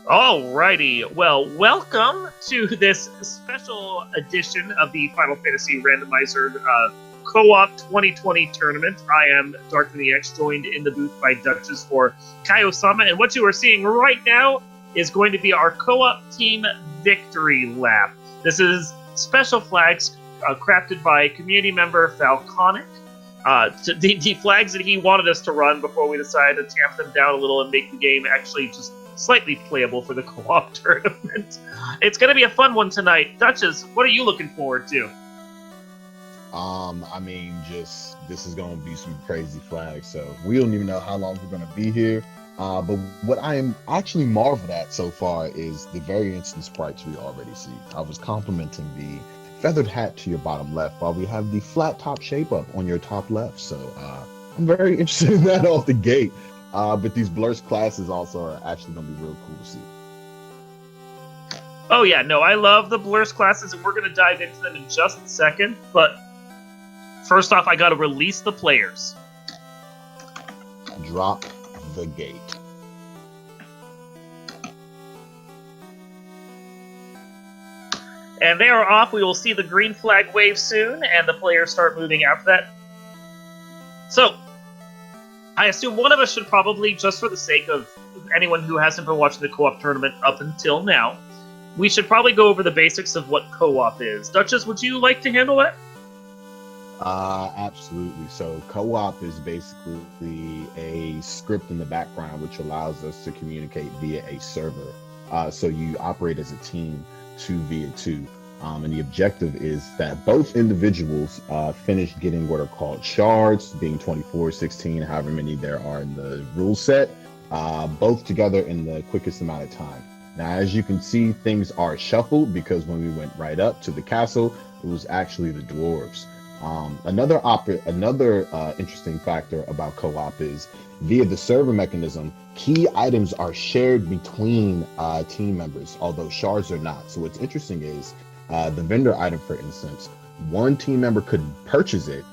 Alrighty, well, welcome to this special edition of the Final Fantasy Randomizer Co-op 2020 tournament. I am Dark the X, joined in the booth by Duchess for Kaio-sama, and what you are seeing right now is going to be our co-op team victory lap. This is special flags crafted by community member Falconic. The flags that he wanted us to run before we decided to tamp them down a little and make the game actually just slightly playable for the co-op tournament. It's going to be a fun one tonight. Duchess, what are you looking forward to? This is going to be some crazy flags. So we don't even know how long we're going to be here. But what I am actually marveled at so far is the variance in sprites we already see. I was complimenting the feathered hat to your bottom left, while we have the flat top shape up on your top left. So I'm very interested in that off the gate. But these blurs classes also are actually going to be real cool to see. Oh yeah, no, I love the blurs classes, and we're going to dive into them in just a second. But first off, I got to release the players. Drop the gate. And they are off. We will see the green flag wave soon, and the players start moving after that. So, I assume one of us should probably, just for the sake of anyone who hasn't been watching the co-op tournament up until now, we should probably go over the basics of what co-op is. Duchess, would you like to handle that? Absolutely. So co-op is basically a script in the background which allows us to communicate via a server. So you operate as a team, 2v2. And the objective is that both individuals finish getting what are called shards, being 24, 16, however many there are in the rule set, both together in the quickest amount of time. Now, as you can see, things are shuffled because when we went right up to the castle, it was actually the dwarves. Another interesting factor about co-op is via the server mechanism, key items are shared between team members, although shards are not. So what's interesting is the vendor item, for instance, one team member could purchase it.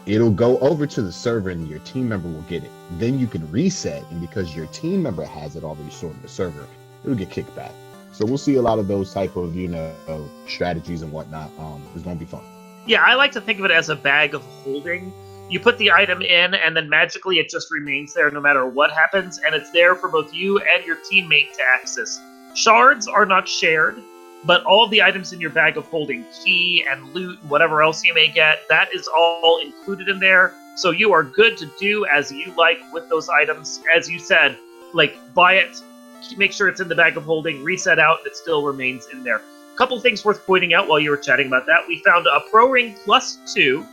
It'll go over to the server and your team member will get it. Then you can reset, and because your team member has it already stored in the server, it'll get kicked back. So we'll see a lot of those type of, strategies and whatnot. It's going to be fun. Yeah, I like to think of it as a bag of holding. You put the item in, and then magically it just remains there no matter what happens, and it's there for both you and your teammate to access. Shards are not shared, but all of the items in your bag of holding, key and loot and whatever else you may get, that is all included in there. So you are good to do as you like with those items. As you said, buy it, make sure it's in the bag of holding, reset out, and it still remains in there. Couple things worth pointing out while you were chatting about that. We found a Pro Ring +2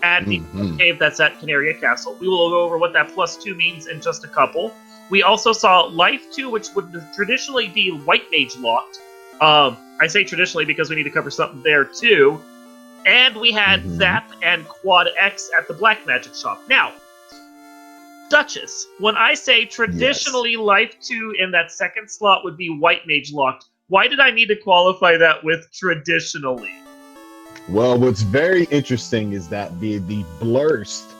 at the cave that's at Canaria Castle. We will go over what that +2 means in just a couple. We also saw Life 2, which would traditionally be White Mage locked. I say traditionally because we need to cover something there too. And we had Zap and Quad X at the Black Magic shop. Now, Duchess, when I say traditionally Life 2 in that second slot would be White Mage locked, why did I need to qualify that with traditionally? Well, what's very interesting is that the blurst,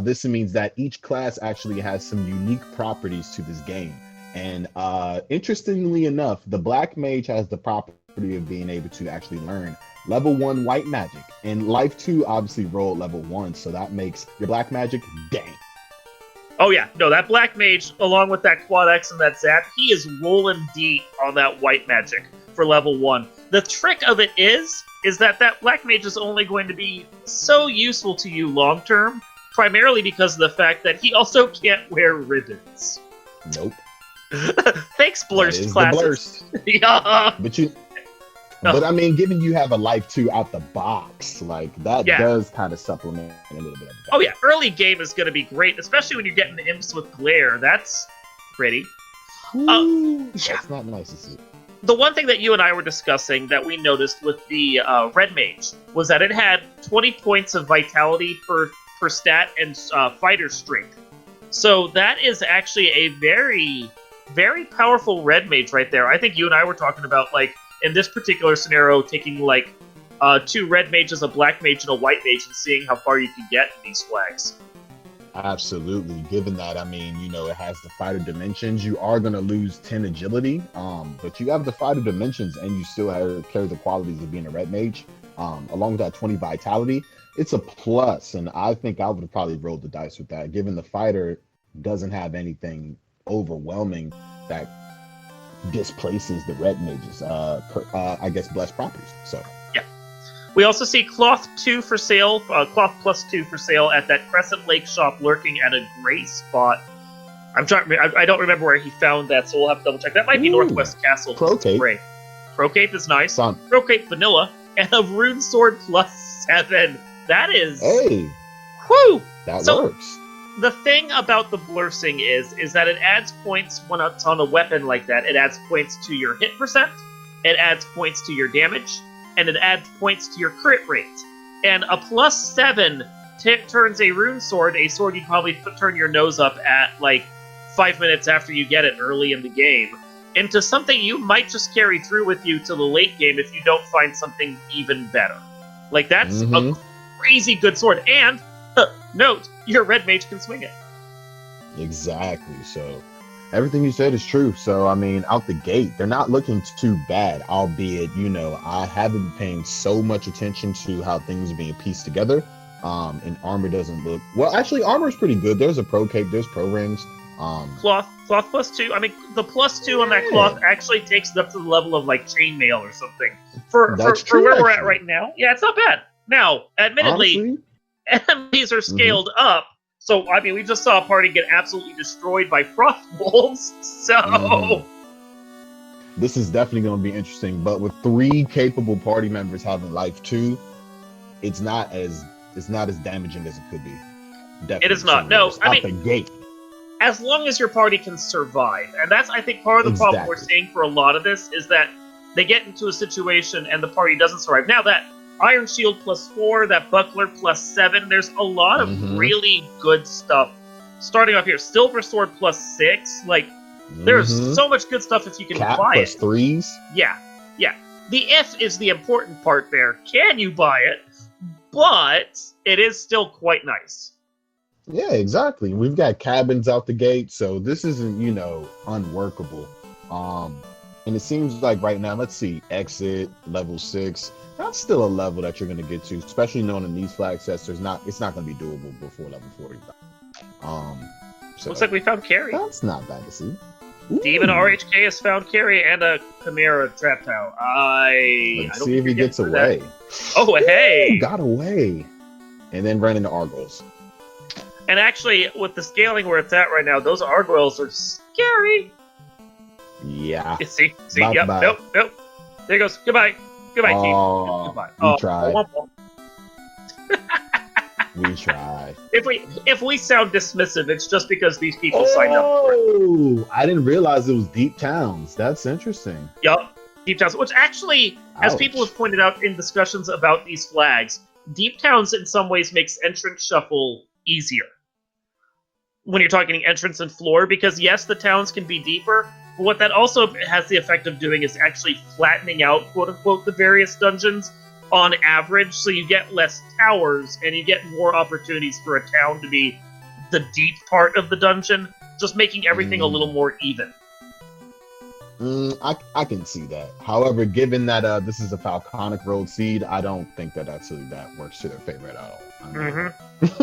this means that each class actually has some unique properties to this game. And interestingly enough, the Black Mage has the property of being able to actually learn level 1 White Magic. And Life 2 obviously rolled level 1, so that makes your Black Magic dang. Oh yeah, no, that Black Mage, along with that Quad X and that Zap, he is rolling deep on that White Magic for level 1. The trick of it is that Black Mage is only going to be so useful to you long term, primarily because of the fact that he also can't wear ribbons. Nope. Thanks, Blurst classes. Yeah. But I mean, given you have a Life 2 out the box, that does kind of supplement a little bit of that. Oh yeah, early game is going to be great, especially when you're getting the imps with glare. That's pretty. That's not nice to see. The one thing that you and I were discussing that we noticed with the Red Mage was that it had 20 points of vitality per stat and fighter strength. So that is actually a very, very powerful Red Mage right there. I think you and I were talking about, in this particular scenario, taking, 2 Red Mages, a Black Mage, and a White Mage, and seeing how far you can get in these flags. Absolutely. Given that, I mean, it has the fighter dimensions, you are going to lose 10 agility, but you have the fighter dimensions and you still carry the qualities of being a red mage. Along with that 20 vitality, it's a plus, and I think I would have probably rolled the dice with that, given the fighter doesn't have anything overwhelming that displaces the red mages, I guess, blessed properties. So yeah. We also see Cloth 2 for sale, Cloth plus 2 for sale at that Crescent Lake shop, lurking at a gray spot. I don't remember where he found that, so we'll have to double check. That might be Northwest Castle. Procape. Gray. Procape is nice. Procape vanilla and a Rune Sword plus 7. That is. Hey. Whew. That works. The thing about the Blursing is that it adds points when it's on a weapon like that. It adds points to your hit percent, it adds points to your damage, and it adds points to your crit rate. And a plus 7 turns a Rune Sword, a sword you'd probably turn your nose up at like 5 minutes after you get it early in the game, into something you might just carry through with you to the late game if you don't find something even better. Like, that's a crazy good sword. And, note, your red mage can swing it. Exactly. So everything you said is true. So, I mean, out the gate, they're not looking too bad, albeit, I haven't been paying so much attention to how things are being pieced together. And armor doesn't look... Well, actually, armor is pretty good. There's a pro cape, there's pro rings. Cloth plus 2. I mean, the plus 2 on that cloth actually takes it up to the level of, like, chainmail or something. For where we're at right now. Yeah, it's not bad. Now, admittedly... Honestly? Enemies are scaled up, so I mean, we just saw a party get absolutely destroyed by frost wolves. So this is definitely going to be interesting. But with 3 capable party members having life 2, it's not as damaging as it could be. Definitely. It is not. No, I mean, the gate. As long as your party can survive, and that's, I think, part of the problem we're seeing for a lot of this is that they get into a situation and the party doesn't survive. Now that Iron Shield plus 4, that Buckler plus 7. There's a lot of really good stuff. Starting up here, Silver Sword plus 6. Like, there's so much good stuff if you can buy plus it. 3s. Yeah. The if is the important part there. Can you buy it? But it is still quite nice. Yeah, exactly. We've got cabins out the gate, so this isn't, unworkable. And it seems like right now, let's see, exit, level 6. That's still a level that you're going to get to, especially knowing in these flag sets, it's not going to be doable before level 45. So looks like we found Carrie. That's not bad to see. Demon RHK has found Carrie and a Chimera Trap Town. Let's see if he gets away. That. Oh, hey! Ooh, got away. And then ran into Argos. And actually, with the scaling where it's at right now, those Argos are scary. Yeah. See? Yep. Nope. There he goes. Goodbye, team. Goodbye. We try. We try. If we sound dismissive, it's just because these people signed up for it. Oh, I didn't realize it was Deep Towns. That's interesting. Yup, Deep Towns. Which actually, as people have pointed out in discussions about these flags, Deep Towns in some ways makes entrance shuffle easier. When you're talking entrance and floor, because yes, the towns can be deeper, but what that also has the effect of doing is actually flattening out, quote-unquote, the various dungeons on average, so you get less towers, and you get more opportunities for a town to be the deep part of the dungeon, just making everything a little more even. I can see that. However, given that this is a Falconic Road seed, I don't think that actually that works to their favor at all.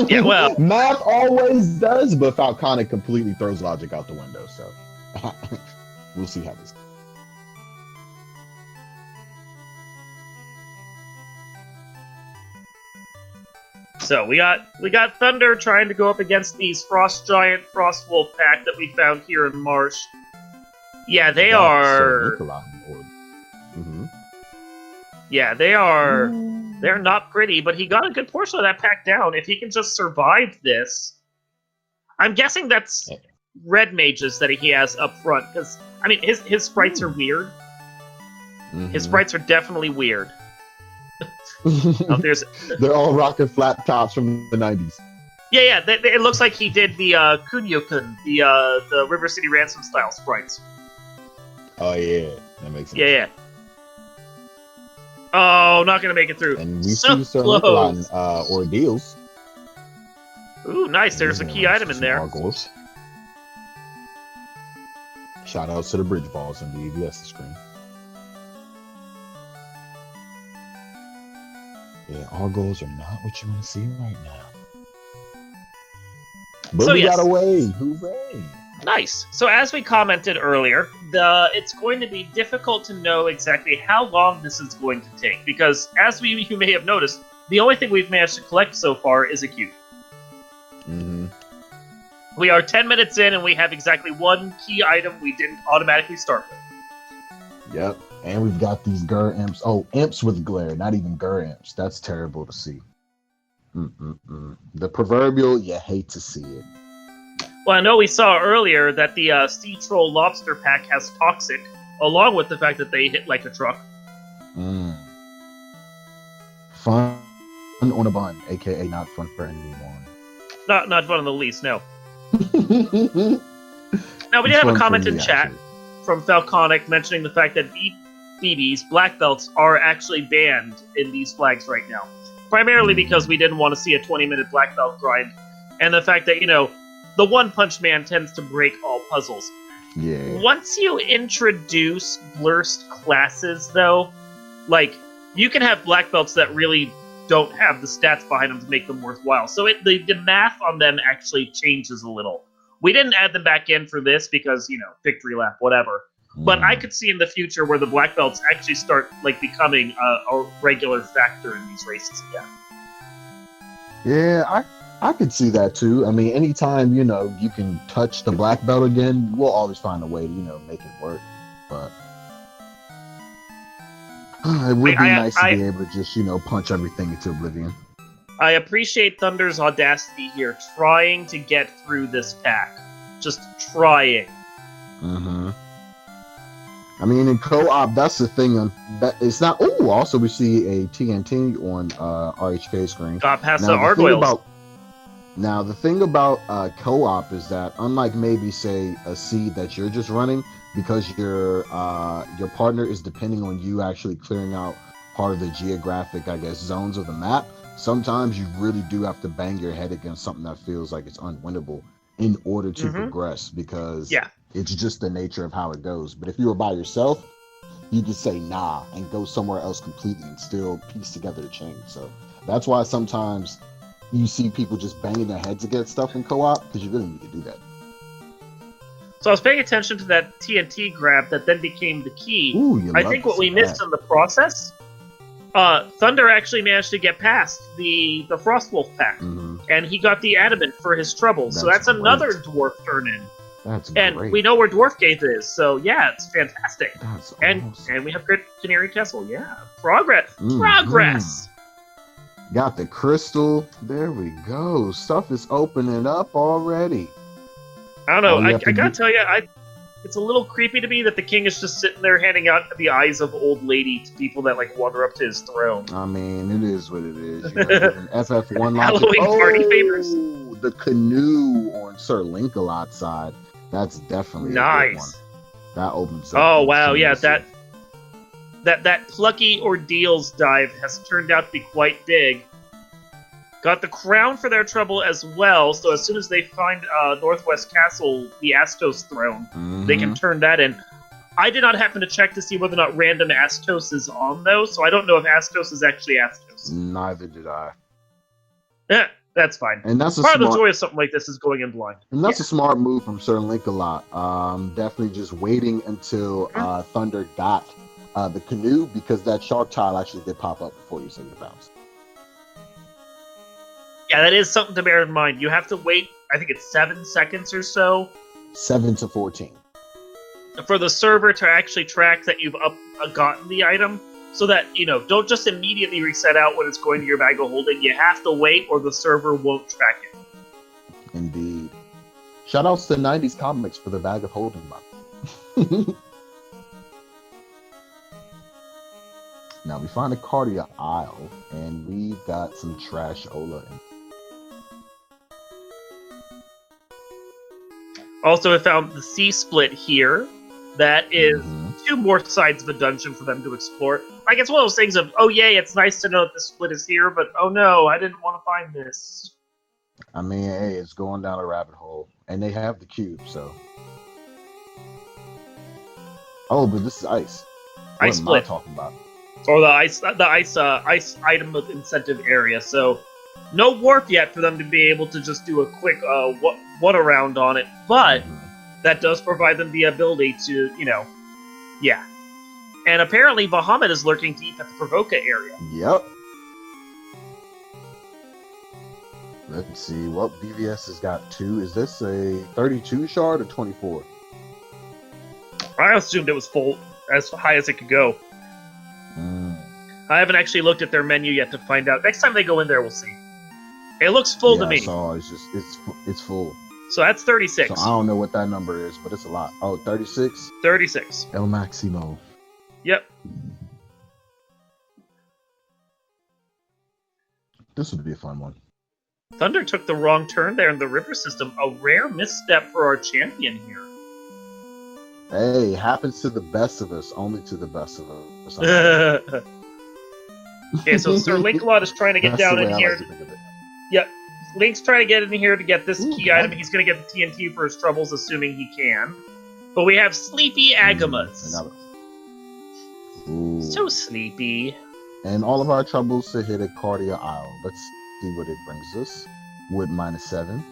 Yeah, well... Math always does, but Falconic completely throws logic out the window, so... We'll see how this goes. So we got Thunder trying to go up against these Frost Giant, Frost Wolf pack that we found here in Marsh. Yeah, they are. Yeah, they are. They're not pretty, but he got a good portion of that pack down. If he can just survive this, I'm guessing that's red mages that he has up front. Because I mean, his sprites are weird. His sprites are definitely weird. They're all rocking flat tops from the 90s. Yeah. It looks like he did the Kunio-kun, the River City Ransom style sprites. Oh yeah, that makes sense. Yeah. Oh, not gonna make it through. And we see some ordeals. Ooh, nice. There's a key item in there. Gargoyles. Shout outs to the bridge balls on the EVS screen. Yeah, gargoyles are not what you want to see right now. But So, we yes. got away. Hooray! Nice. So as we commented earlier, it's going to be difficult to know exactly how long this is going to take, because as you may have noticed, the only thing we've managed to collect so far is a cube. Mm-hmm. We are 10 minutes in, and we have exactly one key item we didn't automatically start with. Yep. And we've got these Gur imps. Oh, imps with glare, not even Gur imps. That's terrible to see. The proverbial, you hate to see it. Well, I know we saw earlier that the Sea Troll Lobster Pack has Toxic, along with the fact that they hit like a truck. Fun on a bun, aka not fun for anyone. Not fun in the least, no. Now, we did have a comment in chat from Falconic mentioning the fact that BBs, black belts, are actually banned in these flags right now. Primarily because we didn't want to see a 20-minute black belt grind, and the fact that, the One Punch Man tends to break all puzzles. Yeah. Once you introduce blurst classes, though, you can have black belts that really don't have the stats behind them to make them worthwhile. So the math on them actually changes a little. We didn't add them back in for this because, victory lap, whatever. But I could see in the future where the black belts actually start becoming a regular factor in these races again. Yeah, I could see that too. I mean, anytime, you can touch the black belt again, we'll always find a way to, make it work. But it would be nice to be able to just, punch everything into oblivion. I appreciate Thunder's audacity here, trying to get through this pack. Just trying. Mm-hmm. I mean, in co-op, that's the thing. It's not. Oh, also we see a TNT on RHK screen. Got past the Argoyles. Now, the thing about co-op is that, unlike maybe, say, a seed that you're just running, because your partner is depending on you actually clearing out part of the geographic, zones of the map, sometimes you really do have to bang your head against something that feels like it's unwinnable in order to progress, because it's just the nature of how it goes. But if you were by yourself, you could say nah and go somewhere else completely and still piece together the chain. So that's why sometimes you see people just banging their heads against stuff in co-op, because you really need to do that. So I was paying attention to that TNT grab that then became the key. Ooh, I think what we missed in the process, Thunder actually managed to get past the Frostwolf pack, and he got the Adamant for his trouble. So that's another dwarf turn-in. That's and great. We know where Dwarf Gate is, so yeah, it's fantastic. That's awesome. And we have Canary Castle, yeah. Progress! Got the crystal. There we go. Stuff is opening up already. I don't know. I gotta tell you, it's a little creepy to me that the king is just sitting there handing out the eyes of old lady to people that wander up to his throne. I mean, it is what it is. FF1 Halloween party favors. The canoe on Sir Link-a-Lot's side. That's definitely a good one. That opens up. Oh wow, yeah, that plucky ordeals dive has turned out to be quite big. Got the crown for their trouble as well, so as soon as they find Northwest Castle, the Astos throne, they can turn that in. I did not happen to check to see whether or not random Astos is on, though, so I don't know if Astos is actually Astos. Neither did I. Yeah, that's fine. And that's part of the joy of something like this is going in blind. And that's a smart move from Sir Link-a-Lot. Definitely just waiting until Thunder got the canoe, because that shark tile actually did pop up before you said the bounce. Yeah, that is something to bear in mind. You have to wait, I think it's 7 seconds or so. 7 to 14. For the server to actually track that you've gotten the item, so that, don't just immediately reset out when it's going to your bag of holding. You have to wait, or the server won't track it. Indeed. Shoutouts to 90s Comics for the bag of holding month. Now we find a Cardia Isle, and we got some trash Ola. Also, I found the C-split here. That is 2 more sides of a dungeon for them to explore. It's one of those things of, oh yay, it's nice to know that the split is here, but oh no, I didn't want to find this. I mean, hey, it's going down a rabbit hole, and they have the cube, so. Oh, but this is ice. What Ice am I split, talking about? or the ice item of incentive area. So no warp yet for them to be able to just do a quick one around on it, but that does provide them the ability to, yeah. And apparently Bahamut is lurking deep at the Provoca area. Yep. Let's see. Well, BVS has got 2. Is this a 32 shard or 24? I assumed it was full, as high as it could go. I haven't actually looked at their menu yet to find out. Next time they go in there, we'll see. It looks full to me. I saw. It's full. So that's 36. So I don't know what that number is, but it's a lot. Oh, 36? 36. El Maximo. Yep. This would be a fun one. Thunder took the wrong turn there in the river system. A rare misstep for our champion here. Hey, happens to the best of us. Only to the best of us. Okay, so Sir Linkalot is trying to get down in here. Yep. Link's trying to get in here to get this key item. He's going to get the TNT for his troubles, assuming he can. But we have Sleepy Agamas. So sleepy. And all of our troubles to hit a Cardia Isle. Let's see what it brings us. Wood -7.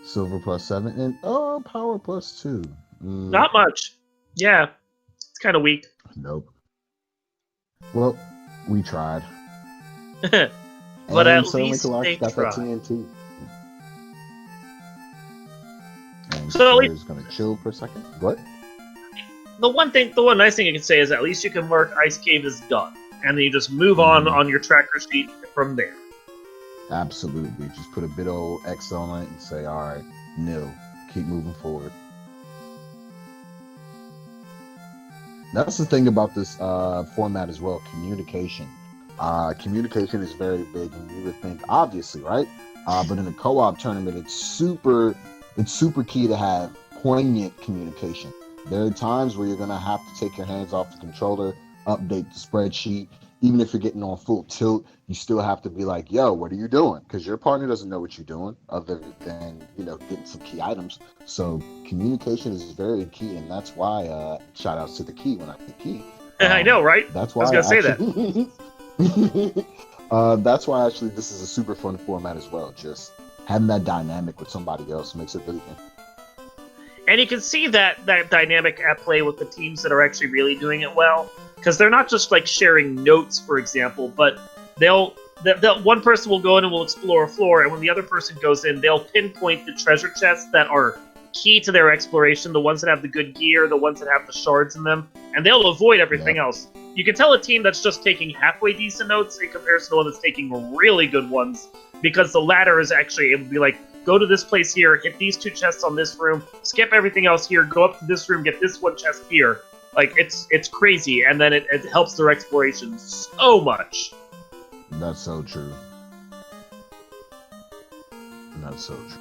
Silver +7. And power +2. Not much. Yeah. It's kind of weak. Nope. Well, we tried. But at least they got tried. that TNT. And so he's going to chill for a second. What? The one nice thing you can say is at least you can mark Ice Cave is done. And then you just move on your tracker sheet from there. Absolutely. Just put a bit old X on it and say, all right, nil. Keep moving forward. That's the thing about this format as well, communication. Communication is very big, and you would think, obviously, right? But in a co-op tournament, it's super key to have poignant communication. There are times where you're going to have to take your hands off the controller, update the spreadsheet. Even if you're getting on full tilt, you still have to be like, yo, what are you doing? Because your partner doesn't know what you're doing other than, getting some key items. So communication is very key, and that's why shout outs to the key when I say key. I know, right? That's why I was going to say that. That's why actually this is a super fun format as well. Just having that dynamic with somebody else makes it really good. And you can see that dynamic at play with the teams that are actually really doing it well. Because they're not just like sharing notes, for example, but one person will go in and will explore a floor, and when the other person goes in, they'll pinpoint the treasure chests that are key to their exploration, the ones that have the good gear, the ones that have the shards in them, and they'll avoid everything else. You can tell a team that's just taking halfway decent notes in comparison to one that's taking really good ones, because the latter is actually able to be like, go to this place here, hit these 2 chests on this room, skip everything else here, go up to this room, get this 1 chest here. Like, it's crazy, and then it helps their exploration so much. That's so true. That's so true.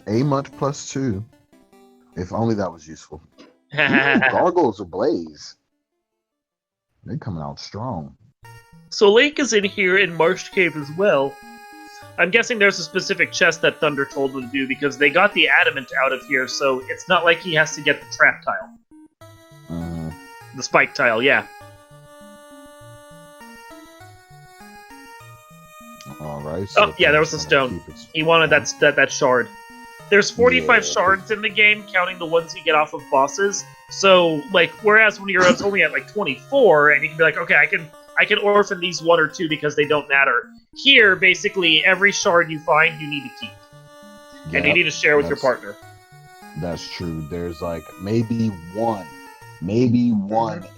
A-Much +2. If only that was useful. Ooh, Gargoyles ablaze. They're coming out strong. So Link is in here in Marsh Cave as well. I'm guessing there's a specific chest that Thunder told them to do because they got the adamant out of here, so it's not like he has to get the trap tile. The spike tile, yeah. Alright. So oh, yeah, there was a stone. He wanted that shard. There's 45 shards in the game, counting the ones you get off of bosses. So, like, whereas when you're only at, like, 24, and you can be like, okay, I can orphan these 1 or 2 because they don't matter. Here, basically, every shard you find, you need to keep. And you need to share with your partner. That's true. There's, like, maybe one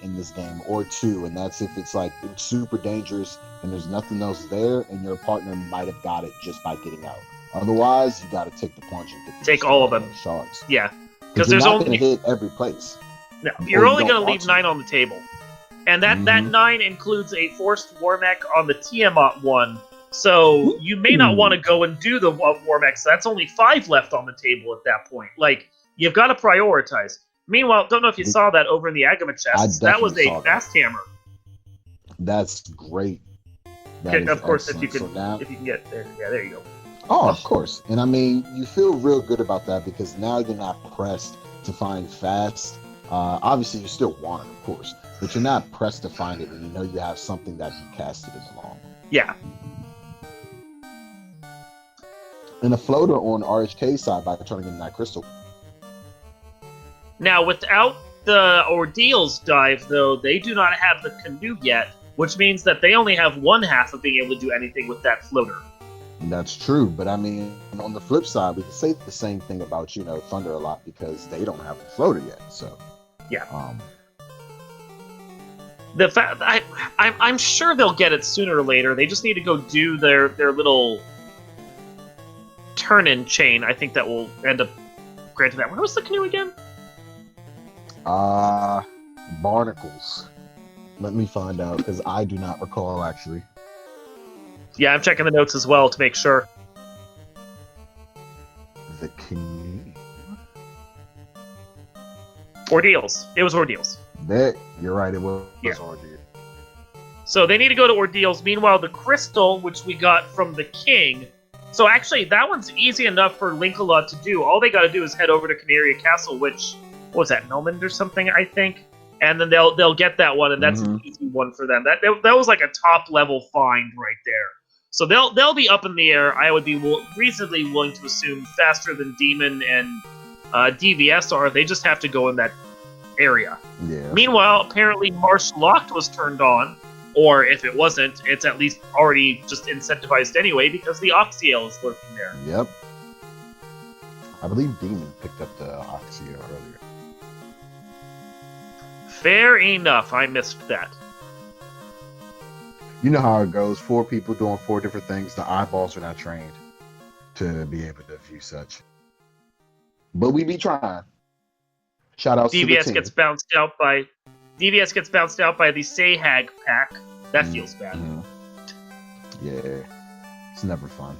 in this game, or 2, and that's if it's, like, it's super dangerous and there's nothing else there, and your partner might have got it just by getting out. Otherwise, you got to take the plunge and take all of them. Shards. Yeah. Because there's only going to hit every place. No, you're only going to leave 9 on the table. And that 9 includes a forced Warmech on the Tiamat one. So you may not want to go and do the Warmech. So that's only 5 left on the table at that point. Like, you've got to prioritize. Meanwhile, don't know if you saw that over in the Agama chest. That was a fast hammer. That's great. That is Of course, excellent. So now, if you can get there, yeah, there you go. oh, of course. And I mean, you feel real good about that because now you're not pressed to find fast. Obviously, you still want it, of course, but you're not pressed to find it when you know you have something that you casted it along. Yeah. And a floater on RHK side by turning in that crystal. Now, without the Ordeals dive, though, they do not have the canoe yet, which means that they only have one half of being able to do anything with that floater. That's true, but I mean, on the flip side, we can say the same thing about Thunder a lot because they don't have the floater yet. So yeah, the fact I'm sure they'll get it sooner or later. They just need to go do their little turn-in chain. I think that will end up granting that. Where was the canoe again? Barnacles. Let me find out because I do not recall actually. Yeah, I'm checking the notes as well to make sure. The canoe. Ordeals. It was Ordeals. You're right. It was yeah. Ordeals. So they need to go to Ordeals. Meanwhile, the crystal, which we got from the king. So actually, that one's easy enough for Linkalot to do. All they got to do is head over to Canaria Castle, which what was that, Melmond or something, I think. And then they'll get that one, and that's an easy one for them. That was like a top level find right there. So they'll be up in the air. I would be reasonably willing to assume faster than Demon and DVS are. They just have to go in that area. Yeah. Meanwhile, apparently Marsh Locked was turned on, or if it wasn't, it's at least already just incentivized anyway because the Oxyale is lurking there. Yep. I believe Demon picked up the Oxyale earlier. Fair enough. I missed that. You know how it goes. 4 people doing 4 different things. The eyeballs are not trained to be able to view such. But we be trying. Shout out to the team. gets bounced out by DVS gets bounced out by the Sahag pack. That feels bad. Mm-hmm. Yeah. It's never fun.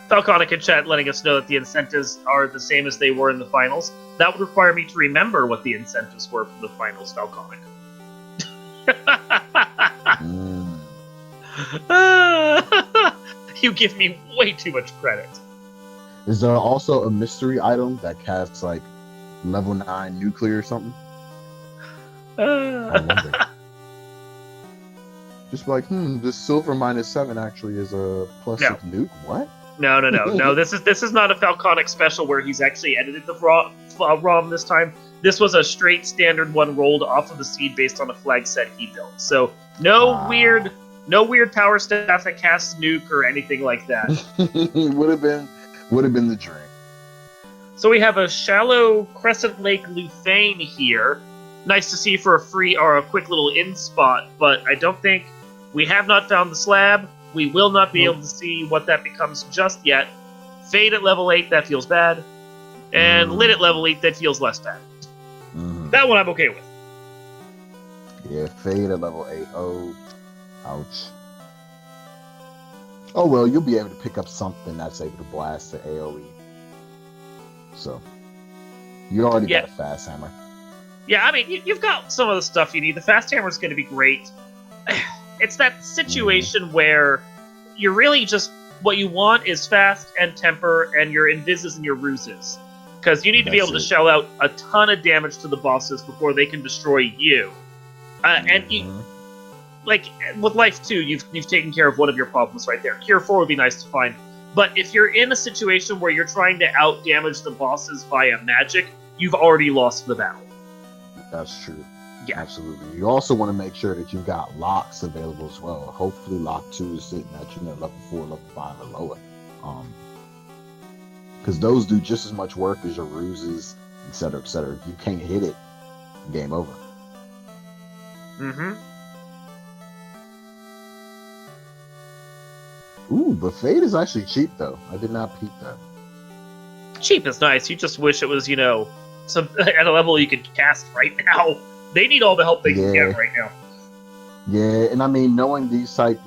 Falconic in chat letting us know that the incentives are the same as they were in the finals. That would require me to remember what the incentives were for the finals, Falconic. You give me way too much credit. Is there also a mystery item that casts like level 9 nuclear or something? I wonder. Just like, this silver -7 actually is a +6 nuke. What? No. This is not a Falconic special where he's actually edited the ROM this time. This was a straight standard one rolled off of the seed based on a flag set he built. So no weird power staff that casts nuke or anything like that. would have been the dream. So we have a shallow Crescent Lake Luthane here. Nice to see for a free or a quick little in spot, but I don't think we have not found the slab. We will not be able to see what that becomes just yet. Fade at level 8, that feels bad. And Lit at level 8, that feels less bad. That one I'm okay with. Yeah, Fade at level 8. Oh, ouch. Oh well, you'll be able to pick up something that's able to blast the AoE. So, you already got a fast hammer. Yeah, I mean, you've got some of the stuff you need. The fast hammer is going to be great. It's that situation where you're really just, what you want is fast and temper and your invises and your ruses. Because you need to be able to shell out a ton of damage to the bosses before they can destroy you. And you, like, with Life 2, you've taken care of one of your problems right there. Cure 4 would be nice to find. But if you're in a situation where you're trying to out-damage the bosses via magic, you've already lost the battle. That's true. Yeah. Absolutely. You also want to make sure that you've got locks available as well. Hopefully Lock 2 is sitting at, level 4, level 5 or lower. Because those do just as much work as your ruses, etc., etc. If you can't hit it, game over. Ooh, but Fade is actually cheap, though. I did not peep that. Cheap is nice. You just wish it was, at a level you could cast right now. They need all the help they can get right now. Yeah, and I mean, knowing these type,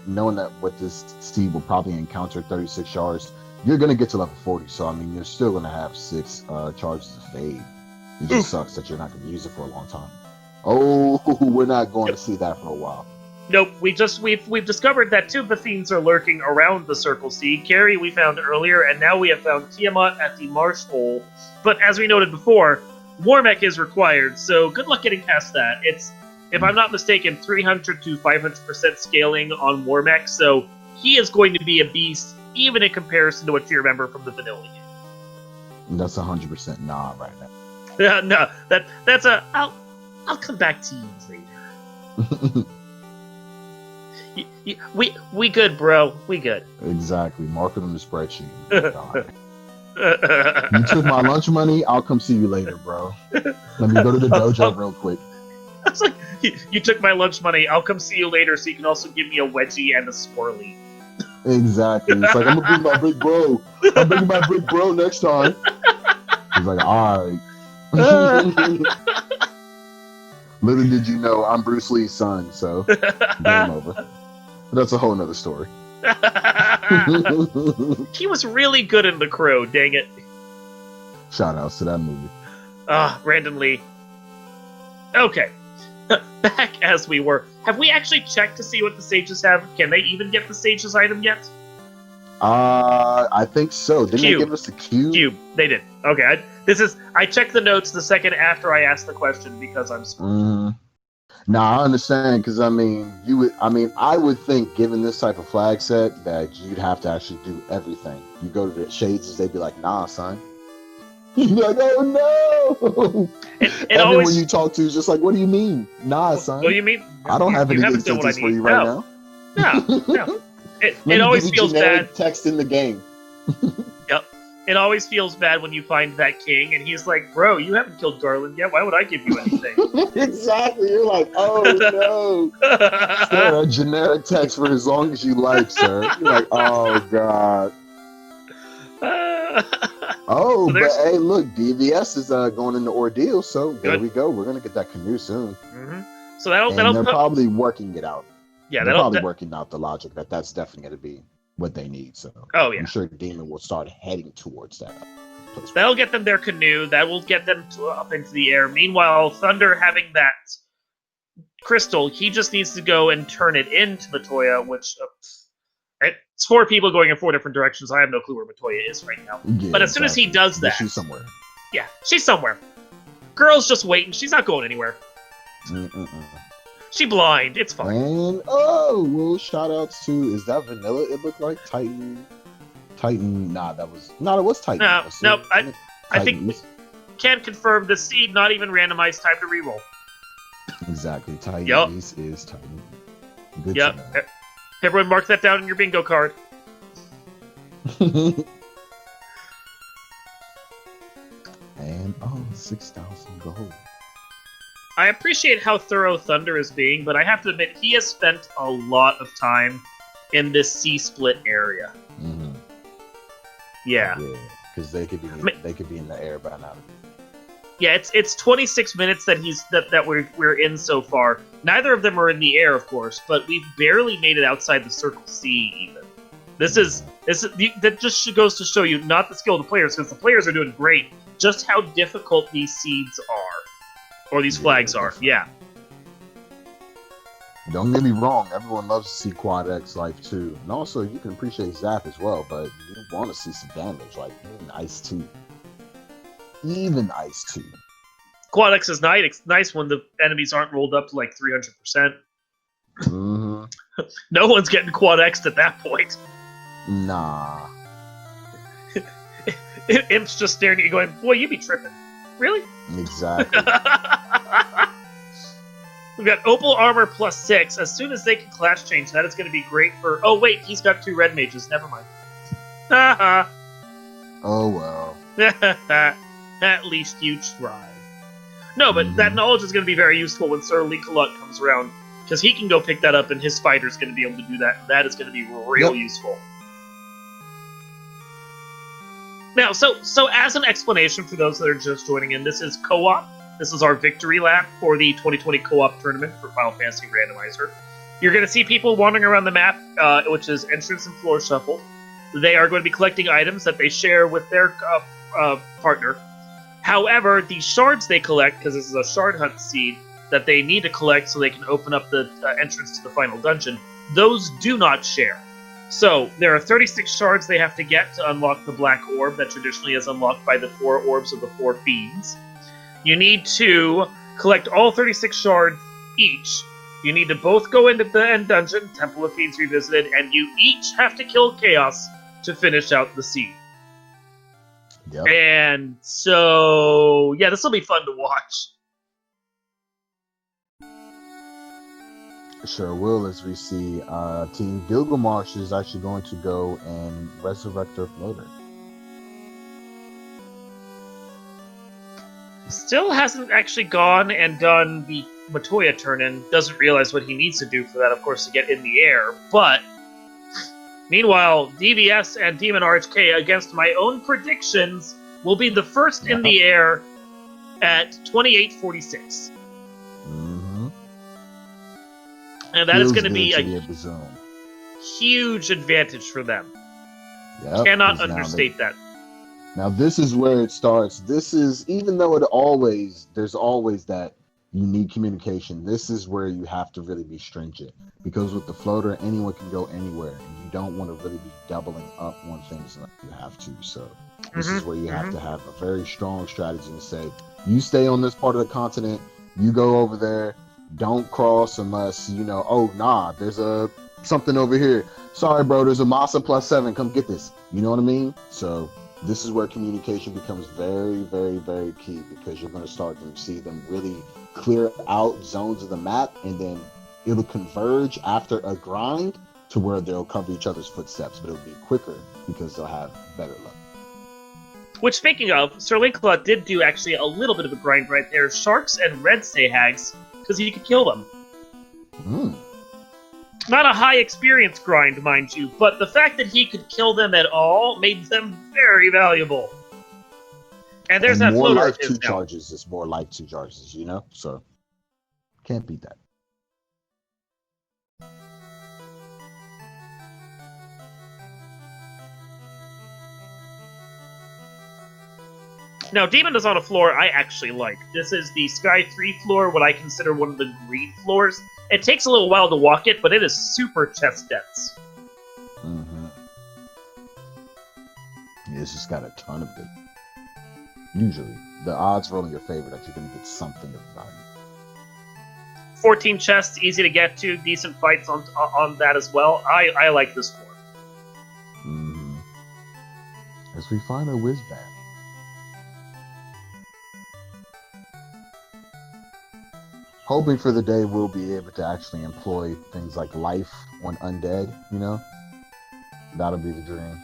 knowing that what this seed will probably encounter 36 shards, you're going to get to level 40. So, I mean, you're still going to have 6 charges of Fade. It just sucks that you're not going to use it for a long time. Oh, we're not going to see that for a while. Nope, we've discovered that two of the fiends are lurking around the Circle C. Carrie we found earlier, and now we have found Tiamat at the Marsh Hole. But as we noted before, Warmech is required, so good luck getting past that. It's, if I'm not mistaken, 300 to 500% scaling on Warmech, so he is going to be a beast, even in comparison to what you remember from the vanilla game. That's 100% nah right now. No, that's a. I'll come back to you later. We good, bro. We good. Exactly. Mark it on the spreadsheet. You took my lunch money. I'll come see you later, bro. Let me go to the dojo real quick. It's like, you took my lunch money. I'll come see you later so you can also give me a wedgie and a swirly. Exactly. It's like, I'm going to bring my big bro. I'm bringing my big bro next time. He's like, all right. Little did you know, I'm Bruce Lee's son, so game over. But that's a whole nother story. He was really good in The Crow, dang it. Shout outs to that movie. Brandon Lee. Okay. Back as we were. Have we actually checked to see what the sages have? Can they even get the sages item yet? I think so. Didn't they give us the cube? Cube. They did. Okay. I checked the notes the second after I asked the question because I'm smart. Nah, I understand, because I would think, given this type of flag set, that you'd have to actually do everything. You go to the shades, they'd be like, nah, son. You'd be like, oh no! And always, when you talk to, it's just like, what do you mean? Nah, son. What do you mean? I don't have any instances for you right now. No. It always feels bad. Text in the game. Yep. It always feels bad when you find that king and he's like, bro, you haven't killed Garland yet. Why would I give you anything? Exactly. You're like, oh no. Sir, a generic text for as long as you like, sir. You're like, oh god. Oh, so but hey, look, DVS is going into Ordeal, so there we go. We're gonna get that canoe soon. Mm-hmm. So that'll they're probably working it out. Yeah, they're probably working out the logic that's definitely going to be what they need. So, I'm sure Demon will start heading towards that. That'll get them their canoe. That will get them up into the air. Meanwhile, Thunder having that crystal, he just needs to go and turn it into Matoya, which it's 4 people going in 4 different directions. I have no clue where Matoya is right now. Yeah, but as soon as he does that, she's somewhere. Yeah, she's somewhere. Girl's just waiting. She's not going anywhere. She blind. It's fine. And well, shout outs to, is that Vanilla? It looked like Titan. Nah, it was Titan. No. I think can't confirm the seed. Not even randomized. Time to reroll. Exactly. Titan is Titan. Good. Yep. Everyone, mark that down in your bingo card. And 6,000 gold. I appreciate how thorough Thunder is being, but I have to admit, he has spent a lot of time in this C-split area. Mm-hmm. Yeah, because they could be in the air by now. Yeah, it's 26 minutes that we're in so far. Neither of them are in the air, of course, but we've barely made it outside the Circle C even. That just goes to show you not the skill of the players, because the players are doing great, just how difficult these seeds are. Or these flags are, yeah. Don't get me wrong, everyone loves to see Quad X Life too. And also, you can appreciate Zap as well, but you want to see some damage, like even Ice 2. Even Ice 2. Quad X is nice when the enemies aren't rolled up to like 300%. Mm-hmm. No one's getting Quad X'd at that point. Nah. Imp's just staring at you going, boy, you be tripping. Really? Exactly. We've got Opal Armor plus 6. As soon as they can class change, that is going to be great for... Oh, wait, he's got 2 red mages. Never mind. Haha. Oh, well. At least you tried. No, but that knowledge is going to be very useful when Sir Lincolot comes around, because he can go pick that up, and his fighter's going to be able to do that. That is going to be real useful. Now, so as an explanation for those that are just joining in, this is co-op. This is our victory lap for the 2020 co-op tournament for Final Fantasy Randomizer. You're going to see people wandering around the map, which is entrance and floor shuffle. They are going to be collecting items that they share with their partner. However, the shards they collect, because this is a shard hunt seed, that they need to collect so they can open up the entrance to the final dungeon, those do not share. So there are 36 shards they have to get to unlock the black orb that traditionally is unlocked by the 4 orbs of the 4 fiends. You need to collect all 36 shards each. You need to both go into the end dungeon, Temple of Fiends Revisited, and you each have to kill Chaos to finish out the seed. Yep. And so, yeah, this will be fun to watch. Sure will, as we see Team Gilgamesh is actually going to go and resurrect their floater. Still hasn't actually gone and done the Matoya turn-in. Doesn't realize what he needs to do for that, of course, to get in the air. But, meanwhile, DVS and Demon RHK, against my own predictions, will be the first in the air at 28:46. And that is going to be a huge advantage for them. Yep, cannot understate that. Now this is where it starts. This is, even though there's always that you need communication, this is where you have to really be stringent. Because with the floater, anyone can go anywhere, and you don't want to really be doubling up on things like you have to. So this is where you have to have a very strong strategy and say, you stay on this part of the continent, you go over there, don't cross unless, there's something over here. Sorry, bro, there's a Masa +7. Come get this. You know what I mean? So this is where communication becomes very, very, very key, because you're going to start to see them really clear out zones of the map, and then it'll converge after a grind to where they'll cover each other's footsteps, but it'll be quicker because they'll have better luck. Which, speaking of, Sir Lancelot did do actually a little bit of a grind right there. Sharks and red Sahags, because he could kill them. Not a high experience grind, mind you, but the fact that he could kill them at all made them very valuable. And there's that floater. More life 2 charges is more life 2 charges, So, can't beat that. Now, Demon is on a floor I actually like. This is the Sky 3 floor, what I consider one of the green floors. It takes a little while to walk it, but it is super chest dense. It's just got a ton of it. Usually, the odds are in your favor that you're going to get something of value. 14 chests, easy to get to, decent fights on that as well. I like this floor. As we find a whiz bang. Hoping for the day we'll be able to actually employ things like life on undead, That'll be the dream.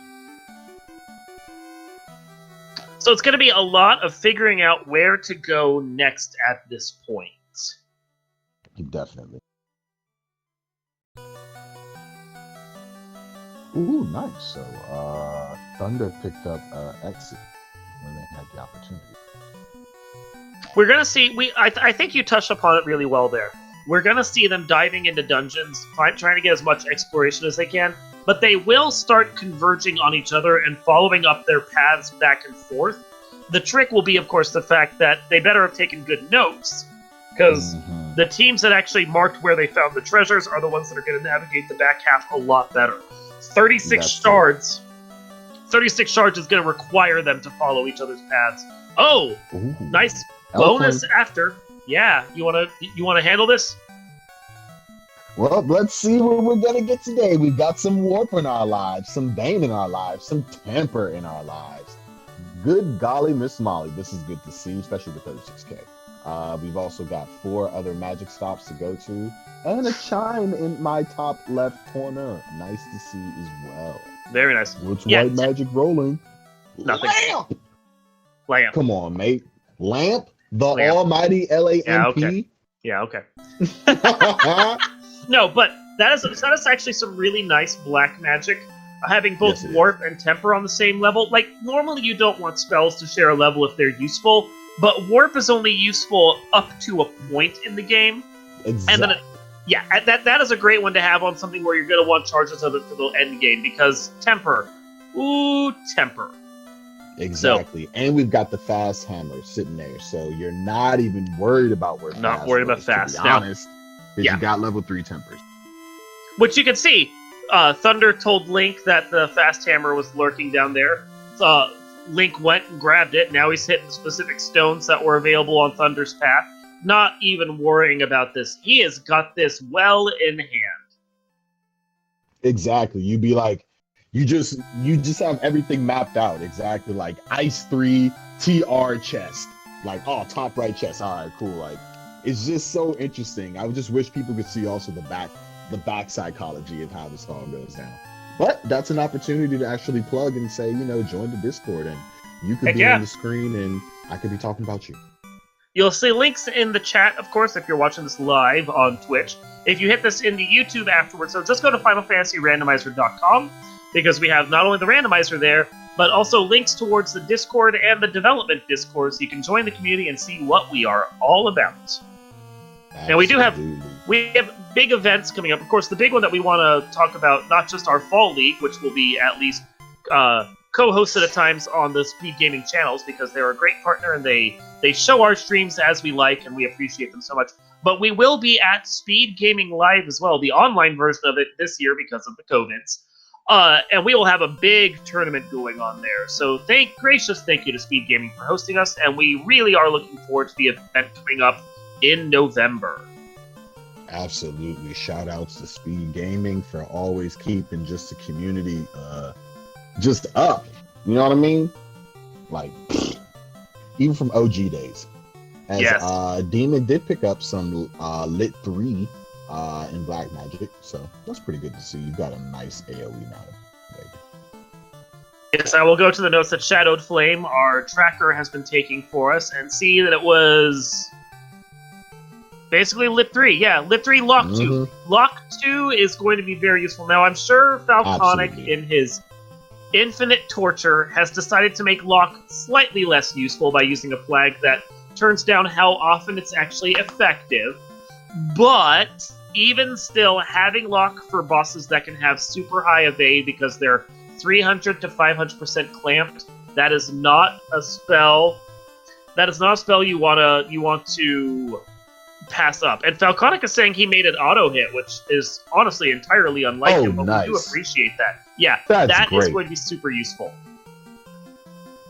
So it's going to be a lot of figuring out where to go next at this point. Definitely. Ooh, nice. So, Thunder picked up Exit when they had the opportunity. We're going to see, I think you touched upon it really well there. We're going to see them diving into dungeons, trying to get as much exploration as they can, but they will start converging on each other and following up their paths back and forth. The trick will be, of course, the fact that they better have taken good notes, because the teams that actually marked where they found the treasures are the ones that are going to navigate the back half a lot better. 36 shards. 36 shards is going to require them to follow each other's paths. Oh, nice bonus after. Yeah, you want to handle this? Well, let's see what we're going to get today. We've got some warp in our lives, some bane in our lives, some temper in our lives. Good golly, Miss Molly. This is good to see, especially with 36K. We've also got 4 other magic stops to go to, and a chime in my top left corner. Nice to see as well. Very nice. What's white magic rolling? Nothing. Lamp. Come on, mate. Lamp? The almighty LAMP? Yeah, okay. No, but that is actually some really nice black magic. Having both warp and temper on the same level. Like, normally you don't want spells to share a level if they're useful, but warp is only useful up to a point in the game. Exactly. And then, that is a great one to have on something where you're going to want charges of it for the end game, because temper. Ooh, temper. Exactly. And we've got the fast hammer sitting there. So you're not even worried about where Not fast worried about goes, fast, to be no. honest. Because Yeah. you got level 3 tempers. Which you can see. Thunder told Link that the fast hammer was lurking down there. Link went and grabbed it. Now he's hitting specific stones that were available on Thunder's path. Not even worrying about this. He has got this well in hand. Exactly. You'd be like, you just have everything mapped out. Exactly. Like Ice 3 TR chest. Like, oh, top right chest. All right, cool. Like, it's just so interesting. I just wish people could see also the back psychology of how this all goes down. But that's an opportunity to actually plug and say, join the Discord, and you could be on the screen and I could be talking about you. You'll see links in the chat, of course, if you're watching this live on Twitch. If you hit this in the YouTube afterwards, so just go to FinalFantasyRandomizer.com, because we have not only the randomizer there, but also links towards the Discord and the development Discord, so you can join the community and see what we are all about. Absolutely. Now, we have big events coming up. Of course, the big one that we want to talk about, not just our Fall League, which will be at least co-hosted at times on the Speed Gaming channels, because they're a great partner and they show our streams as we like, and we appreciate them so much. But we will be at Speed Gaming Live as well, the online version of it this year because of the COVIDs. And we will have a big tournament going on there. So gracious thank you to Speed Gaming for hosting us, and we really are looking forward to the event coming up in November. Absolutely. Shout outs to Speed Gaming for always keeping just the community just up. You know what I mean? Like, even from OG days. As yes. Demon did pick up some Lit 3 in Black Magic, so that's pretty good to see. You got a nice AoE now. Yes, I will go to the notes that Shadowed Flame, our tracker, has been taking for us, and see that it was basically Lit 3. Yeah, Lit 3 Lock 2. Mm-hmm. Lock 2 is going to be very useful. Now, I'm sure Falconic, in his infinite torture, has decided to make Lock slightly less useful by using a flag that turns down how often it's actually effective. But even still, having Lock for bosses that can have super high evade because they're 300 to 500% clamped, that is not a spell. That is not a spell you want to pass up. And Falconic is saying he made an auto hit, which is honestly entirely unlike him, but nice. we do appreciate that. Yeah, That's that great. is going to be super useful.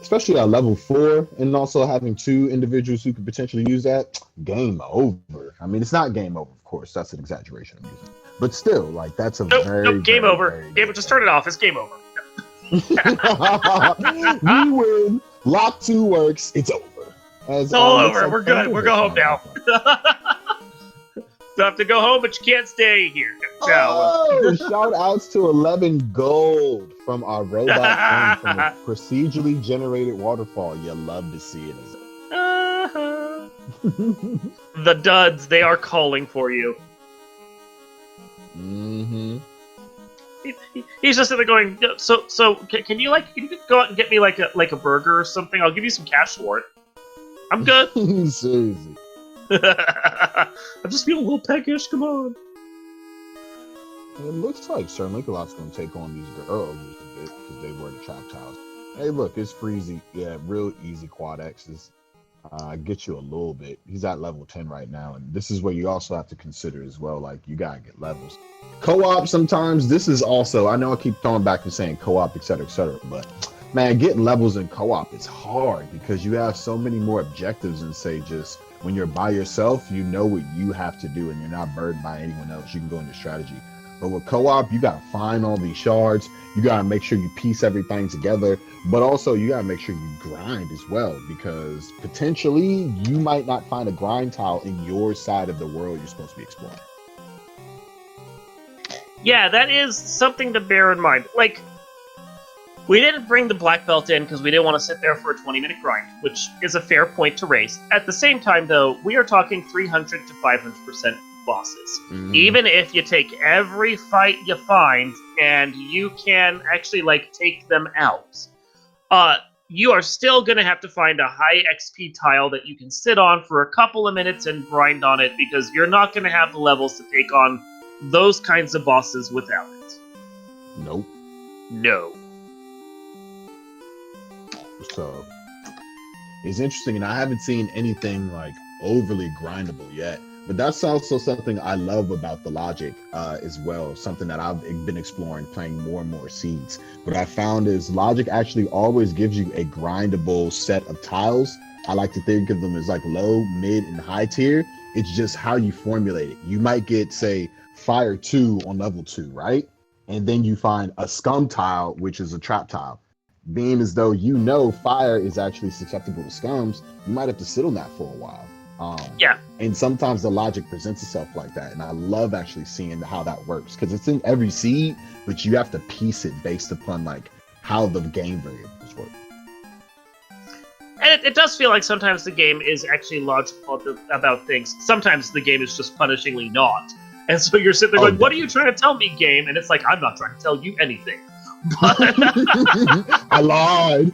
Especially at level 4, and also having 2 individuals who could potentially use that. Game over. I mean, it's not game over, of course. That's an exaggeration I'm using. But still, like, that's a very game very, over. Very game, just turn it off. It's game over. We win. Lock 2 works. It's over. It's all over. We're good. We're going home now. You have to go home, but you can't stay here. Oh, shout outs to 11 gold from our robot friend from a procedurally generated waterfall. You love to see it. The duds, they are calling for you. Mm-hmm. He's just sitting there going, so can you go out and get me like a burger or something? I'll give you some cash for it. I'm good. Seriously. I'm just feeling a little peckish. Come on. It looks like Sir Link-a-Lot's going to take on these girls a bit because they were the Trapped House. Hey, look, it's Freezy. Yeah, real easy quad X's. Get you a little bit. He's at level 10 right now, and this is where you also have to consider as well. Like, you gotta get levels. Co-op sometimes. This is also. I know I keep throwing back and saying co-op, etc., but man, getting levels in co-op is hard because you have so many more objectives than say just. When you're by yourself, you know what you have to do and you're not burdened by anyone else. You can go into strategy. But with co-op, you got to find all these shards. You got to make sure you piece everything together. But also, you got to make sure you grind as well because potentially you might not find a grind tile in your side of the world you're supposed to be exploring. Yeah, that is something to bear in mind. Like, we didn't bring the black belt in because we didn't want to sit there for a 20-minute grind, which is a fair point to raise. At the same time, though, we are talking 300 to 500% bosses. Mm-hmm. Even if you take every fight you find and you can actually, take them out, you are still going to have to find a high XP tile that you can sit on for a couple of minutes and grind on it because you're not going to have the levels to take on those kinds of bosses without it. Nope. No. So it's interesting, and I haven't seen anything like overly grindable yet. But that's also something I love about the logic as well. Something that I've been exploring, playing more and more seeds. What I found is logic actually always gives you a grindable set of tiles. I like to think of them as like low, mid, and high tier. It's just how you formulate it. You might get, say, fire 2 on level 2, right? And then you find a scum tile, which is a trap tile. Being as though you know fire is actually susceptible to scums, you might have to sit on that for a while. Yeah. And sometimes the logic presents itself like that. And I love actually seeing how that works because it's in every seed, but you have to piece it based upon like how the game variables work. And it does feel like sometimes the game is actually logical about things. Sometimes the game is just punishingly not. And so you're sitting there going, what are you trying to tell me, game? And it's like, I'm not trying to tell you anything. But I lied.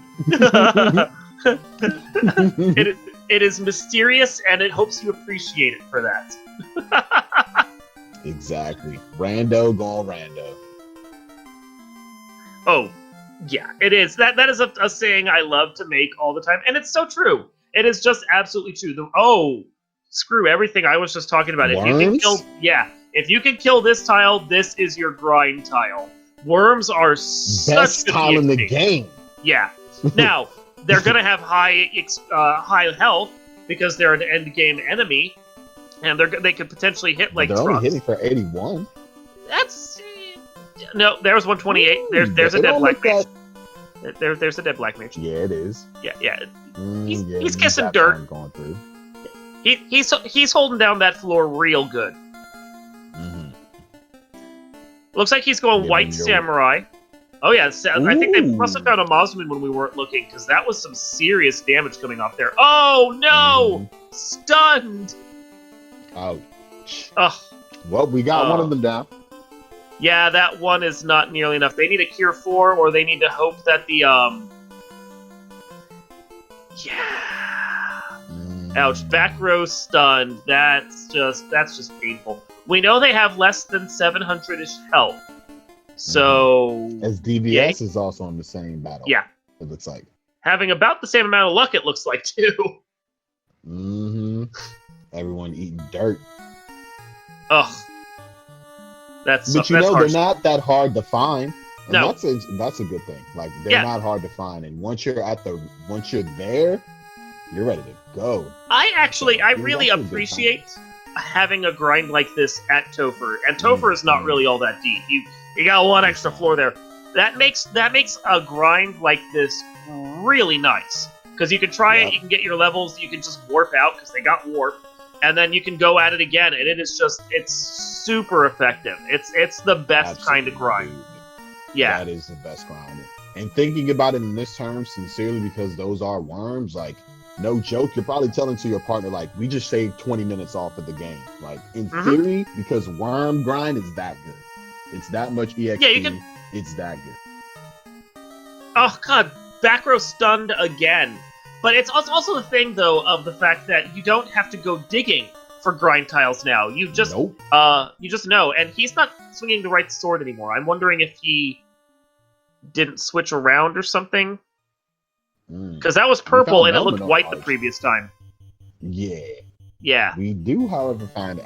It is mysterious, and it hopes you appreciate it for that. Exactly. Rando gone rando. Oh, yeah, it is. That is a saying I love to make all the time, and it's so true. It is just absolutely true. Screw everything I was just talking about. Worms? If you can kill this tile, this is your grind tile. Worms are such best tile in the EXP. game. Yeah. Now they're gonna have high health because they're an end game enemy, and they could potentially hit like. They're only hitting for 81. That's no. There's 128. There's a dead black mage. There's a dead black mage. Yeah, it is. Yeah. Yeah, He's kissing dirt. Going through. He's holding down that floor real good. Mm-hmm. Looks like he's going white samurai. Oh yeah, I think they must have found a Moslin when we weren't looking, because that was some serious damage coming off there. Oh no! Stunned! Ouch. Ugh. Well, we got one of them down. Yeah, that one is not nearly enough. They need a cure 4, or they need to hope that the Ouch. Back row stunned. That's just painful. We know they have less than 700-ish health. So... As DBS is also in the same battle. Yeah. It looks like. Having about the same amount of luck, it looks like, too. Mm-hmm. Everyone eating dirt. Ugh. But they're not that hard to find. And no. That's a good thing. Like, they're not hard to find. And once you're there, you're ready to go. I really appreciate having a grind like this at Topher. And Topher is not really all that deep. You got one extra floor there. That makes a grind like this really nice. Because you can try it, you can get your levels, you can just warp out because they got warp, and then you can go at it again, and it's super effective. It's the best kind of grind. Yeah. That is the best grind. And thinking about it in this term, sincerely, because those are worms, like, no joke, you're probably telling to your partner, like, we just saved 20 minutes off of the game. Like, in theory, because worm grind is that good. It's that much EXP. Yeah, it's that good. Oh, God. Back row stunned again. But it's also the thing, though, of the fact that you don't have to go digging for grind tiles now. You just you just know. And he's not swinging the right sword anymore. I'm wondering if he didn't switch around or something. Because that was purple and it looked white the previous time. Yeah. We do, however, find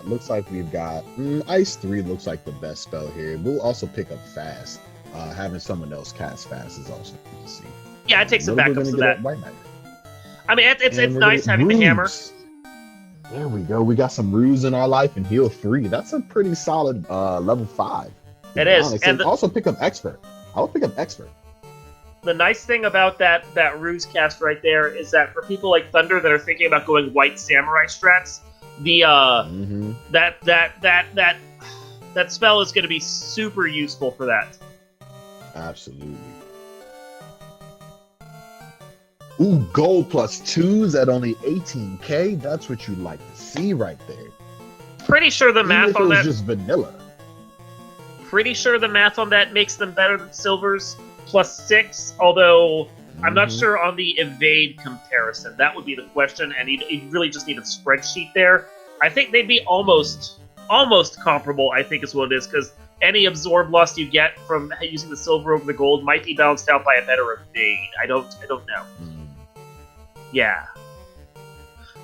looks like we've got Ice 3 looks like the best spell here. We'll also pick up Fast. Having someone else cast Fast is also good to see. Yeah, it takes some backups to that. I mean, it's nice having the hammer. There we go. We got some ruse in our life and heal 3. That's a pretty solid level 5. It is. And also pick up Expert. I would pick up Expert. The nice thing about that ruse cast right there is that for people like Thunder that are thinking about going white samurai strats, the that spell is going to be super useful for that. Absolutely. Ooh, gold plus 2s at only 18k. That's what you like to see right there. Pretty sure the math on that just vanilla. Pretty sure the math on that makes them better than silvers. Plus 6, although I'm not sure on the evade comparison. That would be the question, and you'd really just need a spreadsheet there. I think they'd be almost comparable, I think is what it is, because any absorb loss you get from using the silver over the gold might be balanced out by a better evade. I don't know. Yeah.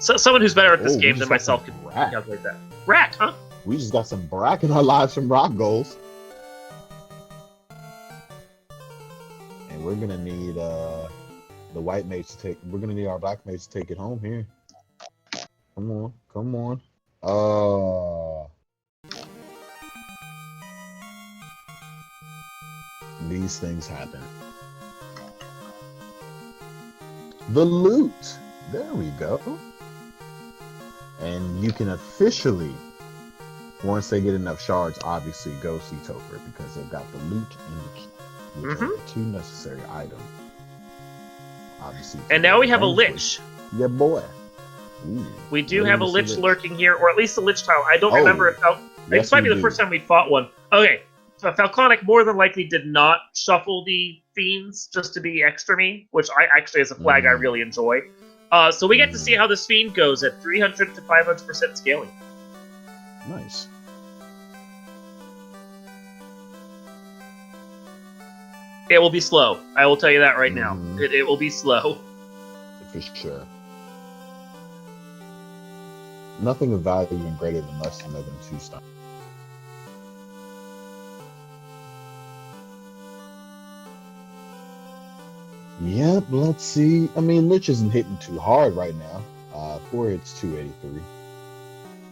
So someone who's better at this game than myself can calculate that. Rack, huh? We just got some brack in our lives from rock goals. And we're gonna need the white mates to take. We're gonna need our black mates to take it home here. Come on, come on. These things happen. The loot. There we go. And you can officially, once they get enough shards, obviously go see Topher because they've got the loot and the key, which are the two necessary items. Obviously. And now we have a Lich. Yeah, boy. Ooh, we do have a Lich lurking here, or at least a Lich tile. I don't remember if this might be the first time we fought one. Okay, so Falconic more than likely did not shuffle the Fiends just to be extra me, which I actually, as a flag, I really enjoy. So we get to see how this Fiend goes at 300 to 500% scaling. Nice. It will be slow. I will tell you that right now. It will be slow. For sure. Nothing of value even greater than less than 2 stun. Yep, let's see. I mean, Lich isn't hitting too hard right now. 4 hits, 283.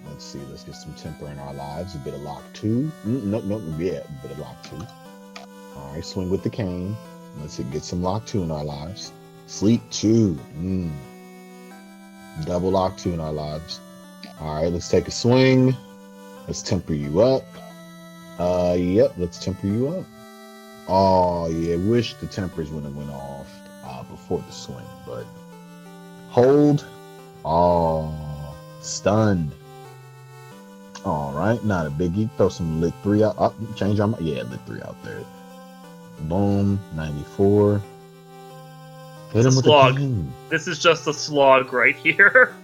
Let's see. Let's get some temper in our lives. A bit of lock 2. Nope. Yeah, a bit of lock 2. All right, swing with the cane. Let's get some lock 2 in our lives. Sleep 2. Double lock 2 in our lives. All right, let's take a swing. Let's temper you up. Yep, let's temper you up. Oh, yeah, wish the tempers would have went off before the swing, but hold. Oh, stunned. All right, not a biggie. Throw some lit 3 out. Oh, change our mind. Yeah, lit 3 out there. Boom, 94. Hit him with a king. This is just a slog right here.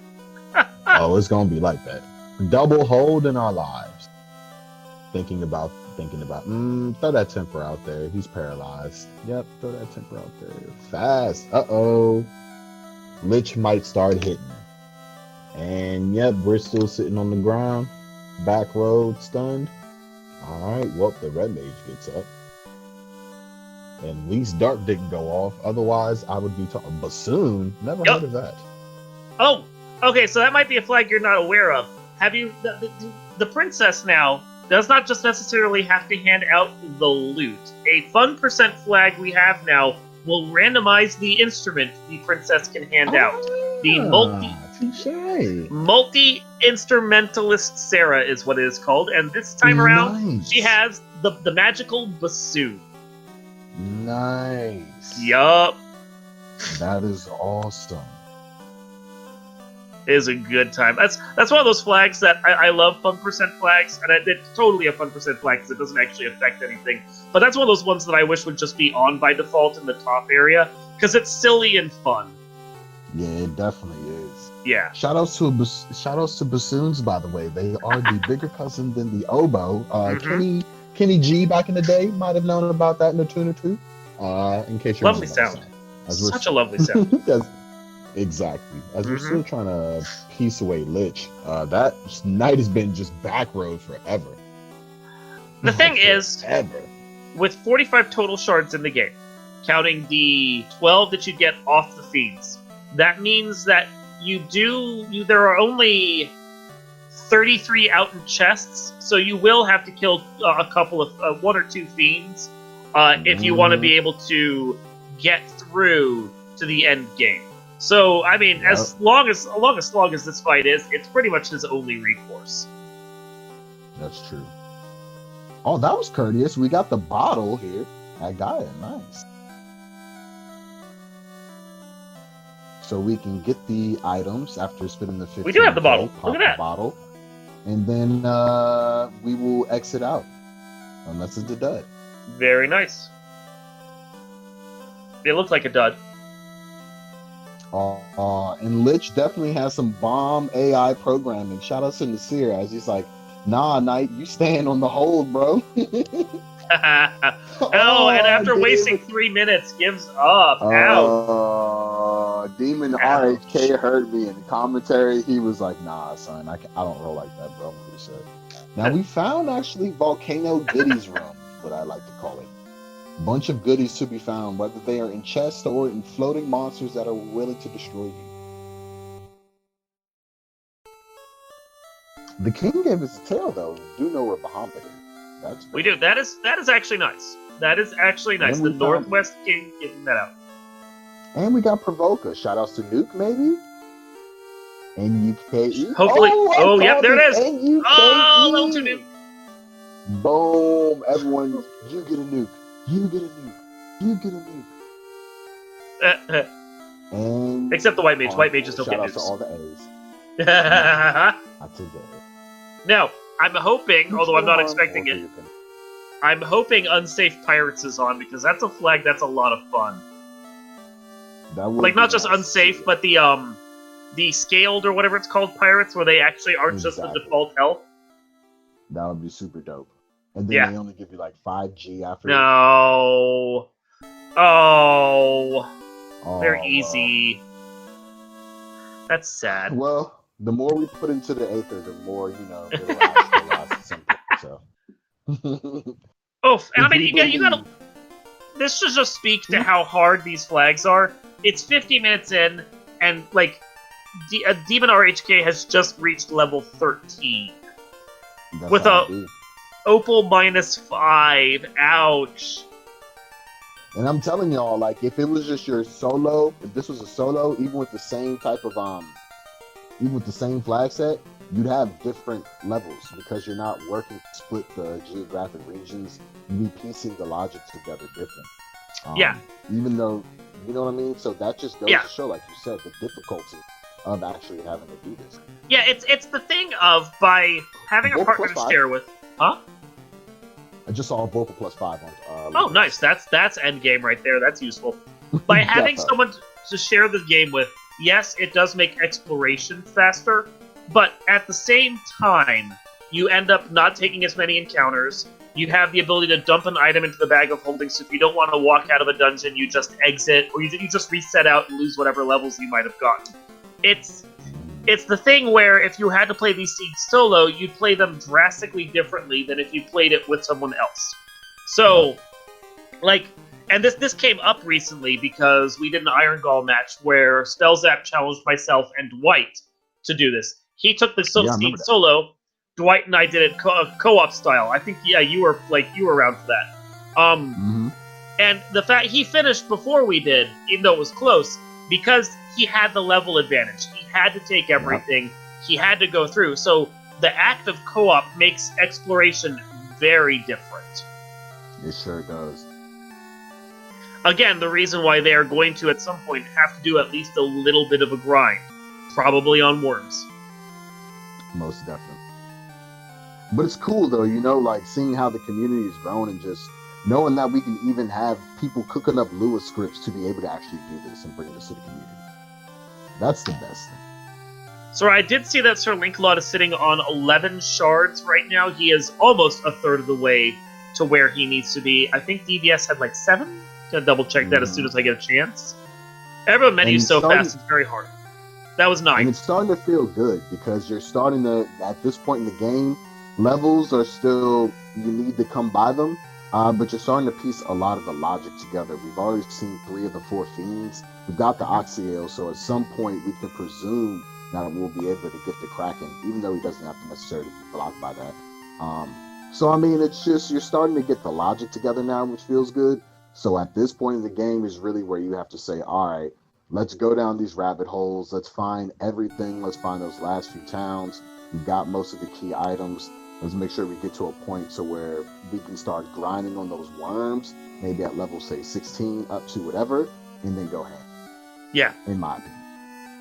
Oh, it's gonna be like that. Double hold in our lives. Thinking about. Throw that temper out there. He's paralyzed. Yep, throw that temper out there. Fast. Uh-oh. Lich might start hitting. And yep, we're still sitting on the ground. Back road stunned. Alright, well, the red mage gets up. At least Dark didn't go off. Otherwise, I would be talking. Bassoon? Never heard of that. Oh, okay, so that might be a flag you're not aware of. Have you... The princess now does not just necessarily have to hand out the loot. A fun percent flag we have now will randomize the instrument the princess can hand out. The multi-instrumentalist Sarah is what it is called, and this time around, she has the magical bassoon. Nice. Yup. That is awesome. Is a good time. That's one of those flags that I love, fun percent flags, and it's totally a fun percent flag because it doesn't actually affect anything. But that's one of those ones that I wish would just be on by default in the top area because it's silly and fun. Yeah, it definitely is. Yeah. Shoutouts to bassoons, by the way. They are the bigger cousin than the oboe. Kenny G back in the day might have known about that in a tune or two. In case you're lovely sound. Such a lovely sound. Exactly. As we're still trying to piece away Lich, that night has been just back road forever. The thing is, with 45 total shards in the game, counting the 12 that you get off the Fiends, that means that there are only 33 out in chests, so you will have to kill a couple of 1 or 2 Fiends if you want to be able to get through to the end game. So, I mean, as long as this fight is, it's pretty much his only recourse. That's true. Oh, that was courteous. We got the bottle here. I got it. Nice. So we can get the items after spending the 15. We do have the bottle. Look at that. Bottle, and then we will exit out. Unless it's a dud. Very nice. It looks like a dud. And Lich definitely has some bomb AI programming. Shout out to Nasir as he's like, Nah, Knight, you stand on the hold, bro. Oh, and Oh, after wasting David. 3 minutes, gives up. Ouch. Demon Ouch. RHK heard me in the commentary. He was like, "Nah, son, I don't roll like that, bro." I'm pretty sure. Now we found actually Volcano Goodies Room, what I like to call it. Bunch of goodies to be found, whether they are in chests or in floating monsters that are willing to destroy you. The king gave us a tail, though. We do know where Bahamut is. That's We do. That is actually nice. That is actually nice. And The we found- Northwest King getting that out. And we got Provoka. Shout outs to Nuke, maybe? NUKE. Hopefully. Oh, yep, there it is. NUKE. Oh, level 2 nuke. Boom. Everyone, you get a nuke. You get a nuke. You get a nuke. And Except the White Mage. White Mages don't get shout outs to nukes. all the A's. Now, Not today. I'm hoping, although I'm not expecting it, You can- I'm hoping Unsafe Pirates is on, because that's a flag that's a lot of fun. That would Like, be not just nice. unsafe, but the scaled or whatever it's called pirates, where they actually aren't just the Exactly. default health. That would be super dope. And then Yeah. they only give you like 5G after. No. Oh. Oh, They're well. easy. That's sad. Well, the more we put into the Aether, the more, it'll last at some point, so. Oh, and I mean, If we you gotta. This should just speak to how hard these flags are. It's 50 minutes in, and like, Demon RHK has just reached level 13 That's with how a it be. Opal -5. Ouch. And I'm telling y'all, like, if it was just your solo, if this was a solo, even with the same type of even with the same flag set, you'd have different levels because you're not working to split the geographic regions. You'd be piecing the logic together different. Yeah. Even though, you know what I mean? So that just goes to show, like you said, the difficulty of actually having to do this. Yeah, it's the thing of, by having a Vocal partner to +5. share with. Huh? I just saw a vocal +5 on. Oh, nice. That's end game right there. That's useful. By having Defo. someone to share the game with, yes, it does make exploration faster, but at the same time, you end up not taking as many encounters. You have the ability to dump an item into the bag of holding, so if you don't want to walk out of a dungeon, you just exit, or you just reset out and lose whatever levels you might have gotten. It's the thing where if you had to play these seeds solo, you'd play them drastically differently than if you played it with someone else. So, like, and this came up recently because we did an Iron Gall match where Spellzap challenged myself and Dwight to do this. He took the Yeah, I remember seed that. solo. Dwight and I did it co-op style. I think you were around for that. And the fact he finished before we did, even though it was close, because he had the level advantage. He had to take everything. He had to go through. So the act of co-op makes exploration very different. It sure does. Again, the reason why they are going to, at some point, have to do at least a little bit of a grind. Probably on worms. Most definitely. But it's cool though, like seeing how the community has grown and just knowing that we can even have people cooking up Lua scripts to be able to actually do this and bring this to the community. That's the best thing. So I did see that Sir Linkalot is sitting on 11 shards right now. He is almost a third of the way to where he needs to be. I think DVS had like 7. Gonna double check that as soon as I get a chance. Everyone menu's so fast, it's very hard. That was 9. And it's starting to feel good because you're starting to, at this point in the game, levels are still, you need to come by them, but you're starting to piece a lot of the logic together. We've already seen 3 of the 4 fiends. We've got the Oxyale, so at some point we can presume that we'll be able to get the Kraken, even though he doesn't have to necessarily be blocked by that. So, I mean, it's just, you're starting to get the logic together now, which feels good. So at this point in the game is really where you have to say, all right, let's go down these rabbit holes. Let's find everything. Let's find those last few towns. We've got most of the key items. Let's make sure we get to a point so where we can start grinding on those worms, maybe at level, say, 16 up to whatever, and then go ahead. Yeah. In my opinion.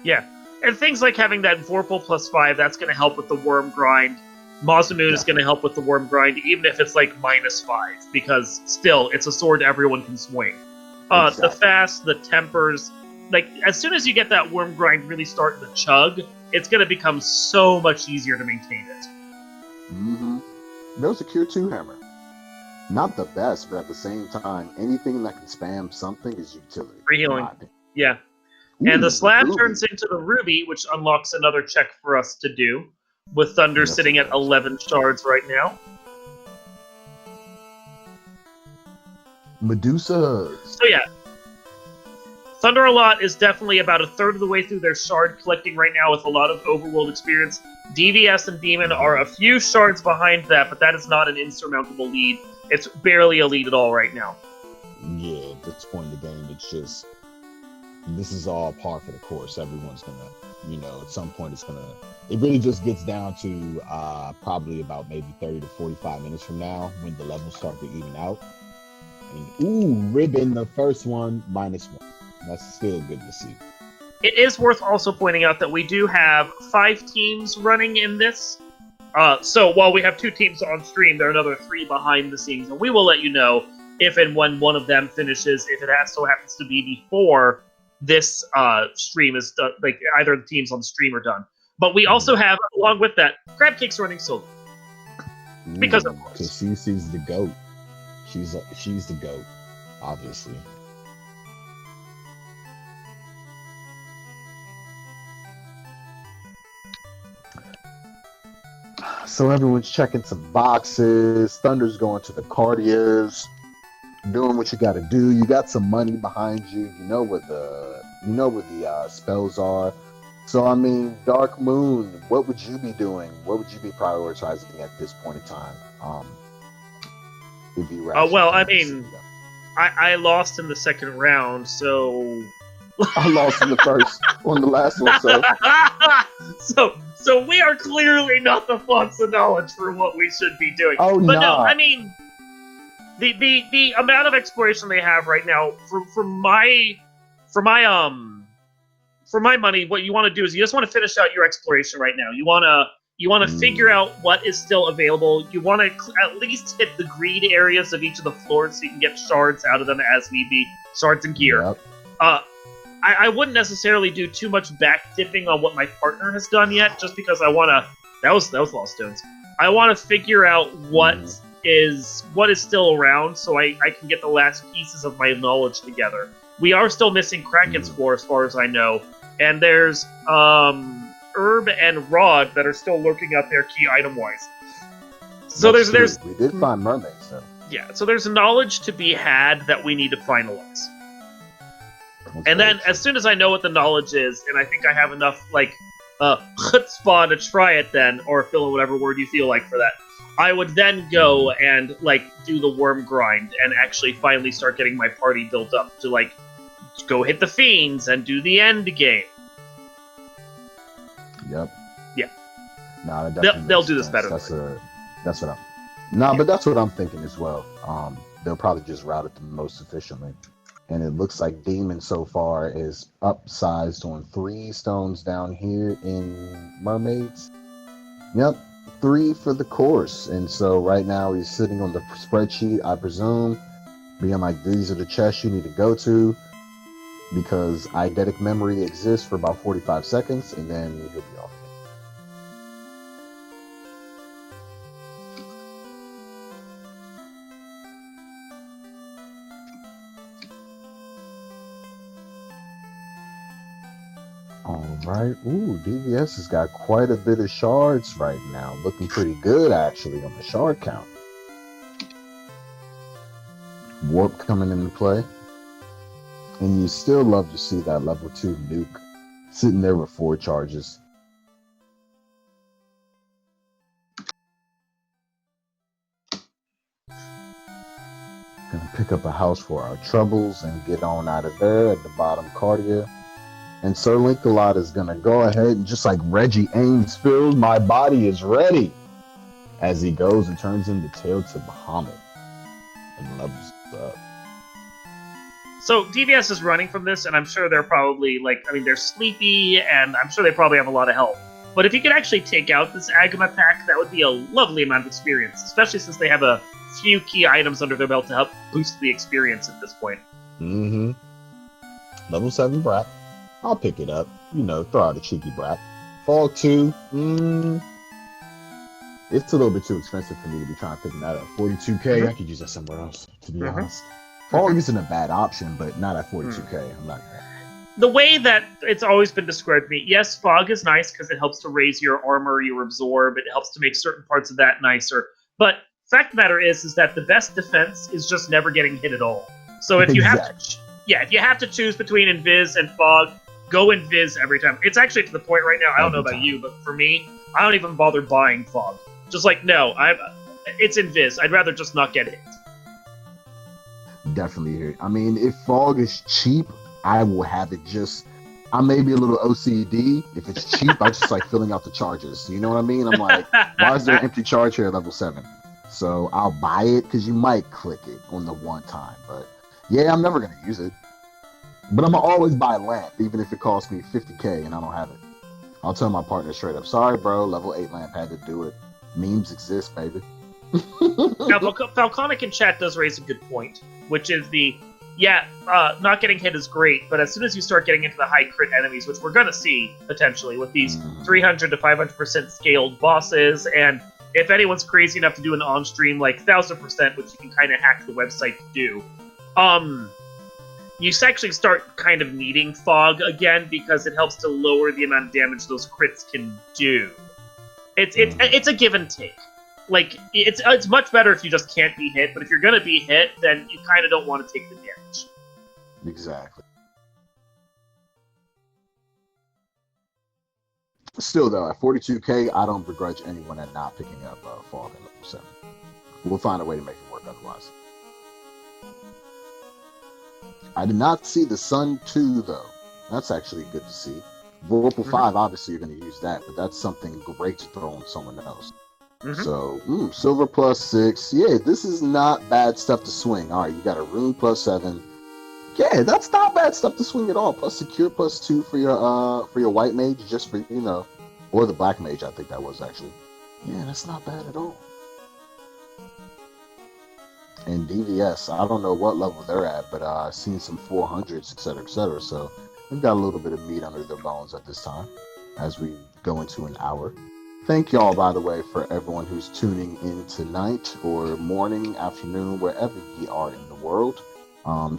Yeah. And things like having that Vorpal +5, that's going to help with the worm grind. Masamune is going to help with the worm grind, even if it's like -5, because still, it's a sword everyone can swing. Exactly. The fast, the tempers, like, as soon as you get that worm grind really starting to chug, it's going to become so much easier to maintain it. Mm-hmm. There's a Cure 2 hammer. Not the best, but at the same time, anything that can spam something is utility. Free healing. Yeah. And the slab turns into the ruby, which unlocks another check for us to do, with Thunder sitting at 11 shards right now. Medusa. So yeah, Thunder-A-Lot is definitely about a third of the way through their shard collecting right now with a lot of overworld experience. DVS and Demon are a few shards behind that, but that is not an insurmountable lead. It's barely a lead at all right now. Yeah, at this point in the game, it's just, this is all par for the course. Everyone's gonna, at some point it really just gets down to probably about maybe 30 to 45 minutes from now when the levels start to even out. And ribbon, the first one, -1. That's still good to see. It is worth also pointing out that we do have 5 teams running in this. So while we have 2 teams on stream, there are another 3 behind the scenes, and we will let you know if and when one of them finishes, if it so happens to be before this stream is done, like either of the teams on the stream are done. But we also have, along with that, Crab Cake's running solo. Because of course. Because she's the GOAT. She's the GOAT, obviously. So everyone's checking some boxes. Thunder's going to the Cardias, doing what you got to do. You got some money behind you. You know where the spells are. So I mean, Dark Moon, what would you be doing? What would you be prioritizing at this point in time? Well, I mean, I lost in the second round, so I lost in the first on the last one. So we are clearly not the fonts of knowledge for what we should be doing. Oh, but no, I mean, the amount of exploration they have right now for my money, what you want to do is you just want to finish out your exploration right now. You want to figure out what is still available. You want to at least hit the greed areas of each of the floors so you can get shards out of them as need be, shards and gear. Yep. I wouldn't necessarily do too much back dipping on what my partner has done yet, just because I want to. That was Lost Stones. I want to figure out what is still around, so I can get the last pieces of my knowledge together. We are still missing Kraken's Floor, as far as I know, and there's Herb and Rod that are still lurking out there, key item wise. So there's we did find mermaids, though. Yeah, so there's knowledge to be had that we need to finalize. And then, as soon as I know what the knowledge is, and I think I have enough, chutzpah to try it then, or fill in whatever word you feel like for that, I would then go and, do the worm grind, and actually finally start getting my party built up to, go hit the fiends and do the end game. Yep. Yeah. No, they'll do this better. But that's what I'm thinking as well. They'll probably just route it the most efficiently. And it looks like Demon so far is upsized on 3 stones down here in Mermaids. Yep, 3 for the course. And so right now he's sitting on the spreadsheet, I presume, being like, these are the chests you need to go to, because eidetic memory exists for about 45 seconds, and then he'll be off. Right. Ooh, DVS has got quite a bit of shards right now. Looking pretty good, actually, on the shard count. Warp coming into play. And you still love to see that level 2 nuke sitting there with 4 charges. Gonna pick up a house for our troubles and get on out of there at the bottom Cardia. And Sir Link-A-Lot is going to go ahead and just like Reggie Ainsfield, my body is ready. As he goes and turns in the tail to Bahamut. And levels up. So DVS is running from this, and I'm sure they're probably, they're sleepy, and I'm sure they probably have a lot of help. But if you could actually take out this Agama pack, that would be a lovely amount of experience, especially since they have a few key items under their belt to help boost the experience at this point. Mm-hmm. Level 7 Brat. I'll pick it up. Throw out a cheeky Brat. Fall 2. It's a little bit too expensive for me to be trying to pick that up. 42K, I could use that somewhere else, to be honest. Fog isn't a bad option, but not at 42K. I'm not. The way that it's always been described to me, yes, fog is nice because it helps to raise your armor, your absorb. It helps to make certain parts of that nicer. But fact of the matter is that the best defense is just never getting hit at all. So if you have to, if you have to choose between Invis and fog, go Invis every time. It's actually to the point right now. I don't know about you, but for me, I don't even bother buying fog. Just like no, it's Invis. I'd rather just not get hit. Definitely. I mean, if fog is cheap, I will have it. Just I may be a little OCD. If it's cheap, I just like filling out the charges. You know what I mean? I'm like, why is there an empty charge here at level 7? So I'll buy it because you might click it on the one time. But yeah, I'm never gonna use it. But I'm gonna always buy lamp, even if it costs me 50K and I don't have it. I'll tell my partner straight up, sorry, bro, level 8 lamp had to do it. Memes exist, baby. Now, Falconic in chat does raise a good point, which is not getting hit is great, but as soon as you start getting into the high crit enemies, which we're going to see potentially with these 300 to 500% scaled bosses, and if anyone's crazy enough to do an on-stream like 1000%, which you can kind of hack the website to do, you actually start kind of needing fog again because it helps to lower the amount of damage those crits can do. It's a give and take. Like, it's much better if you just can't be hit, but if you're going to be hit, then you kind of don't want to take the damage. Exactly. Still, though, at 42K, I don't begrudge anyone at not picking up Fog at level 7. We'll find a way to make it work otherwise. I did not see the Sun 2, though. That's actually good to see. Whirlpool 5, obviously, you're going to use that, but that's something great to throw on someone else. So, silver plus 6. Yeah, this is not bad stuff to swing. All right, you got a rune plus 7. Yeah, that's not bad stuff to swing at all. Plus secure plus 2 for your white mage, just for, or the black mage, I think that was actually. Yeah, that's not bad at all. And DVS, I don't know what level they're at, but I've seen some 400s, etc., etc. So we've got a little bit of meat under their bones at this time as we go into an hour. Thank y'all, by the way, for everyone who's tuning in tonight or morning, afternoon, wherever ye are in the world.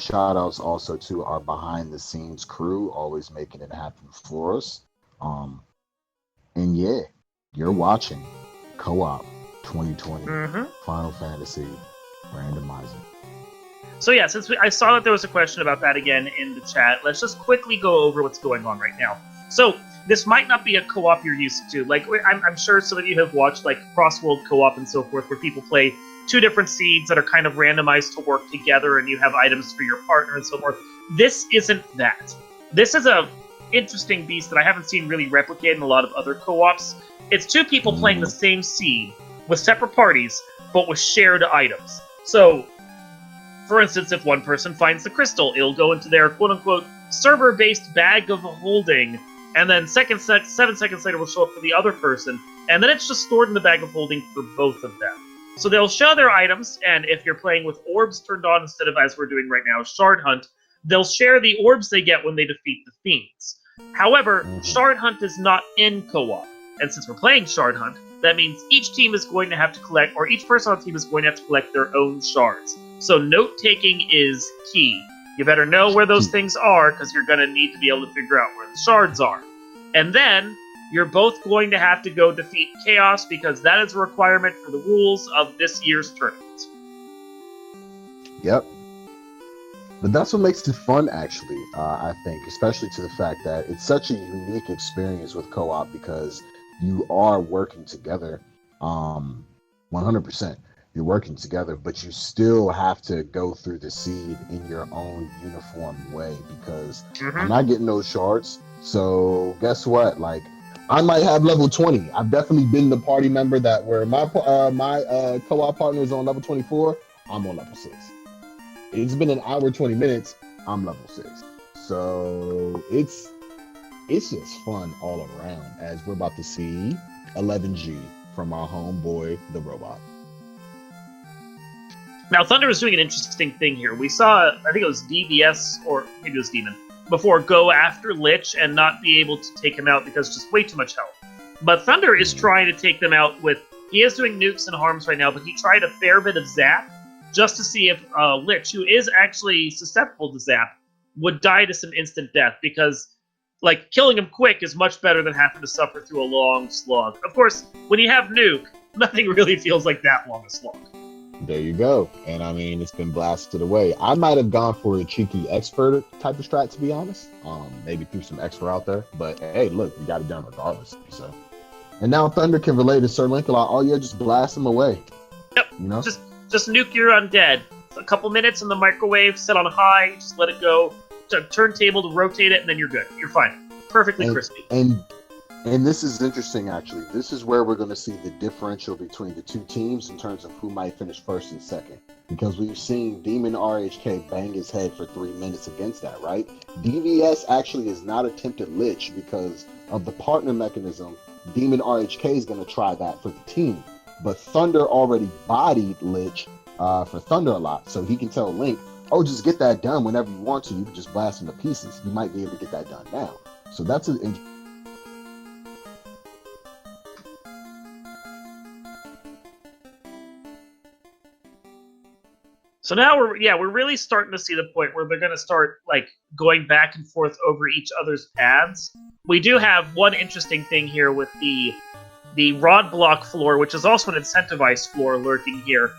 Shout outs also to our behind the scenes crew, always making it happen for us. And yeah, you're watching Co-op 2020 Final Fantasy Randomizer. So yeah, since I saw that there was a question about that again in the chat, let's just quickly go over what's going on right now. So this might not be a co-op you're used to. Like, I'm sure some of you have watched like cross-world co-op and so forth, where people play 2 different seeds that are kind of randomized to work together, and you have items for your partner and so forth. This isn't that. This is a interesting beast that I haven't seen really replicated in a lot of other co-ops. It's 2 people playing the same seed with separate parties, but with shared items. So, for instance, if one person finds the crystal, it'll go into their quote-unquote server-based bag of holding, and then 7 seconds later will show up for the other person, and then it's just stored in the bag of holding for both of them. So they'll show their items, and if you're playing with orbs turned on instead of, as we're doing right now, Shard Hunt, they'll share the orbs they get when they defeat the fiends. However, Shard Hunt is not in co-op, and since we're playing Shard Hunt, that means each team is going to have to collect, or each person on the team is going to have to collect their own shards. So note-taking is key. You better know where those things are, because you're going to need to be able to figure out where the shards are. And then, you're both going to have to go defeat Chaos, because that is a requirement for the rules of this year's tournament. Yep. But that's what makes it fun, actually, I think, especially to the fact that it's such a unique experience with co-op, because you are working together 100%. You're working together, but you still have to go through the seed in your own uniform way, because I'm not getting those shards. So guess what? Like, I might have level 20. I've definitely been the party member that where my co-op partner is on level 24. I'm on level 6. It's been an hour, 20 minutes. I'm level 6. So it's just fun all around, as we're about to see 11G from our homeboy, the robot. Now, Thunder is doing an interesting thing here. We saw, I think it was DBS, or maybe it was Demon, before go after Lich and not be able to take him out because just way too much health. But Thunder is trying to take them out with He is doing nukes and harms right now, but he tried a fair bit of zap just to see if Lich, who is actually susceptible to zap, would die to some instant death, because like killing him quick is much better than having to suffer through a long slog. Of course, when you have nuke, nothing really feels like that long a slog. There you go. And I mean, it's been blasted away. I might have gone for a cheeky expert type of strat, to be honest. Maybe threw some extra out there. But hey, look, we got it done regardless. So, and now Thunder can relate to Sir Lancelot. Oh yeah, just blast him away. Yep. You know, just nuke your undead. A couple minutes in the microwave, set on high, just let it go. Turntable to rotate it, and then you're good. You're fine. Perfectly crispy. And this is interesting, actually. This is where we're going to see the differential between the two teams in terms of who might finish first and second. Because we've seen Demon RHK bang his head for 3 minutes against that, right? DVS actually is not attempted Lich because of the partner mechanism. Demon RHK is going to try that for the team. But Thunder already bodied Lich for Thunder a lot. So he can tell Link, oh, just get that done whenever you want to. You can just blast him to pieces. You might be able to get that done now. So that's an So now we're really starting to see the point where they're going to start like going back and forth over each other's paths. We do have one interesting thing here with the rod block floor, which is also an incentivized floor lurking here.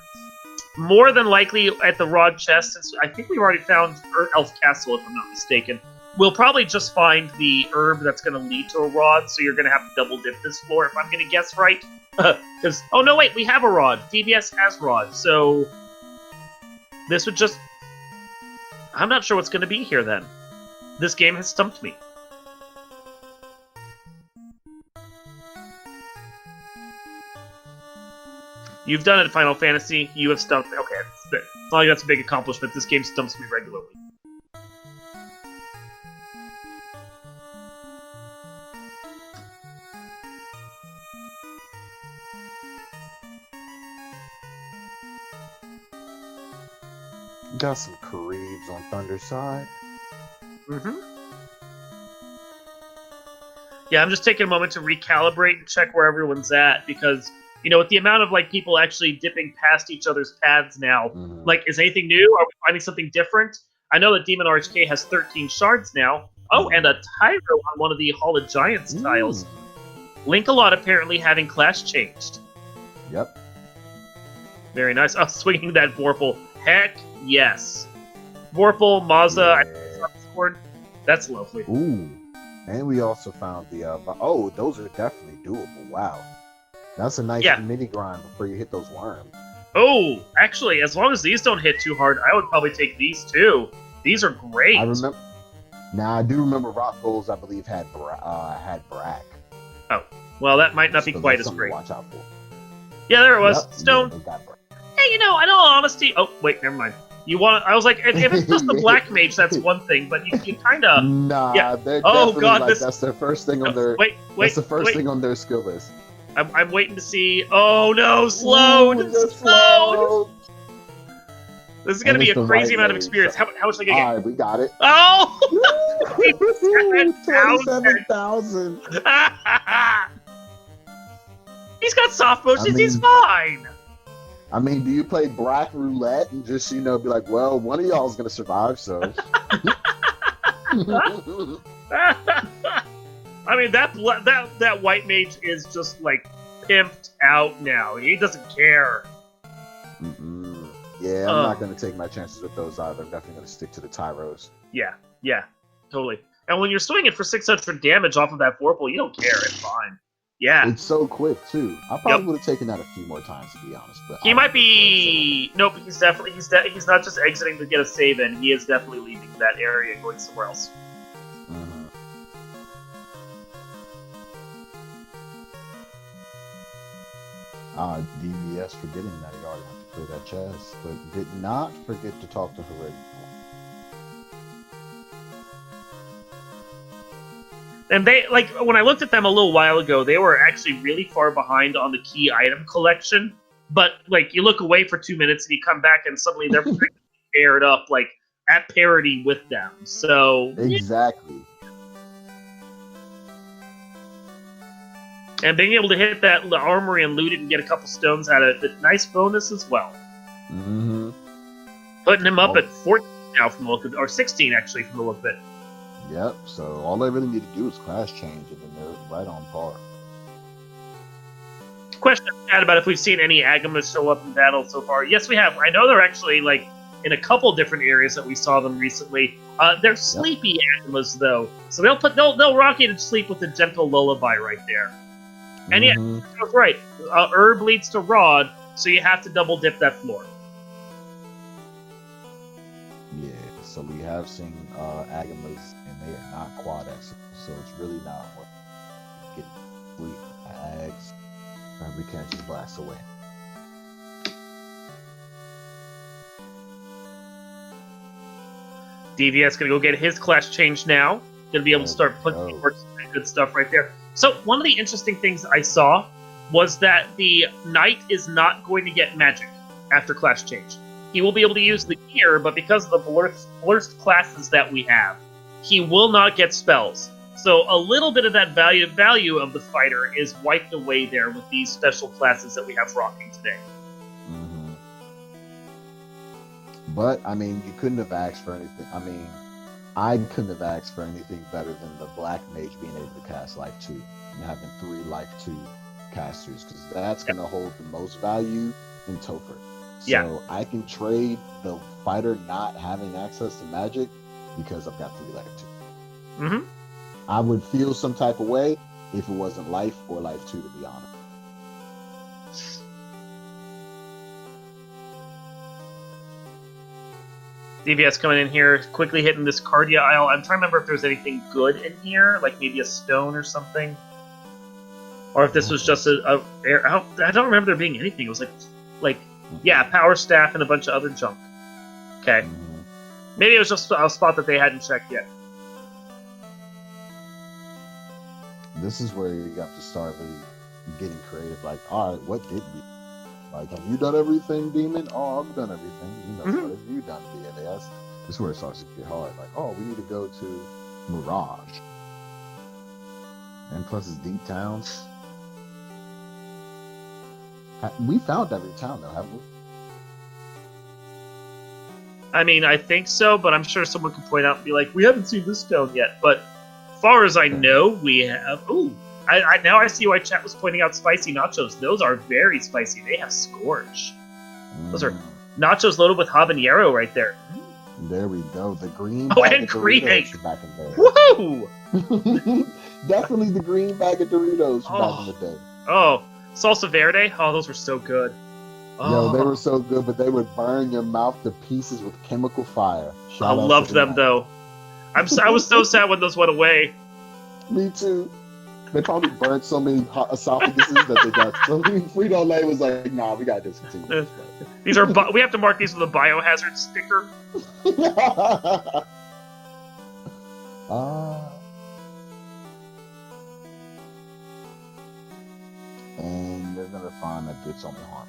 More than likely at the rod chest, since I think we've already found Elf Castle, if I'm not mistaken. We'll probably just find the herb that's going to lead to a rod, so you're going to have to double dip this floor if I'm going to guess right. Because, oh no, wait, we have a rod. DBS has rod, so this would just... I'm not sure what's going to be here then. This game has stumped me. You've done it, Final Fantasy. You have stumped me. Okay, it's not like that's a big accomplishment. This game stumps me regularly. got some Karibs on Thunder's side. Mm-hmm. Yeah, I'm just taking a moment to recalibrate and check where everyone's at, because, you know, with the amount of, like, people actually dipping past each other's paths now, like, is anything new? Are we finding something different? I know that Demon RHK has 13 shards now. Oh, and a Tyro on one of the Hall of Giants tiles. Link-a-Lot apparently having class changed. Yep. Very nice. Oh, swinging that Vorpal. Heck yes. Vorpal, Mazza, yeah. That's lovely. Ooh. And we also found the, oh, those are definitely doable. Wow. That's a nice mini grind before you hit those worms. Oh, actually, as long as these don't hit too hard, I would probably take these too. These are great. I remember. Now, I do remember Rock Goals, I believe, had Brack. Oh, well, that might not be quite as great. To watch out for. Yeah, there it was. Yep. Stone. Yeah, hey, you know, in all honesty... Oh, wait, never mind. You want? I was like, if it's just the Black Mage, that's one thing, but you kind of... Nah, yeah. they're definitely like, that's their first thing on their... That's the first thing on their skill list. I'm waiting to see... Oh, no, slowed! Slowed! This is going to be a crazy amount of experience. How much did I get? All right, we got it. Oh! 27,000. He's got soft motions. He's fine. I mean, do you play Black Roulette and just, you know, be like, well, one of y'all is going to survive, so. I mean, that white mage is just, like, pimped out now. He doesn't care. Yeah, I'm not going to take my chances with those either. I'm definitely going to stick to the Tyros. Yeah, totally. And when you're swinging for 600 damage off of that Vorpal, you don't care. It's fine. Yeah. It's so quick, too. I probably would have taken that a few more times, to be honest. But he might be... Nope, he's definitely... He's not just exiting to get a save in. He is definitely leaving that area and going somewhere else. DVS forgetting that he already went to play that chess, but did not forget to talk to Hereditary. And they, like, when I looked at them a little while ago, they were actually really far behind on the key item collection. But, like, you look away for 2 minutes and you come back and suddenly they're paired up, like, at parity with them. So... Exactly. And being able to hit that armory and loot it and get a couple stones out of it, a nice bonus as well. Mm-hmm. Putting him up at 14 now from the look of it, or 16 actually from the look of it. Yep, so all they really need to do is class change and then they're right on par. Question I had about if we've seen any Agamas show up in battle so far. Yes, we have. I know they're actually like in a couple different areas that we saw them recently. They're sleepy Agamas though, so they'll rock you to sleep with a gentle lullaby right there. And yeah, that's right. Herb leads to Rod, so you have to double dip that floor. Yeah, so we have seen Agamas, and they are not quad X, so it's really not what get sleep Ags. We can't just blast away. DVS gonna go get his class change now. Gonna be able to start putting good stuff right there. So one of the interesting things I saw was that the knight is not going to get magic after class change. He will be able to use the gear, but because of the worst classes that we have, he will not get spells. So a little bit of that value of the fighter is wiped away there with these special classes that we have rocking today. Mm-hmm. But, I mean, you couldn't have asked for anything. I mean, I couldn't have asked for anything better than the Black Mage being able to cast Life 2 and having 3 Life 2 casters, because that's going to hold the most value in Topher. So I can trade the fighter not having access to magic because I've got 3 Life 2. Mm-hmm. I would feel some type of way if it wasn't Life or Life 2, to be honest. DVS coming in here, quickly hitting this Cardia aisle. I'm trying to remember if there's anything good in here, like maybe a stone or something. Or if this was just I don't remember there being anything. It was like power staff and a bunch of other junk. Okay. Maybe it was just a spot that they hadn't checked yet. This is where you have to start really getting creative. Like, all right, what did we? Like, have you done everything, Demon? Oh, I've done everything. What have you done, DNAS? This is where it starts to get hard. Like, oh, we need to go to Mirage. And plus it's deep towns. We found every town, though, haven't we? I mean, I think so, but I'm sure someone could point out and be like, we haven't seen this stone yet. But as far as I know, we have... Ooh, now I see why chat was pointing out spicy nachos. Those are very spicy. They have Scorch. Those are nachos loaded with habanero right there. There we go. The green bag and green egg. Back in there. Woohoo! Definitely the green bag of Doritos from back in the day. Oh, salsa verde? Oh, those were so good. Yo, they were so good, but they would burn your mouth to pieces with chemical fire. I loved them, though. I was so sad when those went away. Me too. They probably burnt so many esophaguses that they got so many. Frito-Lay was like, nah, we got to discontinue this. We have to mark these with a biohazard sticker. And you're going to find that it's only harm.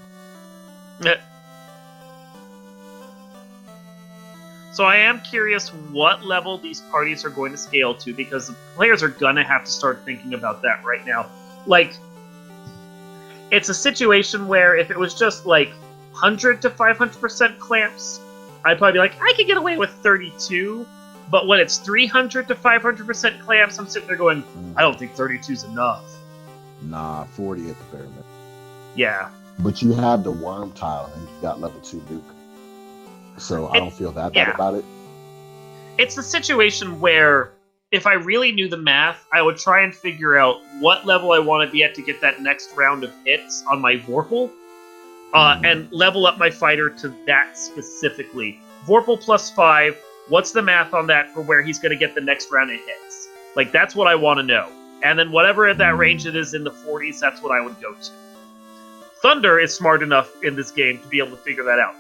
So I am curious what level these parties are going to scale to, because the players are going to have to start thinking about that right now. Like, it's a situation where if it was just like 100 to 500% clamps, I'd probably be like, I could get away with 32. But when it's 300 to 500% clamps, I'm sitting there going, I don't think 32 is enough. Nah, 40 at the bare minimum. Yeah. But you have the worm tile and you've got level 2 Duke. So I don't feel that bad about it. It's a situation where if I really knew the math, I would try and figure out what level I want to be at to get that next round of hits on my Vorpal, and level up my fighter to that specifically. Vorpal plus 5, what's the math on that for where he's going to get the next round of hits? Like, that's what I want to know. And then whatever at that range it is in the 40s, that's what I would go to. Thunder is smart enough in this game to be able to figure that out.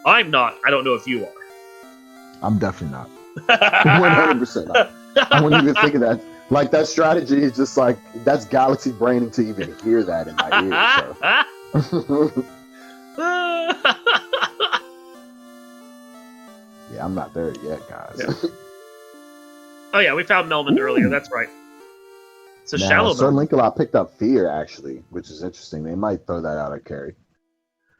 I'm not. I don't know if you are. I'm definitely not. 100% not. I wouldn't even think of that. Like, that strategy is just like, that's galaxy braining to even hear that in my ears. So. Yeah, I'm not there yet, guys. Yeah. Oh yeah, we found Melvin earlier. That's right. So Now, Shallow Sir Bone. Link-a-Lot picked up Fear, actually, which is interesting. They might throw that out at Carrie.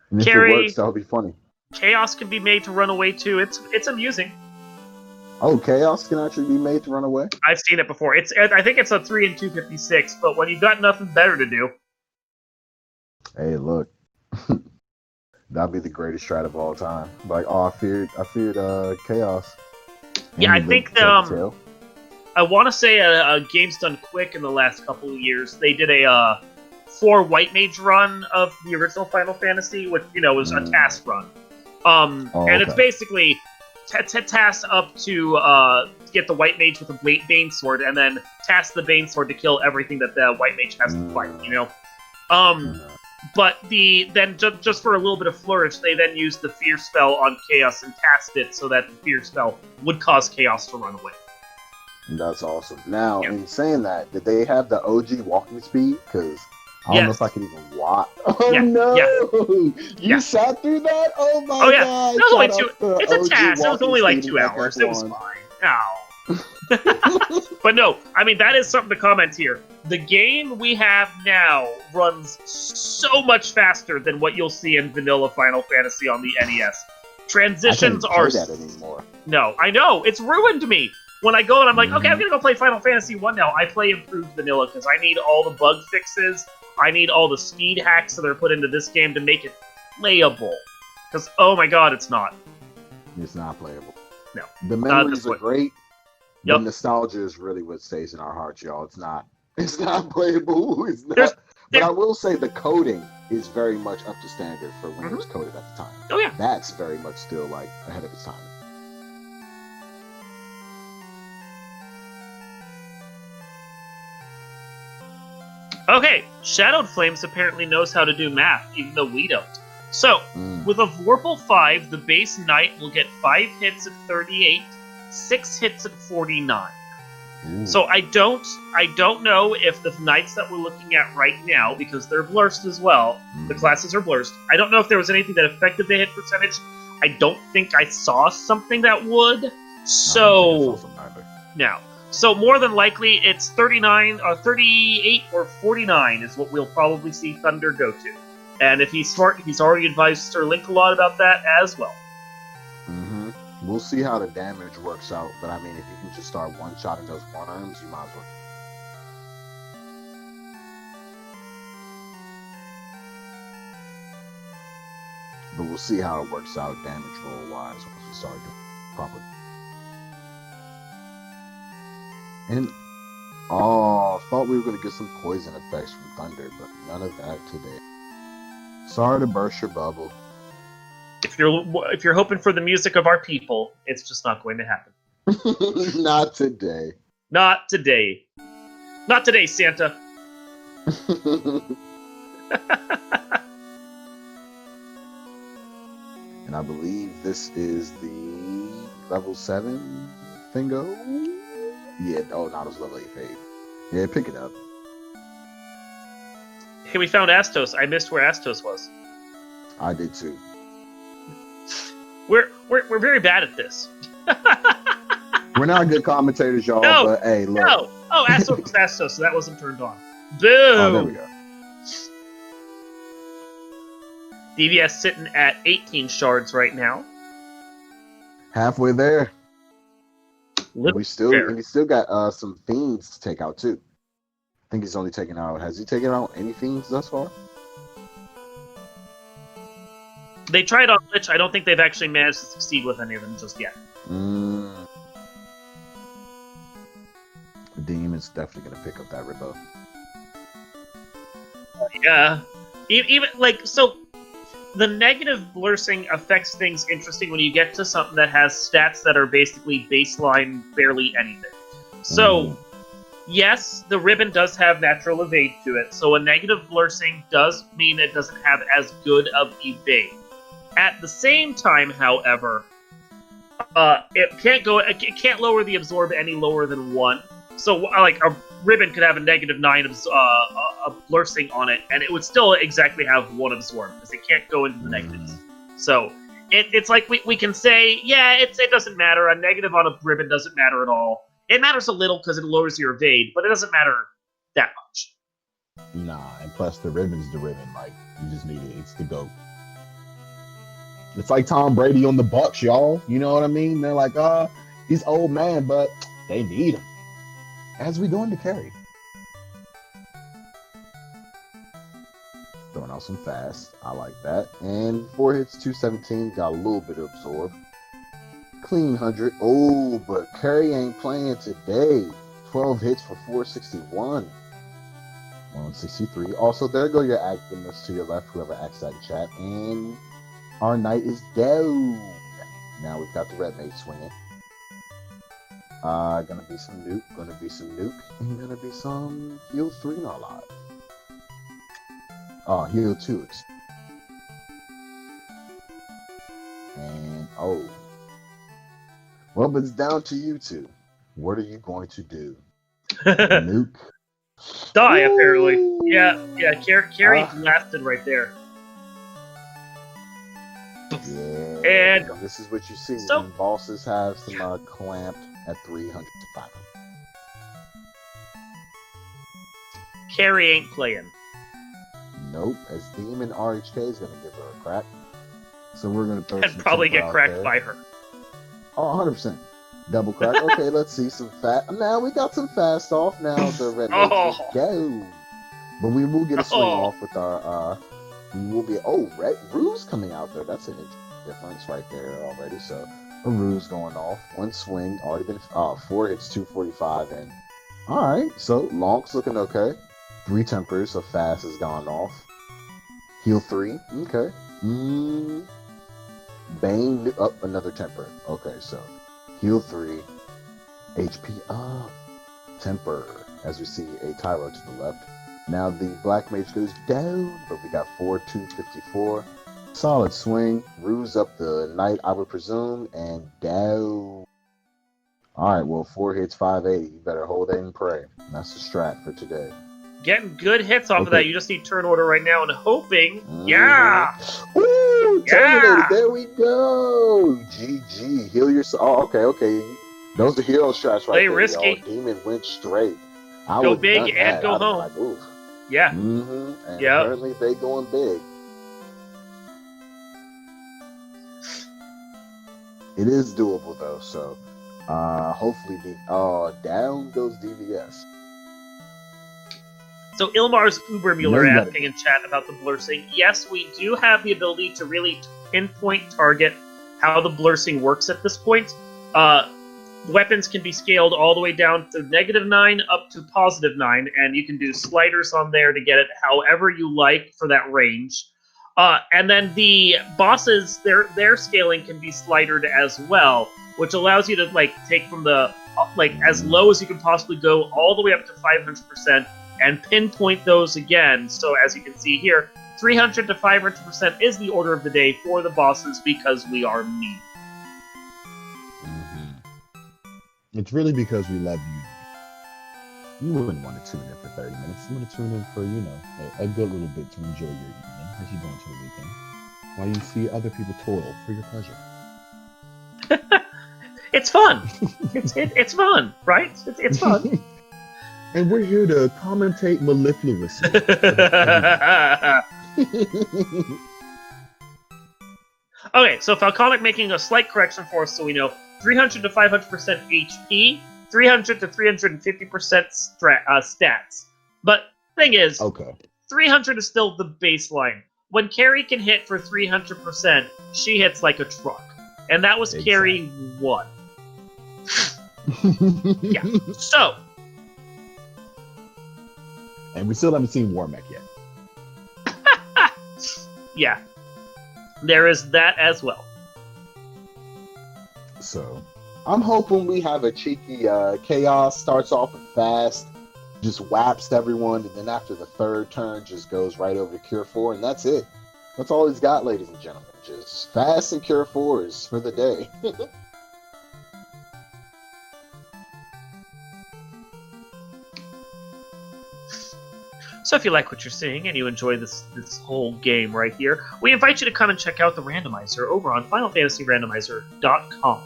And if it Carrie, works, that would be funny. Chaos can be made to run away too. It's amusing. Oh, Chaos can actually be made to run away? I've seen it before. I think it's a 3 and 256, but when you've got nothing better to do. Hey, look. That'd be the greatest strat of all time. Like, oh, I feared Chaos. Yeah, I And think tail. I want to say a game's done quick in the last couple of years. They did a 4 White Mage run of the original Final Fantasy, which was a task run. And it's basically task up to get the White Mage with a Bane Sword, and then task the Bane Sword to kill everything that the White Mage has to fight. But then just for a little bit of flourish, they then used the Fear spell on Chaos and tasked it so that the Fear spell would cause Chaos to run away. That's awesome. Now, in saying that, did they have the OG walking speed? Because I don't know if I can even walk. Oh, no! You sat through that? Oh, my God! No, it's a task. It was only like 2 hours. It was fine. No. But no, I mean, that is something to comment here. The game we have now runs so much faster than what you'll see in vanilla Final Fantasy on the NES. Transitions are... that anymore. No, I know. It's ruined me. When I go and I'm like, okay, I'm going to go play Final Fantasy 1 now. I play improved vanilla because I need all the bug fixes. I need all the speed hacks that are put into this game to make it playable. Because, oh my god, it's not. It's not playable. No. The memories are great. The nostalgia is really what stays in our hearts, y'all. It's not playable. It's not. But I will say the coding is very much up to standard for when it was coded at the time. Oh, yeah. That's very much still, like, ahead of its time. Okay, Shadowed Flames apparently knows how to do math, even though we don't. So, with a Vorpal 5, the base Knight will get 5 hits at 38, 6 hits at 49. So I don't know if the Knights that we're looking at right now, because they're blurst as well, the classes are blurst, I don't know if there was anything that affected the hit percentage. I don't think I saw something that would. So, now. So more than likely, it's 39, 38, or 49 is what we'll probably see Thunder go to. And if he's smart, he's already advised Sir Link-a-Lot about that as well. We'll see how the damage works out, but I mean, if you can just start one-shotting those worms, you might as well. But we'll see how it works out damage roll-wise once we start doing it properly. And I thought we were going to get some poison effects from Thunder, but none of that today. Sorry to burst your bubble. If you're hoping for the music of our people, it's just not going to happen. Not today. Not today. Not today, Santa. And I believe this is the level 7 thingo. Yeah, oh, no, it was level 8 fade. Yeah, pick it up. Hey, we found Astos. I missed where Astos was. I did too. We're very bad at this. We're not good commentators, y'all, but hey, look. No! Oh, Astos was Astos, so that wasn't turned on. Boom! Oh, there we go. DVS sitting at 18 shards right now. Halfway there. And he still got some fiends to take out too. I think he's only taken out. Has he taken out any fiends thus far? They tried on Lich. I don't think they've actually managed to succeed with any of them just yet. Demon's definitely gonna pick up that rebuff. Yeah, even like so. The negative blursing affects things interesting when you get to something that has stats that are basically baseline barely anything. So, yes, the ribbon does have natural evade to it, so a negative blursing does mean it doesn't have as good of evade. At the same time, however, it can't lower the absorb any lower than 1. So, like, a ribbon could have a -9 of blursing on it, and it would still exactly have 1 absorb, because it can't go into the negatives. So, it's like we can say, yeah, it doesn't matter. A negative on a ribbon doesn't matter at all. It matters a little because it lowers your evade, but it doesn't matter that much. Nah, and plus the ribbon's the ribbon. Like, you just need it. It's the GOAT. It's like Tom Brady on the Bucks, y'all. You know what I mean? They're like, he's old man, but they need him. As we go into carry. Throwing out some fast. I like that. And 4 hits, 217. Got a little bit of absorb. Clean 100. Oh, but carry ain't playing today. 12 hits for 461. 163. Also, there go your activists to your left, whoever acts that in chat. And our knight is down. Now we've got the red mage swinging. Gonna be some nuke, and gonna be some heal 3 not live. Oh, heal 2. And well, but it's down to you two. What are you going to do? Nuke? Die, apparently. Yeah, Carrie lasted right there. Yeah, and this is what you see so, when bosses have some clamped at 300 to 500. Carrie ain't playing. Nope, as Demon RHK is going to give her a crack. So we're going to throw and probably get cracked by her. Oh, 100%. Double crack. Okay, let's see some fat. Now we got some fast off. Now the red go. But we will get a swing off with our we will be red ruse coming out there. That's an difference right there already. So a ruse going off. One swing already been 4 hits, 245, and alright, so Lonk's looking okay. 3 tempers, so fast has gone off. Heal 3, okay. Bane up another temper. Okay, so heal 3, HP up, temper, as we see a Tyro to the left. Now the Black Mage goes down, but we got 4-2-54. Solid swing, ruse up the Knight, I would presume, and down. Alright, well, 4 hits, 580. You better hold it and pray. That's the strat for today. Getting good hits off of that. You just need turn order right now and hoping. Yeah! Woo! Terminated. There we go. GG. Heal yourself. Oh, okay. Those are hero strats right there. Risky. Y'all. Demon went straight. Go big and go home. Like, oof. Yeah. And apparently they going big. It is doable though, so hopefully down goes DVS. So Ilmar's Ubermuller asking in chat about the blursing. Yes, we do have the ability to really pinpoint target how the blursing works at this point. Weapons can be scaled all the way down to -9 up to +9, and you can do sliders on there to get it however you like for that range. And then the bosses, their scaling can be slidered as well, which allows you to take from the as low as you can possibly go all the way up to 500%. And pinpoint those again. So as you can see here, 300 to 500% is the order of the day for the bosses because we are mean. It's really because we love you. You wouldn't want to tune in for 30 minutes. You want to tune in for, a good little bit to enjoy your evening as you go into the weekend, while you see other people toil for your pleasure. It's fun. It's fun, right? It's fun. And we're here to commentate mellifluously. Okay, so Falconic making a slight correction for us so we know 300 to 500% HP, 300 to 350% stats. But thing is, 300 is still the baseline. When Carrie can hit for 300%, she hits like a truck. And that was Carrie 1. Yeah, so... And we still haven't seen Warmech yet. Yeah. There is that as well. So, I'm hoping we have a cheeky Chaos, starts off with fast, just whaps everyone, and then after the 3rd turn, just goes right over to Cure 4, and that's it. That's all he's got, ladies and gentlemen. Just fast and Cure 4s for the day. So if you like what you're seeing and you enjoy this whole game right here, we invite you to come and check out the Randomizer over on FinalFantasyRandomizer.com.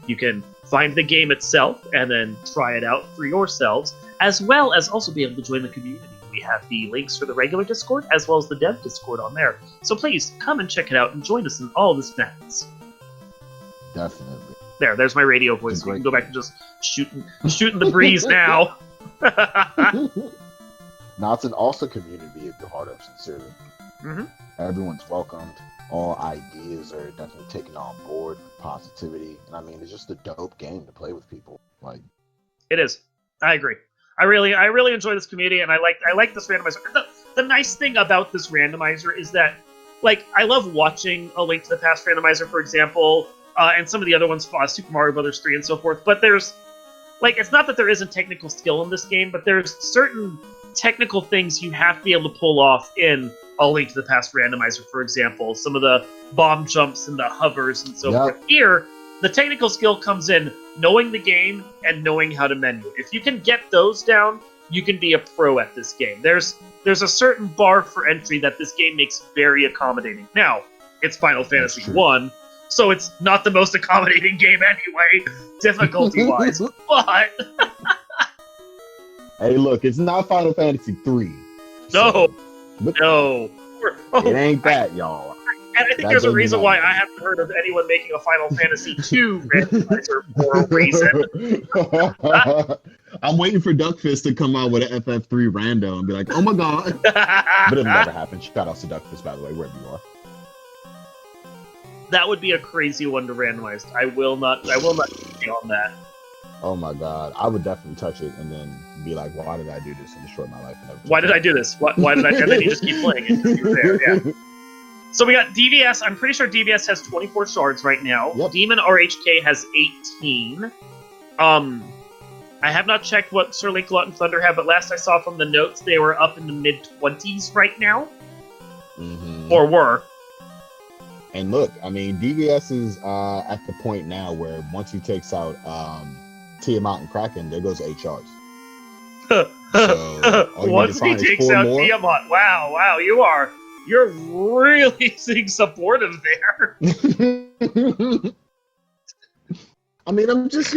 You can find the game itself and then try it out for yourselves, as well as also be able to join the community. We have the links for the regular Discord as well as the dev Discord on there. So please come and check it out and join us in all this madness. Definitely. There's my radio voice. We can go back and just shooting the breeze now. Now, it's an awesome community if you're hard up sincerely. Mm-hmm. Everyone's welcomed. All ideas are definitely taken on board with positivity. And I mean, it's just a dope game to play with people. Like, it is. I agree. I really enjoy this community, and I like this randomizer. The nice thing about this randomizer is that, like, I love watching A Link to the Past randomizer, for example, and some of the other ones, Super Mario Brothers 3 and so forth. But there's, like, it's not that there isn't technical skill in this game, but there's certain technical things you have to be able to pull off in A Link to the Past randomizer, for example. Some of the bomb jumps and the hovers and so forth. Here, the technical skill comes in knowing the game and knowing how to menu. If you can get those down, you can be a pro at this game. There's a certain bar for entry that this game makes very accommodating. Now, it's Final Fantasy 1, so it's not the most accommodating game anyway, difficulty-wise. But hey, look, it's not Final Fantasy 3. No. No. It ain't that, y'all. And I think there's a reason why I haven't heard of anyone making a Final Fantasy 2 randomizer for a reason. I'm waiting for Duckfist to come out with an FF3 rando and be like, oh my god. But it'll never happen. Shout out to Duckfist, by the way, wherever you are. That would be a crazy one to randomize. I will not be on that. Oh my god. I would definitely touch it and then be like, why did I do this and destroy my life? And why did I do this? Why did I? And then you just keep playing it. You're there, yeah. So we got DVS. I'm pretty sure DVS has 24 shards right now. Yep. Demon RHK has 18. I have not checked what Sir Lancelot and Thunder have, but last I saw from the notes, they were up in the mid-20s right now. Mm-hmm. Or were. And look, I mean, DVS is at the point now where once he takes out Tiamat and Kraken, there goes 8 shards. So, once he takes out Tiamat, wow, you're really being supportive there. I mean, I'm just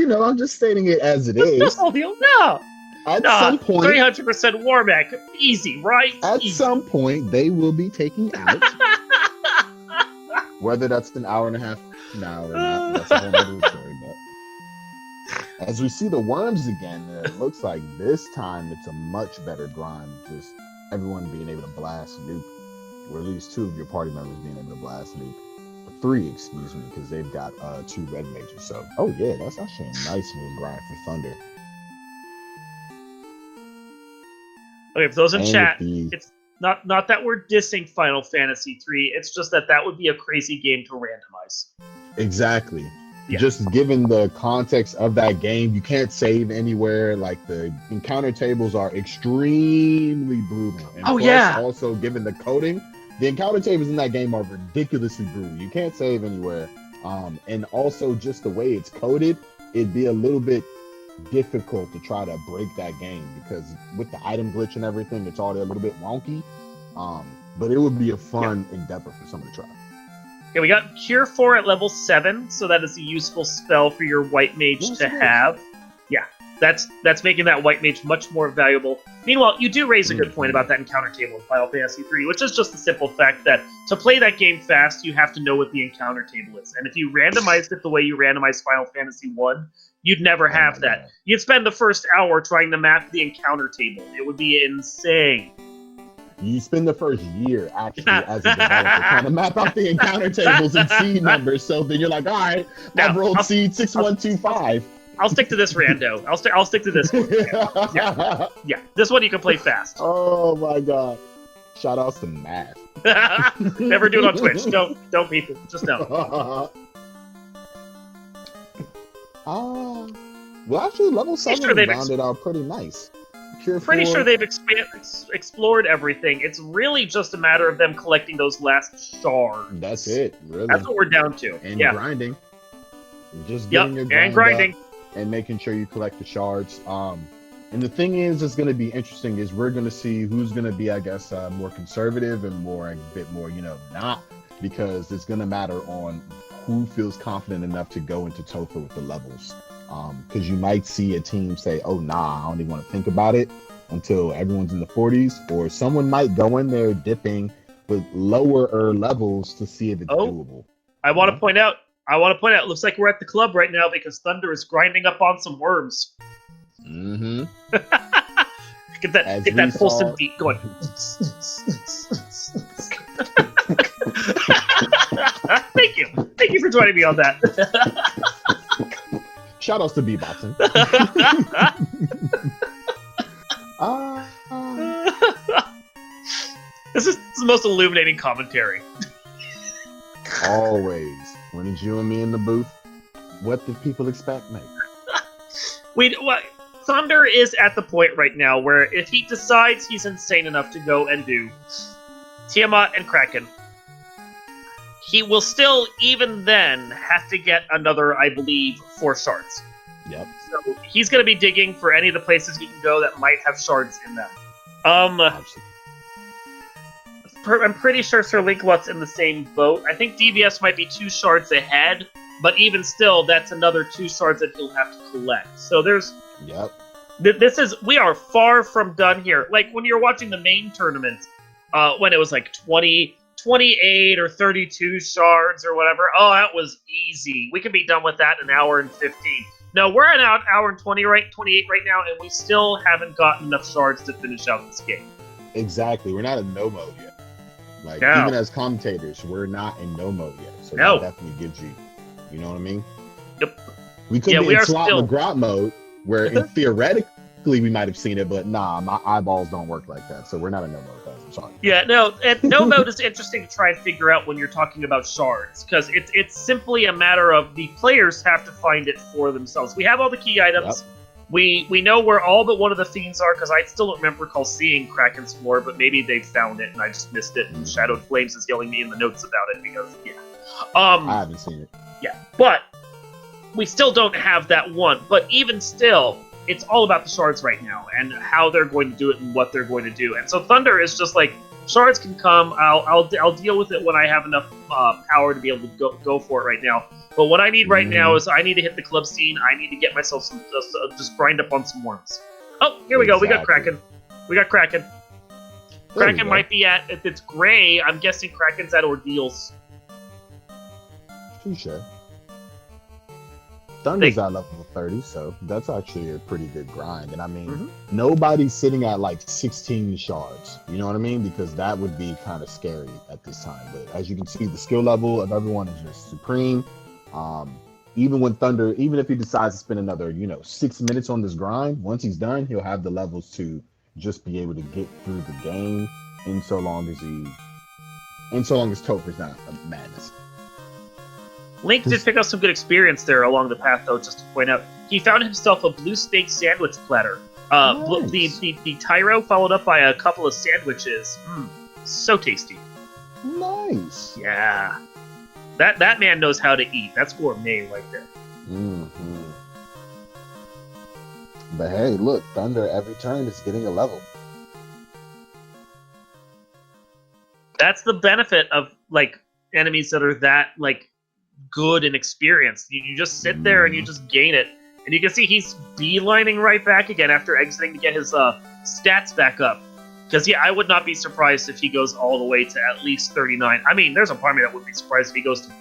stating it as it is. No. At some point, 300% Warmack, easy, right? At some point, they will be taking out. Whether that's an hour and a half now or not, that's a whole other story. But as we see the worms again, it looks like this time it's a much better grind. Just everyone being able to blast nuke. Or at least 2 of your party members being able to blast nuke. 3, excuse me, because they've got 2 red mages. So, oh yeah, that's actually a nice little grind for Thunder. Okay, for those in chat, it's not that we're dissing Final Fantasy 3. It's just that would be a crazy game to randomize. Exactly. Yeah. Just given the context of that game, you can't save anywhere. Like, the encounter tables are extremely brutal. And also, given the coding, the encounter tables in that game are ridiculously brutal. You can't save anywhere. And also, just the way it's coded, it'd be a little bit difficult to try to break that game because with the item glitch and everything, it's already a little bit wonky. But it would be a fun endeavor for someone to try. Okay, we got Cure 4 at level 7, so that is a useful spell for your White Mage to have. Yeah, that's making that White Mage much more valuable. Meanwhile, you do raise a good point about that encounter table in Final Fantasy 3, which is just the simple fact that to play that game fast, you have to know what the encounter table is. And if you randomized it the way you randomized Final Fantasy 1, you'd never have that. You'd spend the first hour trying to map the encounter table. It would be insane. You spend the first year actually as a developer trying to map out the encounter tables and seed numbers. So then you're like, all right, I've rolled seed 6125. I'll stick to this rando. I'll stick to this one. Yeah. This one you can play fast. Oh my god! Shout outs to math. Never do it on Twitch. Don't people. Just don't. Well, actually, level 7 rounded out pretty nice. Pretty sure they've explored everything. It's really just a matter of them collecting those last shards. That's it, really. That's what we're down to. And grinding. Just getting your grind grinding. And making sure you collect the shards. And the thing is, it's going to be interesting is we're going to see who's going to be, I guess, more conservative and a bit more, not. Because it's going to matter on who feels confident enough to go into Topher with the levels. Because you might see a team say, "Oh, nah, I don't even want to think about it," until everyone's in the 40s, or someone might go in there dipping with lower levels to see if it's doable. I want to point out. It looks like we're at the club right now because Thunder is grinding up on some worms. Mm-hmm. get that pulsing beat going. Thank you for joining me on that. Shout outs to beatboxing. This is the most illuminating commentary. Always. When it's you and me in the booth, what do people expect, mate? Thunder is at the point right now where if he decides he's insane enough to go and do Tiamat and Kraken, he will still, even then, have to get another, I believe, 4 shards. Yep. So he's going to be digging for any of the places he can go that might have shards in them. Absolutely. I'm pretty sure Sir Linklot's in the same boat. I think DBS might be 2 shards ahead, but even still, that's another 2 shards that he'll have to collect. So there's... Yep. We are far from done here. Like, when you're watching the main tournament, when it was like 28 or 32 shards or whatever, oh, that was easy. We could be done with that in an hour and 15. No, we're at an hour and 28 right now, and we still haven't gotten enough shards to finish out this game. Exactly. We're not in no mode yet. Like, no. Even as commentators, we're not in no mode yet. So no. That definitely gives you, you know what I mean? Yep. We could be in Slot McGraw mode, where theoretically we might have seen it, but nah, my eyeballs don't work like that. So we're not in no mode, guys. I'm sorry. Yeah, no, and no mode is interesting to try and figure out when you're talking about shards, because it's simply a matter of the players have to find it for themselves. We have all the key items. Yep. We know where all but one of the fiends are, because I still don't recall seeing Kraken's floor, but maybe they found it and I just missed it, and Shadowed Flames is yelling me in the notes about it, because, yeah. I haven't seen it. Yeah, but we still don't have that one. But even still, it's all about the shards right now, and how they're going to do it and what they're going to do. And so Thunder is just like, shards can come, I'll deal with it when I have enough power to be able to go for it right now. But what I need right now is I need to hit the club scene. I need to get myself some just grind up on some worms. Oh, here we go. We got Kraken. Kraken might be at, if it's gray, I'm guessing Kraken's at Ordeals. Touche. Thunder's at level 30, so that's actually a pretty good grind. And I mean, nobody's sitting at like 16 shards. You know what I mean? Because that would be kind of scary at this time. But as you can see, the skill level of everyone is just supreme. Even when Thunder, even if he decides to spend another, 6 minutes on this grind, once he's done, he'll have the levels to just be able to get through the game, in so long as Topher's not a madness. Link did pick up some good experience there along the path, though, just to point out. He found himself a blue steak sandwich platter. Nice. The Tyro followed up by a couple of sandwiches. So tasty. Nice. Yeah. That man knows how to eat. That's gourmet right there. Mm-hmm. But hey, look, Thunder every turn is getting a level. That's the benefit of, like, enemies that are that, like, good and experienced. You just sit there and you just gain it. And you can see he's beelining right back again after exiting to get his stats back up. Because, yeah, I would not be surprised if he goes all the way to at least 39. I mean, there's a part of me that would be surprised if he goes to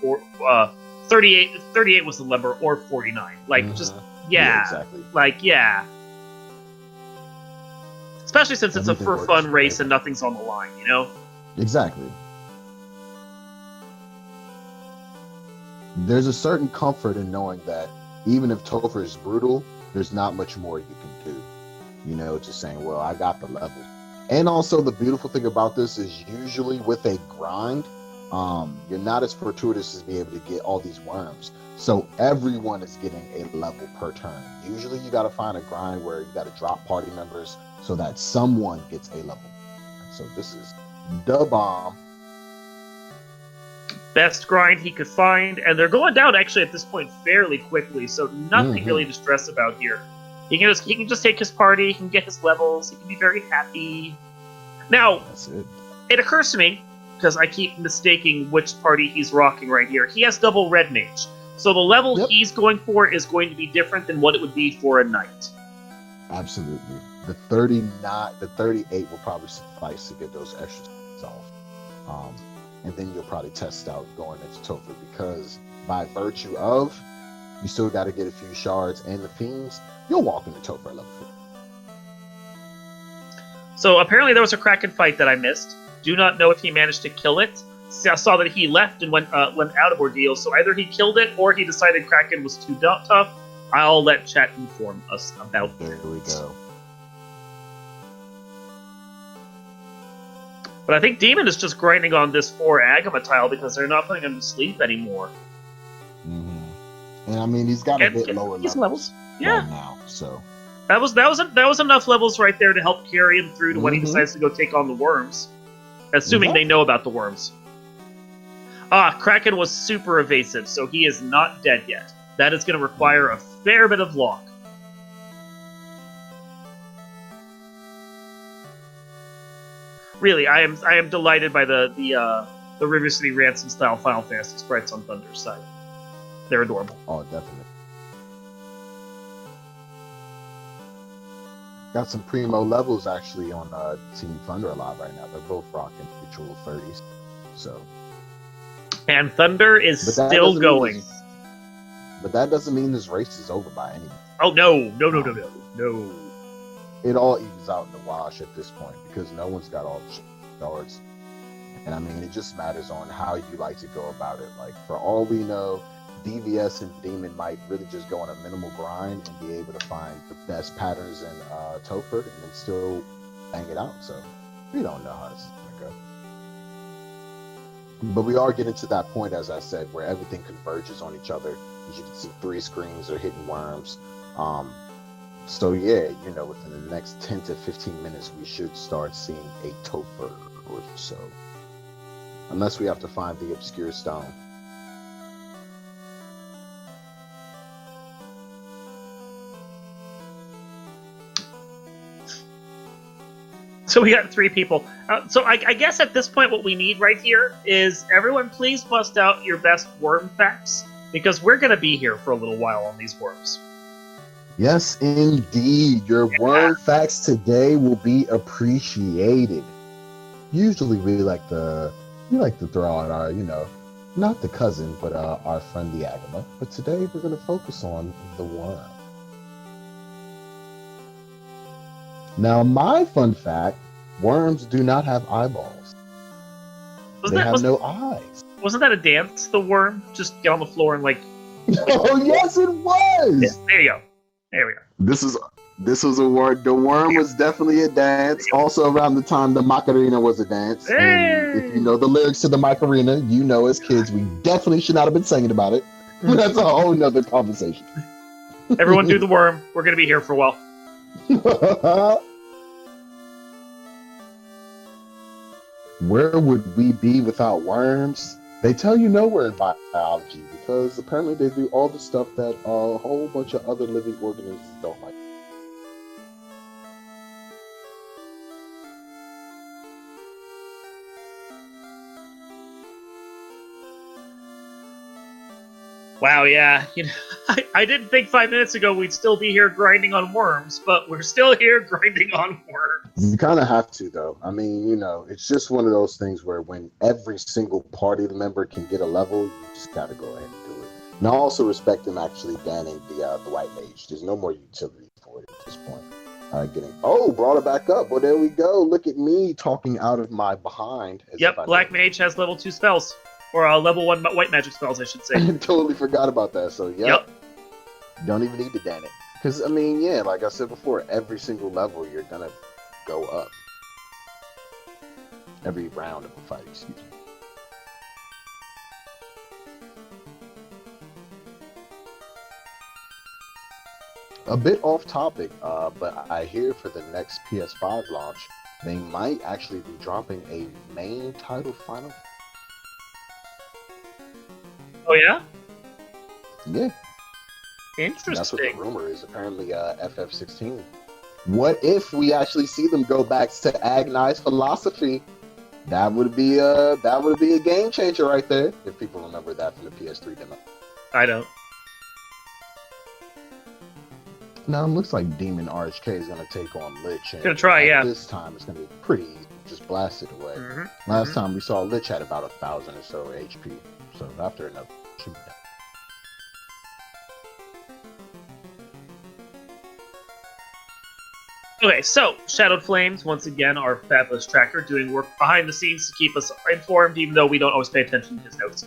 38. 38 was the number, or 49. Like, yeah. Exactly. Like, yeah. Especially since it's a for-fun race and nothing's on the line, you know? Exactly. There's a certain comfort in knowing that even if Topher is brutal, there's not much more you can do. Just saying, well, I got the level. And also the beautiful thing about this is usually with a grind, you're not as fortuitous as being able to get all these worms. So everyone is getting a level per turn. Usually you got to find a grind where you got to drop party members so that someone gets a level. So this is the bomb. Best grind he could find, and they're going down actually at this point fairly quickly, so nothing really to stress about here. He can just take his party, he can get his levels, he can be very happy. Now, it occurs to me, because I keep mistaking which party he's rocking right here, he has double red mage. So the level Yep. he's going for is going to be different than what it would be for a knight. Absolutely. The 38 will probably suffice to get those extras off. And then you'll probably test out going into Topher, because by virtue of you still got to get a few shards and the fiends, you'll walk into Topher level 4. So apparently there was a Kraken fight that I missed. Do not know if he managed to kill it. I saw that he left and went out of ordeal, so either he killed it or he decided Kraken was too tough. I'll let chat inform us about There we go. But I think Demon is just grinding on this 4 Agama tile because they're not putting him to sleep anymore. Mm-hmm. And I mean, he's got a bit lower levels. Yeah. Right now, so That was enough levels right there to help carry him through to when he decides to go take on the worms. Assuming they know about the worms. Kraken was super evasive, so he is not dead yet. That is going to require a fair bit of luck. Really, I am delighted by the River City Ransom style Final Fantasy sprites on Thunder's side. They're adorable. Oh, definitely. Got some primo levels actually on Team Thunder a lot right now. They're both rocking mutual 30s. So. And Thunder is still going. But that doesn't mean this race is over by any means. Oh no. It all evens out in the wash at this point because no one's got all the shards. And I mean, it just matters on how you like to go about it. Like, for all we know, DVS and Demon might really just go on a minimal grind and be able to find the best patterns in Topher and then still bang it out. So we don't know how this is going to go. But we are getting to that point, as I said, where everything converges on each other. As you can see, 3 screens are hitting worms. So yeah, within the next 10 to 15 minutes, we should start seeing a Topher or so. Unless we have to find the obscure stone. So we got 3 people. So I guess at this point what we need right here is everyone please bust out your best worm facts, because we're going to be here for a little while on these worms. Yes, indeed. Your worm facts today will be appreciated. Usually we like to throw out our, not the cousin, but our friend the Agama. But today we're going to focus on the worm. Now, my fun fact, worms do not have eyeballs. They have no eyes. Wasn't that a dance, the worm? Just get on the floor and Oh, yes, it was! Yeah, there you go. There we go. This was a word. The worm was definitely a dance. Also, around the time the Macarena was a dance. Hey! And if you know the lyrics to the Macarena, as kids, we definitely should not have been singing about it. But that's a whole nother conversation. Everyone do the worm. We're going to be here for a while. Where would we be without worms? They tell you nowhere in biology, because apparently they do all the stuff that a whole bunch of other living organisms don't like. Wow, yeah. I didn't think 5 minutes ago we'd still be here grinding on worms, but we're still here grinding on worms. You kind of have to, though. I mean, it's just one of those things where when every single party member can get a level, you just got to go ahead and do it. And I also respect them actually banning the white mage. There's no more utility for it at this point. Brought it back up. Well, there we go. Look at me talking out of my behind. Yep, Black Mage has level 2 spells. Or level 1 white magic spells, I should say. I totally forgot about that. So, yep. Don't even need to ban it. Because, I mean, yeah, like I said before, every single level you're going to go up. Every round of a fight, excuse me. A bit off topic, but I hear for the next PS5 launch, they might actually be dropping a main title final. Oh, yeah? Yeah. Interesting. That's what the rumor is. Apparently, FF16. What if we actually see them go back to Agonized Philosophy? That would be a game changer right there. If people remember that from the PS3 demo. I don't. Now it looks like Demon RHK is going to take on Lich. And Gonna try, yeah. This time it's going to be pretty easy. Just blast it away. Mm-hmm. Last time we saw Lich had about 1,000 or so HP. So after enough, should be done. Okay, so Shadowed Flames, once again, our fabulous tracker, doing work behind the scenes to keep us informed, even though we don't always pay attention to his notes.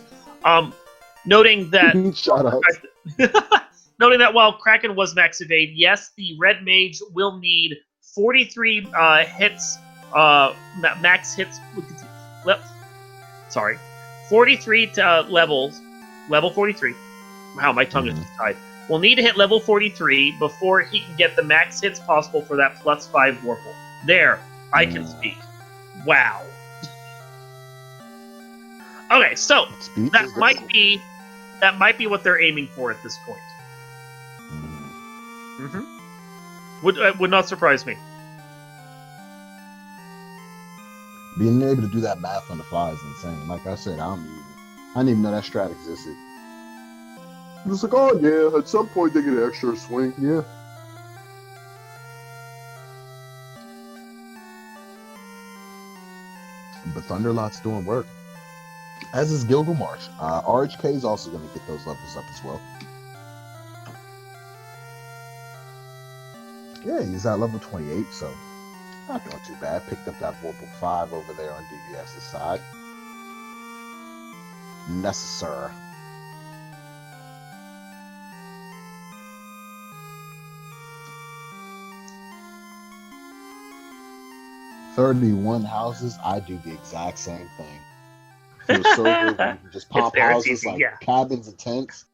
Noting that, Shut up. noting that while Kraken was max evade, yes, the red mage will need 43 hits, max hits. Sorry, 43 to level 43. Wow, my tongue is tied. Will need to hit level 43 before he can get the max hits possible for that +5 Warple. There, I can speak. Wow. Okay, so that might be what they're aiming for at this point. Would not surprise me. Being able to do that math on the fly is insane. Like I said, I didn't even know that strat existed. It's like, oh yeah, at some point they get an extra swing, yeah. But Thunderlot's doing work. As is Gilgamesh. RHK is also going to get those levels up as well. Yeah, he's at level 28, so not doing too bad. Picked up that Vorpal 5 over there on DVS's side. Necessary. "31 houses, I do the exact same thing. Feels so good when you can just pop houses like cabins and tents.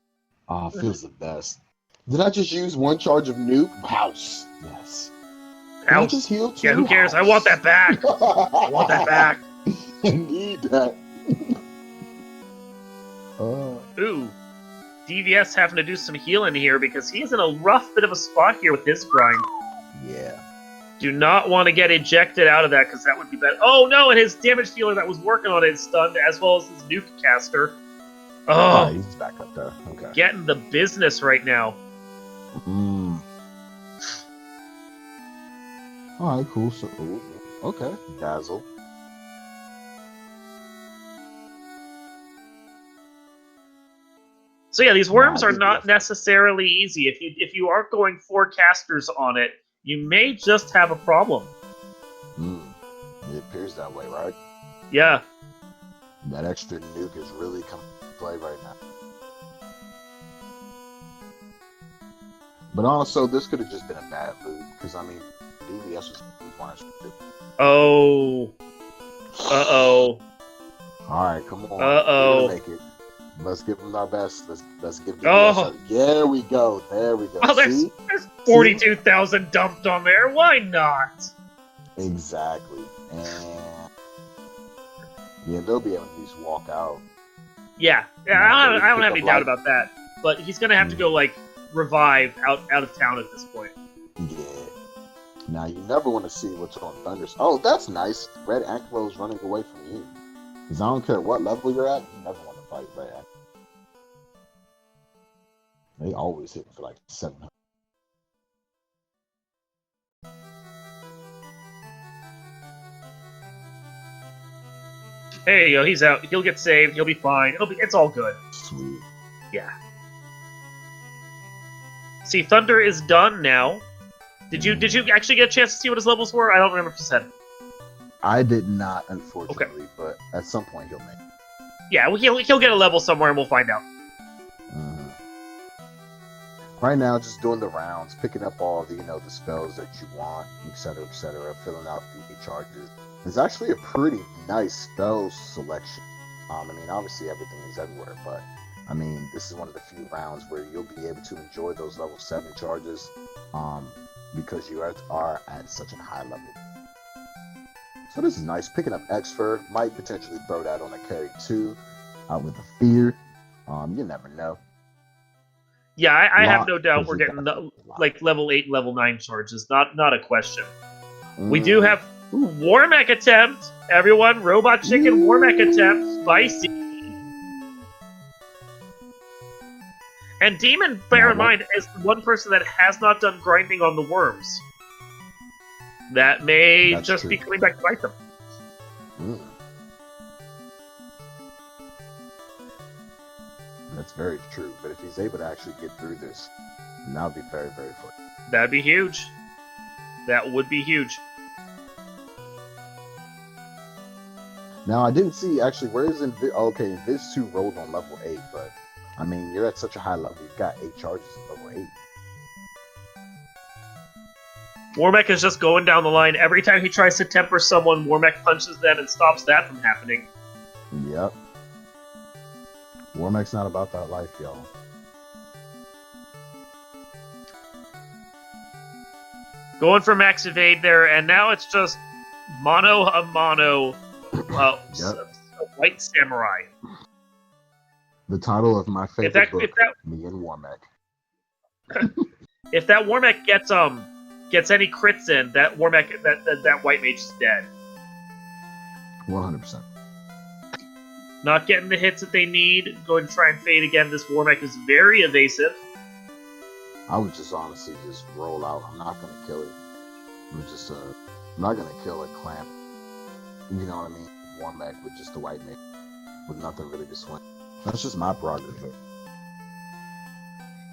Feels the best. Did I just use 1 charge of nuke? House. Yes. Did I just heal 2? Yeah, who cares? I want that back. I want that back. I need that. Ooh. DVS having to do some healing here because he's in a rough bit of a spot here with his grind. Yeah. Do not want to get ejected out of that because that would be bad. Oh no, and his damage dealer that was working on it is stunned, as well as his nuke caster. Oh, he's back up there. Okay. Getting the business right now. Alright, cool. So, okay. Dazzle. So yeah, these worms are not necessarily easy. If you aren't going 4 casters on it, you may just have a problem. It appears that way, right? Yeah. That extra nuke is really coming to play right now. But also, this could have just been a bad loot, because, I mean, DVS was fine. Oh. Uh-oh. Alright, come on. Uh-oh. Make it. Let's give them our best. Let's give them There we go. There we go. Oh, there's 42,000 dumped on there. Why not? Exactly. And yeah, they'll be able to at least walk out. Yeah. I don't have any doubt about that. But he's gonna have to go like revive out of town at this point. Yeah. Now you never want to see what's on Thunder. Oh, that's nice. Red Anklo is running away from you. Because I don't care what level you're at, you never want to fight Red Anklo. They always hit for like 700. There you go. He's out. He'll get saved. He'll be fine. It's all good. Sweet. Yeah. See, Thunder is done now. Did you actually get a chance to see what his levels were? I don't remember if you said. I did not, unfortunately, but at some point he'll make it. Yeah, well, he'll get a level somewhere, and we'll find out. Right now, just doing the rounds, picking up all the the spells that you want, etc., filling out the charges. It's actually a pretty nice spell selection. I mean, obviously everything is everywhere, but I mean, this is one of the few rounds where you'll be able to enjoy those level 7 charges, because you are at such a high level. So this is nice. Picking up X-Fur might potentially throw that on a carry too, with a fear. You never know. Yeah, I have no doubt we're getting like level 8, level 9 charges. Not a question. We do have War Mech attempt. Everyone, Robot Chicken War Mech attempt. Spicy. And Demon, bear in Now, mind, is the one person that has not done grinding on the worms. That may That's just true. be coming back to bite them. Mm. That's very true. But if he's able to actually get through this, that would be very, very fun. That'd be huge. That would be huge. Now, I didn't see, actually, where is okay, Invis 2 rolled on level 8, but, I mean, you're at such a high level. You've got 8 charges at level 8. Warmech is just going down the line. Every time he tries to temper someone, Warmech punches them and stops that from happening. Yep. Warmech's not about that life, y'all. Going for max evade there, and now it's just mono a mono. Yep. A white samurai. The title of my favorite book, Me and Warmech. If that Warmech gets any crits in, that Warmech that white mage is dead. 100%. Not getting the hits that they need. Going to try and fade again. This Warmech is very evasive. I would just honestly just roll out. I'm not gonna kill it. I'm not gonna kill a clamp. You know what I mean? Warmech with just the white mage with nothing really to swing. That's just my prerogative.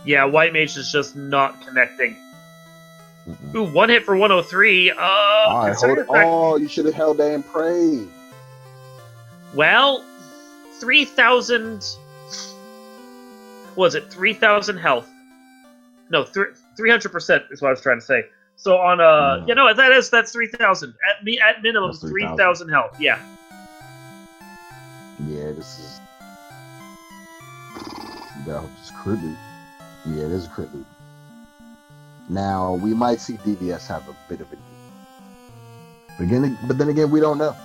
Yeah, white mage is just not connecting. Mm-mm. Ooh, one hit for 103. All right, hold it. Oh, you should have held that and prayed. Well, 3,000. Was it 3,000 health? No, 300% is what I was trying to say. So on that's 3,000 at minimum. 3,000 health. Yeah. Yeah, this is. That is crit loot. Yeah, it is a crit loot. Now we might see DVS have a bit of a. But then again, we don't know.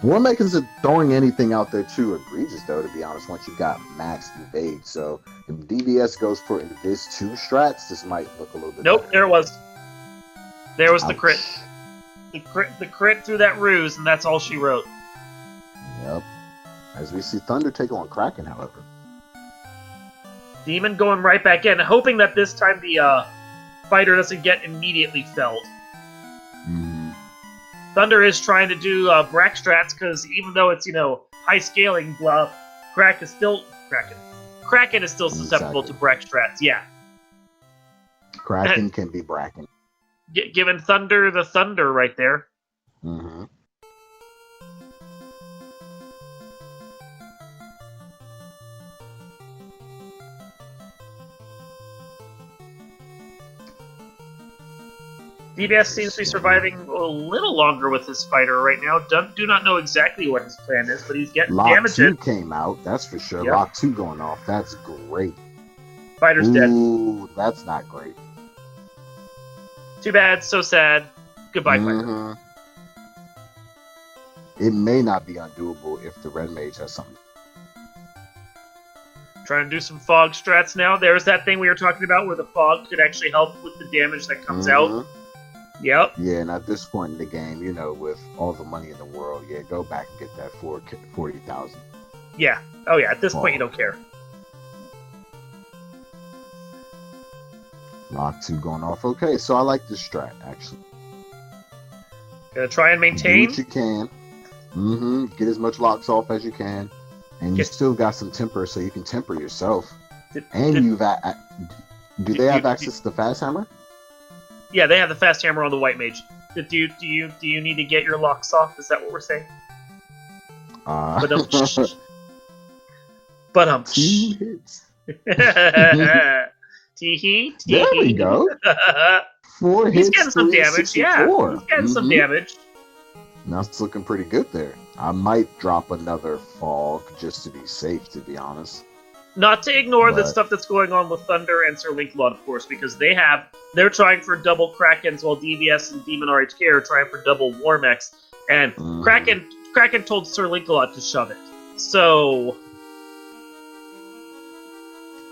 Warmech isn't throwing anything out there too egregious, though, to be honest, once you've got max evade. So if DVS goes for Invis 2 strats, this might look a little bit better. There it was. There was Ouch. the crit. The crit through that ruse, and that's all she wrote. Yep. As we see Thunder take on Kraken, however. Demon going right back in, hoping that this time the fighter doesn't get immediately felled. Thunder is trying to do Brack strats because even though it's high scaling, Kraken is still susceptible to Brack strats. Yeah, Kraken can be Bracken. Giving Thunder the thunder right there. Mm-hmm. DBS seems to be surviving a little longer with this fighter right now. Do not know exactly what his plan is, but he's getting damaged. Lock 2 came out, that's for sure. Yep. Lock 2 going off, that's great. Fighter's dead. Ooh, that's not great. Too bad, so sad. Goodbye, fighter. It may not be undoable if the red mage has something. Trying to do some fog strats now. There's that thing we were talking about where the fog could actually help with the damage that comes out. Yep. Yeah, and at this point in the game, with all the money in the world, go back and get that 40,000. Yeah. Oh yeah, at this point you don't care. Lock 2 going off. Okay, so I like this strat, actually. Gonna try and maintain. Do what you can. Get as much locks off as you can. And you still got some temper, so you can temper yourself. Do they have access to the fast hammer? Yeah, they have the fast hammer on the white mage. Do you need to get your locks off? Is that what we're saying? But 2 hits. Tee-hee. There we go. 4 hits. He's getting some damage. Yeah, he's getting some damage. That's looking pretty good there. I might drop another fog just to be safe, to be honest. Not to ignore the stuff that's going on with Thunder and Sir Linklot, of course, because they're trying for double Krakens while DVS and Demon RHK are trying for double Warmechs. And Kraken told Sir Linklot to shove it. So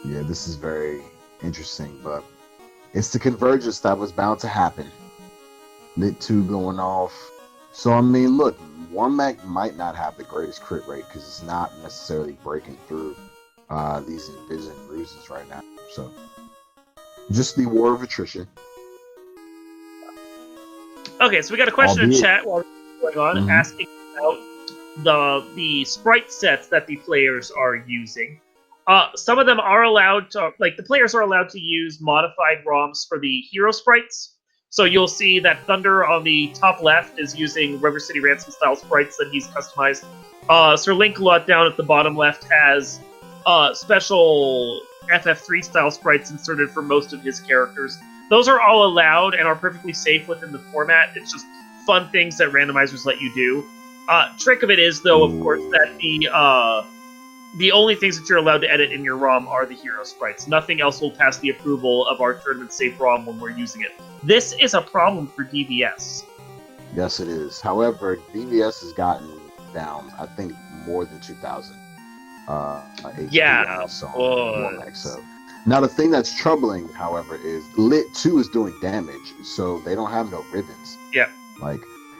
yeah, this is very interesting, but it's the convergence that was bound to happen. Lit 2 going off. So, I mean, look, Warmech might not have the greatest crit rate because it's not necessarily breaking through these envisioned ruses right now. So, just the war of attrition. Okay, so we got a question in chat while we're going on, asking about the sprite sets that the players are using. Some of them are allowed to, like, the players are allowed to use modified ROMs for the hero sprites. So you'll see that Thunder on the top left is using River City Ransom style sprites that he's customized. Sir Link-a-Lot down at the bottom left has special FF3 style sprites inserted for most of his characters. Those are all allowed and are perfectly safe within the format. It's just fun things that randomizers let you do. Trick of it is, though, of course, that the only things that you're allowed to edit in your ROM are the hero sprites. Nothing else will pass the approval of our tournament safe ROM when we're using it. This is a problem for DVS. Yes, it is. However, DVS has gotten down, I think, more than 2,000. Yeah. So now the thing that's troubling, however, is Lit 2 is doing damage, so they don't have no ribbons. Yeah.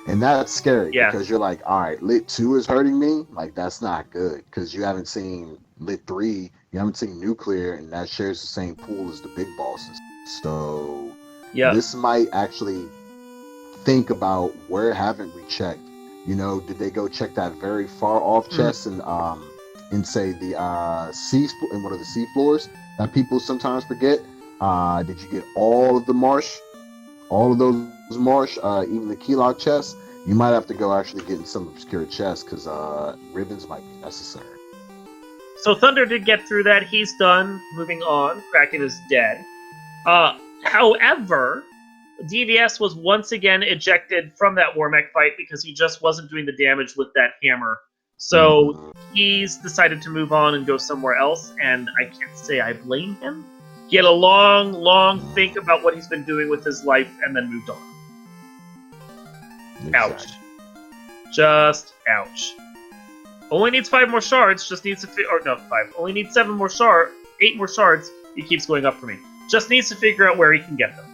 And that's scary because you're like, all right, Lit 2 is hurting me. Like, that's not good because you haven't seen Lit 3, you haven't seen Nuclear, and that shares the same pool as the big bosses. So this might actually think about where haven't we checked? You know, did they go check that very far off chest and say the sea in one of the sea floors that people sometimes forget? Did you get all of the marsh? All of those marsh, even the keylock chests? You might have to go actually get in some obscure chests because ribbons might be necessary. So Thunder did get through that. He's done. Moving on. Kraken is dead. However, DVS was once again ejected from that Warmech fight because he just wasn't doing the damage with that hammer. So he's decided to move on and go somewhere else, and I can't say I blame him. He had a long think about what he's been doing with his life and then moved on. Exactly. Ouch. Just ouch. Only needs 5 more shards, just needs to only needs 7 more 8 more shards. He keeps going up for me. Just needs to figure out where he can get them.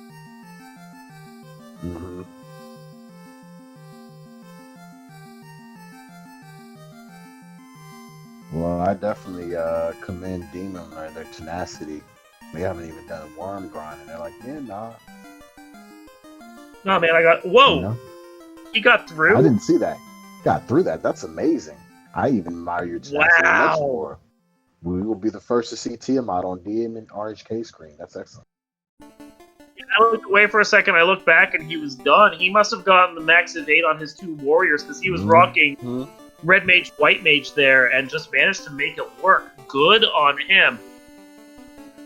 Well, I definitely commend Demon on their tenacity. They haven't even done a worm grind, and they're like, nah. No, man, whoa! You know? He got through? I didn't see that. Got through that. That's amazing. I even admire your tenacity much more. We will be the first to see Tiamat on DM and RHK screen. That's excellent. I looked away for a second, I looked back, and he was done. He must have gotten the max of 8 on his 2 warriors, because he was rocking Red Mage, White Mage there, and just managed to make it work. Good on him.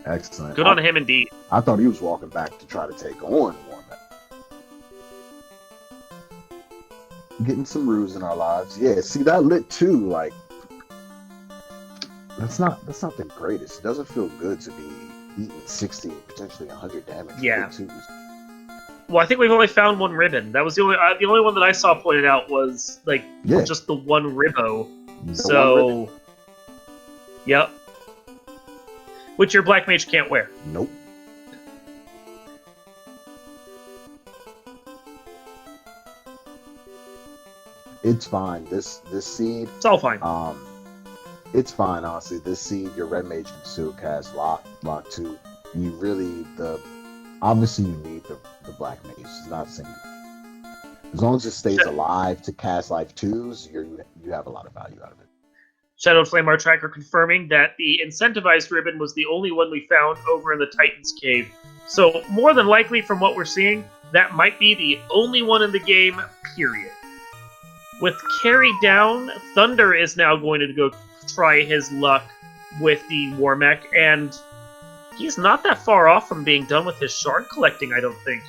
Excellent. Good on him, indeed. I thought he was walking back to try to take on Warmech. Getting some ruse in our lives. Yeah, see, that Lit 2, like, that's not the greatest. It doesn't feel good to be eating 60, potentially 100 damage. Yeah. Well, I think we've only found 1 ribbon. That was the only one that I saw pointed out was just the 1 ribbo. So, yep. Which your Black Mage can't wear. Nope. It's fine. This seed. It's all fine. It's fine, honestly. This seed, your Red Mage can still cast Lock 2. You really obviously you need the Black Mage. It's not the same. As long as it stays alive to cast Life 2s, you have a lot of value out of it. Shadowed Flame Art Tracker confirming that the incentivized ribbon was the only one we found over in the Titan's Cave. So, more than likely, from what we're seeing, that might be the only one in the game, period. With Carry down, Thunder is now going to go try his luck with the Warmech, and he's not that far off from being done with his shard collecting, I don't think.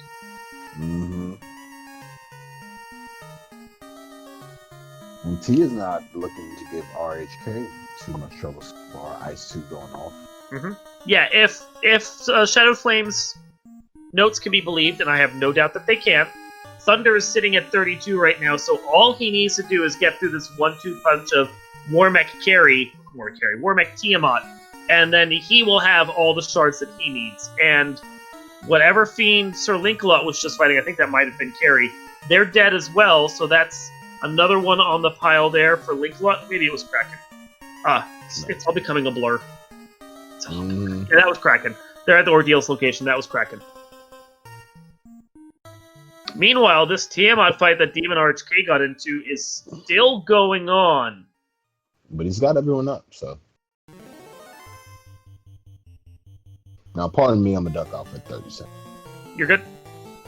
And T is not looking to give RHK too much trouble so far. Ice 2 going off. Yeah, if Shadow Flame's notes can be believed, and I have no doubt that they can, Thunder is sitting at 32 right now, so all he needs to do is get through this 1-2 punch of Warmech Tiamat, and then he will have all the shards that he needs. And whatever fiend Sir Link-a-Lot was just fighting, I think that might have been Carry, they're dead as well, so that's another one on the pile there for Link-a-Lot. Maybe it was Kraken. It's all becoming a blur. Yeah, that was Kraken. They're at the Ordeal's location. That was Kraken. Meanwhile, this Tiamat fight that Demon Arch K got into is still going on. But he's got everyone up, so. Now, pardon me, I'm going to duck off for 30 seconds. You're good.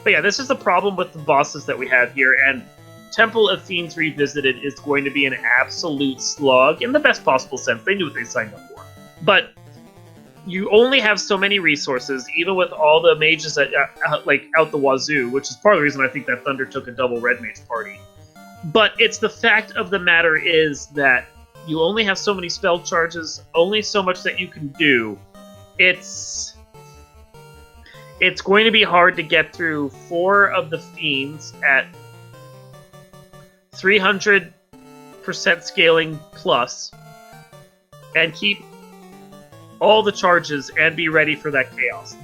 But yeah, this is the problem with the bosses that we have here, and Temple of Fiends Revisited is going to be an absolute slog in the best possible sense. They knew what they signed up for. But you only have so many resources, even with all the mages out the wazoo, which is part of the reason I think that Thunder took a double red mage party. But it's the fact of the matter is that you only have so many spell charges, only so much that you can do. It's going to be hard to get through 4 of the fiends at 300% scaling plus and keep all the charges and be ready for that chaos.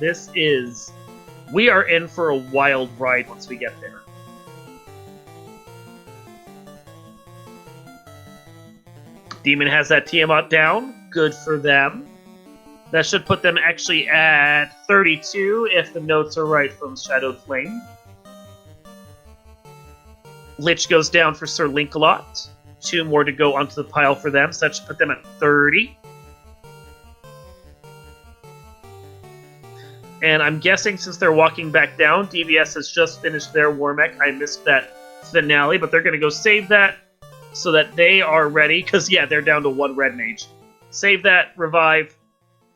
We are in for a wild ride once we get there. Demon has that Tiamat down. Good for them. That should put them actually at 32 if the notes are right from Shadowed Flame. Lich goes down for Sir Linkalot. 2 more to go onto the pile for them, so that should put them at 30. And I'm guessing since they're walking back down, DVS has just finished their War Mech. I missed that finale, but they're going to go save that so that they are ready, because, yeah, they're down to 1 red mage. Save that, revive,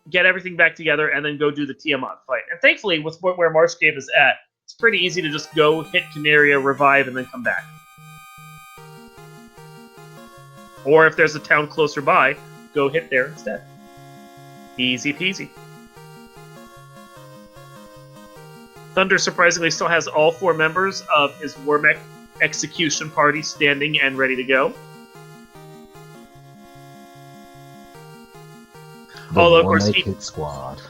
get everything back together, and then go do the Tiamat fight. And thankfully, with where Marsh Cave is at, it's pretty easy to just go, hit Canaria, revive, and then come back. Or if there's a town closer by, go hit there instead. Easy peasy. Thunder surprisingly still has all 4 members of his War Mech execution party standing and ready to go. Although, of course, hit squad.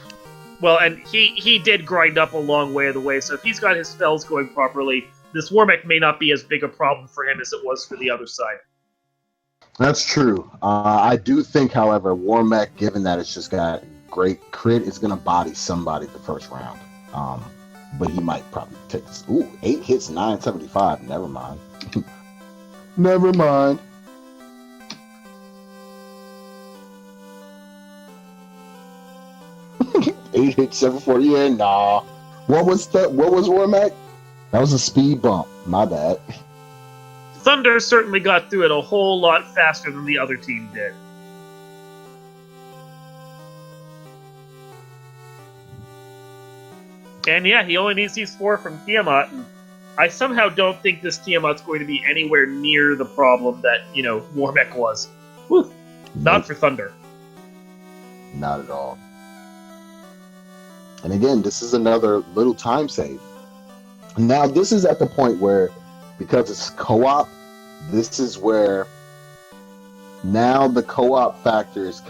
Well, and he did grind up a long way of the way, so if he's got his spells going properly, this War Mech may not be as big a problem for him as it was for the other side. That's true. I do think, however, War Mech, given that it's just got great crit, is going to body somebody the first round. But he might probably take this. Ooh, 8 hits, 975. Never mind. Never mind. Eight hits, 740. Yeah, nah. What was War Mech? That was a speed bump. My bad. Thunder certainly got through it a whole lot faster than the other team did. And yeah, he only needs these 4 from Tiamat, and I somehow don't think this Tiamat's going to be anywhere near the problem that, War Mech was. Whew. Not for Thunder. Not at all. And again, this is another little time save. Now, this is at the point where, because it's co-op, this is where now the co-op factor is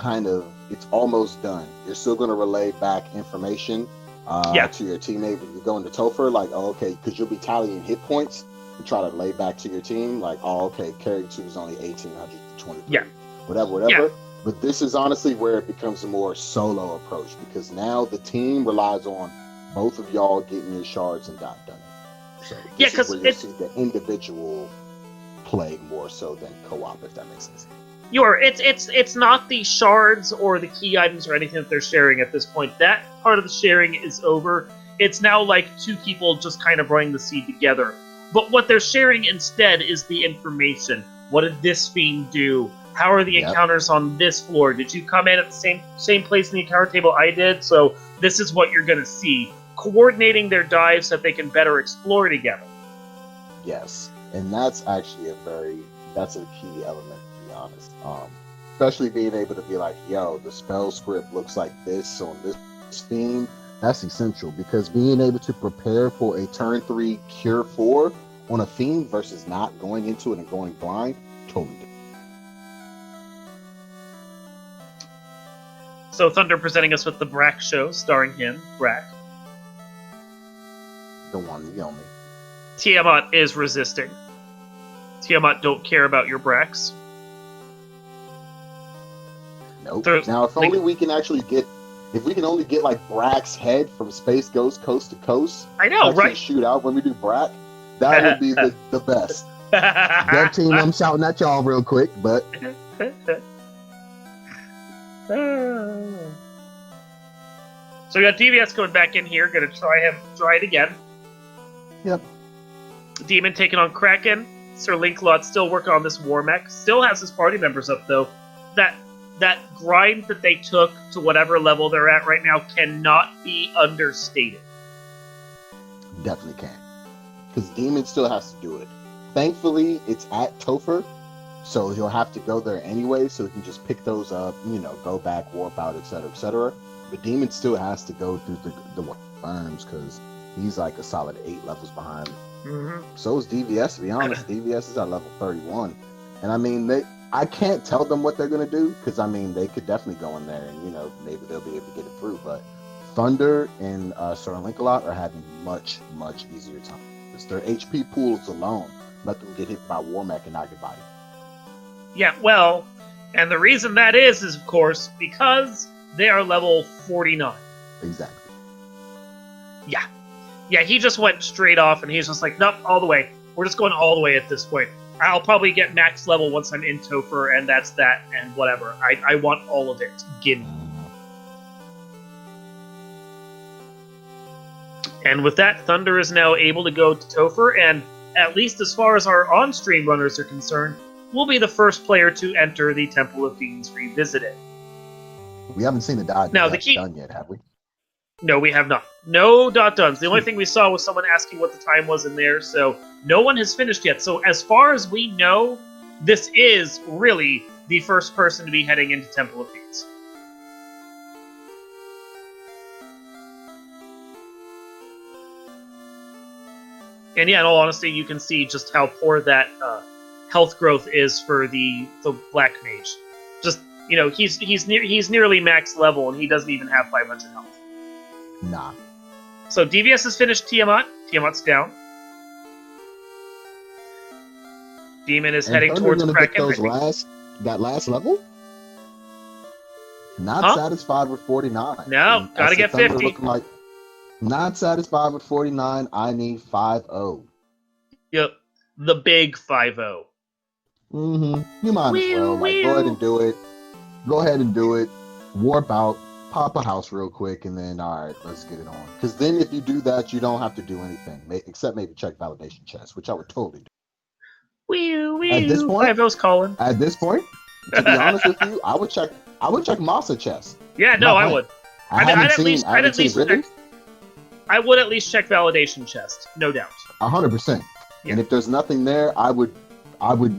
it's almost done. You're still going to relay back information to your teammate when you go into Topher, like, oh, okay, because you'll be tallying hit points and try to lay back to your team, like, oh, okay, carry 2 is only 1,823. Yeah. Whatever. Yeah. But this is honestly where it becomes a more solo approach, because now the team relies on both of y'all getting your shards and done. So this is where you see the individual play more so than co-op, if that makes sense. It's not the shards or the key items or anything that they're sharing at this point. That part of the sharing is over. It's now like 2 people just kind of running the seed together. But what they're sharing instead is the information. What did this fiend do? How are the encounters on this floor? Did you come in at the same place in the encounter table I did? So this is what you're going to see. Coordinating their dives so that they can better explore together. Yes, and that's actually that's a key element, to be honest. Especially being able to be like, yo, the spell script looks like this on this fiend. That's essential, because being able to prepare for a turn 3 cure 4 on a fiend versus not going into it and going blind, totally different. So Thunder presenting us with the Brack show, starring him, Brack. The one, the only. Tiamat is resisting. Tiamat don't care about your Bracks. Nope. Now, if If we can only get like Brack's head from Space Ghost Coast to Coast, I know, right? Shoot out when we do Brack, that would be the best. Dev team, I'm shouting at y'all real quick, but so we got DVS coming back in here, gonna try it again. Yep. Demon taking on Kraken. Sir Linklot still working on this war mech. Still has his party members up though. That grind that they took to whatever level they're at right now cannot be understated. Definitely can. Because Demon still has to do it. Thankfully, it's at Topher, so he'll have to go there anyway, so he can just pick those up, go back, warp out, etc., etc. But Demon still has to go through the worms, because he's like a solid 8 levels behind. Mm-hmm. So is DVS, to be honest. DVS is at level 31. And I mean, I can't tell them what they're going to do, because I mean, they could definitely go in there and, maybe they'll be able to get it through. But Thunder and Sir Linkalot are having much, much easier time. It's their HP pools alone. Let them get hit by War Mech and not get bodied. Yeah, well, and the reason that is of course, because they are level 49. Exactly. Yeah. Yeah, he just went straight off, and he's just like, nope, all the way. We're just going all the way at this point. I'll probably get max level once I'm in Topher, and that's that, and whatever. I want all of it. Gimme. And with that, Thunder is now able to go to Topher, and at least as far as our on-stream runners are concerned, will be the first player to enter the Temple of Fiends Revisited. We haven't seen the dot done yet, have we? No, we have not. No dot dones. The only thing we saw was someone asking what the time was in there, so no one has finished yet. So as far as we know, this is really the first person to be heading into Temple of Fiends. And yeah, in all honesty, you can see just how poor that health growth is for the Black Mage. Just, he's nearly max level, and he doesn't even have 500 health. Nah. So DVS has finished Tiamat. Tiamat's down. Demon is heading towards Kraken. That last level? Not satisfied with 49. No, gotta get 50. Looking like not satisfied with 49. I need 5-0. Yep, the big 5-0. You might as well. Go ahead and do it. Go ahead and do it. Warp out. Pop a house real quick, and then all right, let's get it on. Because then if you do that, you don't have to do anything except maybe check validation chests, which I would totally do. At this point, At this point, to be honest with you, I would check Masa chests. Yeah, no, I would. I would at least check validation chest, no doubt. 100%. Yeah. And if there's nothing there, I would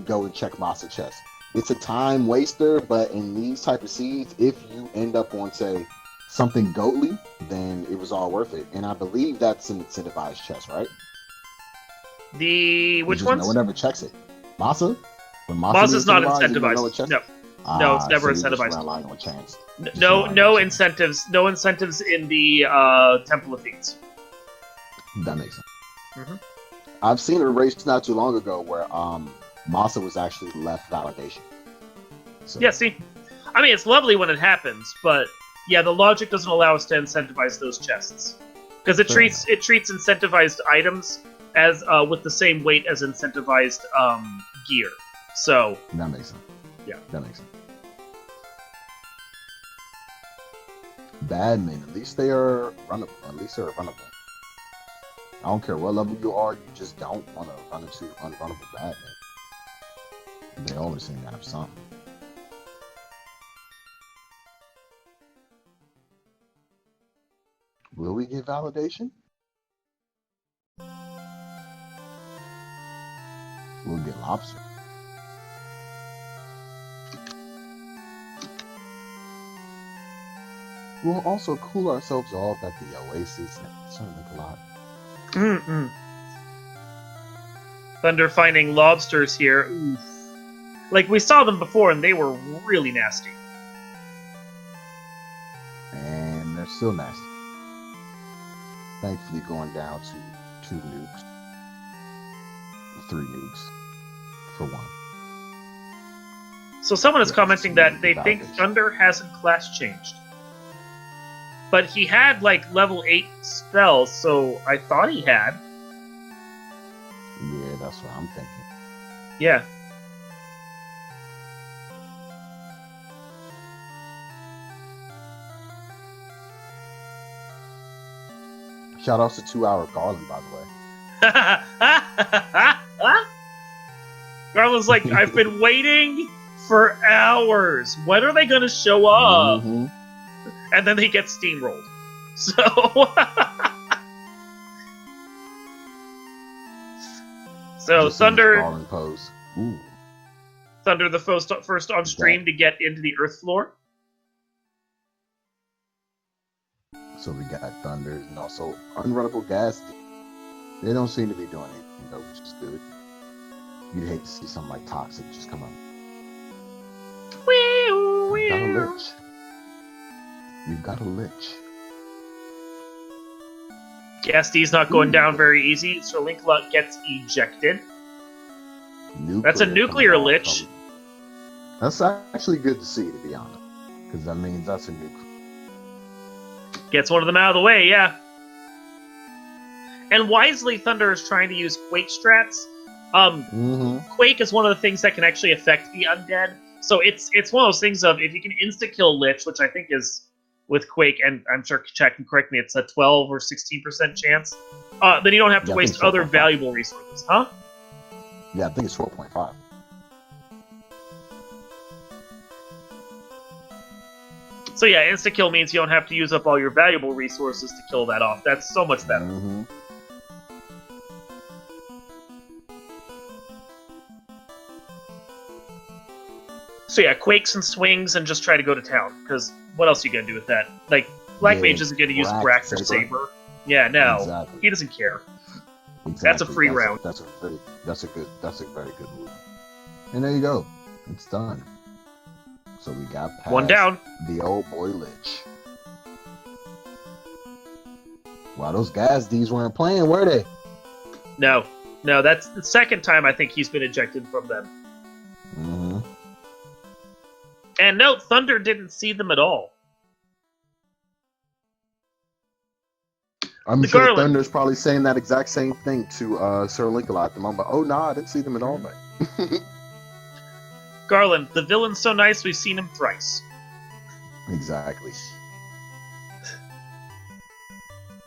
go and check Masa chest. It's a time waster, but in these type of seeds, if you end up on, say, something goatly, then it was all worth it. And I believe that's an incentivized chest, right? Which one? No one ever checks it. Masa? Masa's not incentivized. No, it's never incentivized. On chance. No incentives. No incentives in the Temple of Fiends. That makes sense. I've seen a race not too long ago where Masa was actually left validation. So. Yeah, see? I mean, it's lovely when it happens, but yeah, the logic doesn't allow us to incentivize those chests. Because it treats incentivized items as with the same weight as incentivized gear. So that makes sense. Yeah. That makes sense. Badmen, at least they are runnable. I don't care what level you are, you just don't want to run into unrunnable badmen. They always seem to have something. Will we get validation? We'll get lobster. We'll also cool ourselves off at the Oasis. That's starting to look a lot. Thunder finding lobsters here. Oof. Like, we saw them before, and they were really nasty. And they're still nasty. Thankfully going down to 2 nukes. 3 nukes. For 1. So someone is commenting that they think Thunder hasn't class changed. But he had like level 8 spells, so I thought he had. Yeah, that's what I'm thinking. Yeah. Shout outs to 2 Hour Garland, by the way. Garland's like, I've been waiting for hours. When are they going to show up? Mm-hmm. And then they get steamrolled. So, Just Thunder, pose. Ooh. Thunder, the first on stream to get into the Earth floor. So we got Thunder and also Unrunnable Gas. They don't seem to be doing anything though, which is good. You'd hate to see something like Toxic just come up. We've got a lich. We've got a lich. Gas D's not going down very easy. Sir Linklot gets ejected. That's a nuclear lich. That's actually good to see, to be honest. Because that means that's a nuclear. Gets one of them out of the way, yeah. And wisely, Thunder is trying to use Quake strats. Quake is one of the things that can actually affect the undead. So it's one of those things of, if you can insta-kill Lich, which I think is with Quake, and I'm sure Chat can correct me, it's a 12 or 16% chance, then you don't have to waste other valuable resources, huh? Yeah, I think it's 12.5. So yeah, insta-kill means you don't have to use up all your valuable resources to kill that off. That's so much better. Mm-hmm. So yeah, quakes and swings and just try to go to town, because what else are you going to do with that? Like, Black Mage isn't going to use Brax or Saber. Yeah, no. Exactly. He doesn't care. Exactly. That's a free round. That's a very good move. And there you go. It's done. So we got past one down. The old boy Lich. Wow, those Gas Ds weren't playing, were they? No, that's the second time I think he's been ejected from them. Mm-hmm. And no, Thunder didn't see them at all. I'm sure Thunder's probably saying that exact same thing to Sir Lincoln at the moment. Oh, no, I didn't see them at all, mate. Garland, the villain's so nice, we've seen him thrice. Exactly.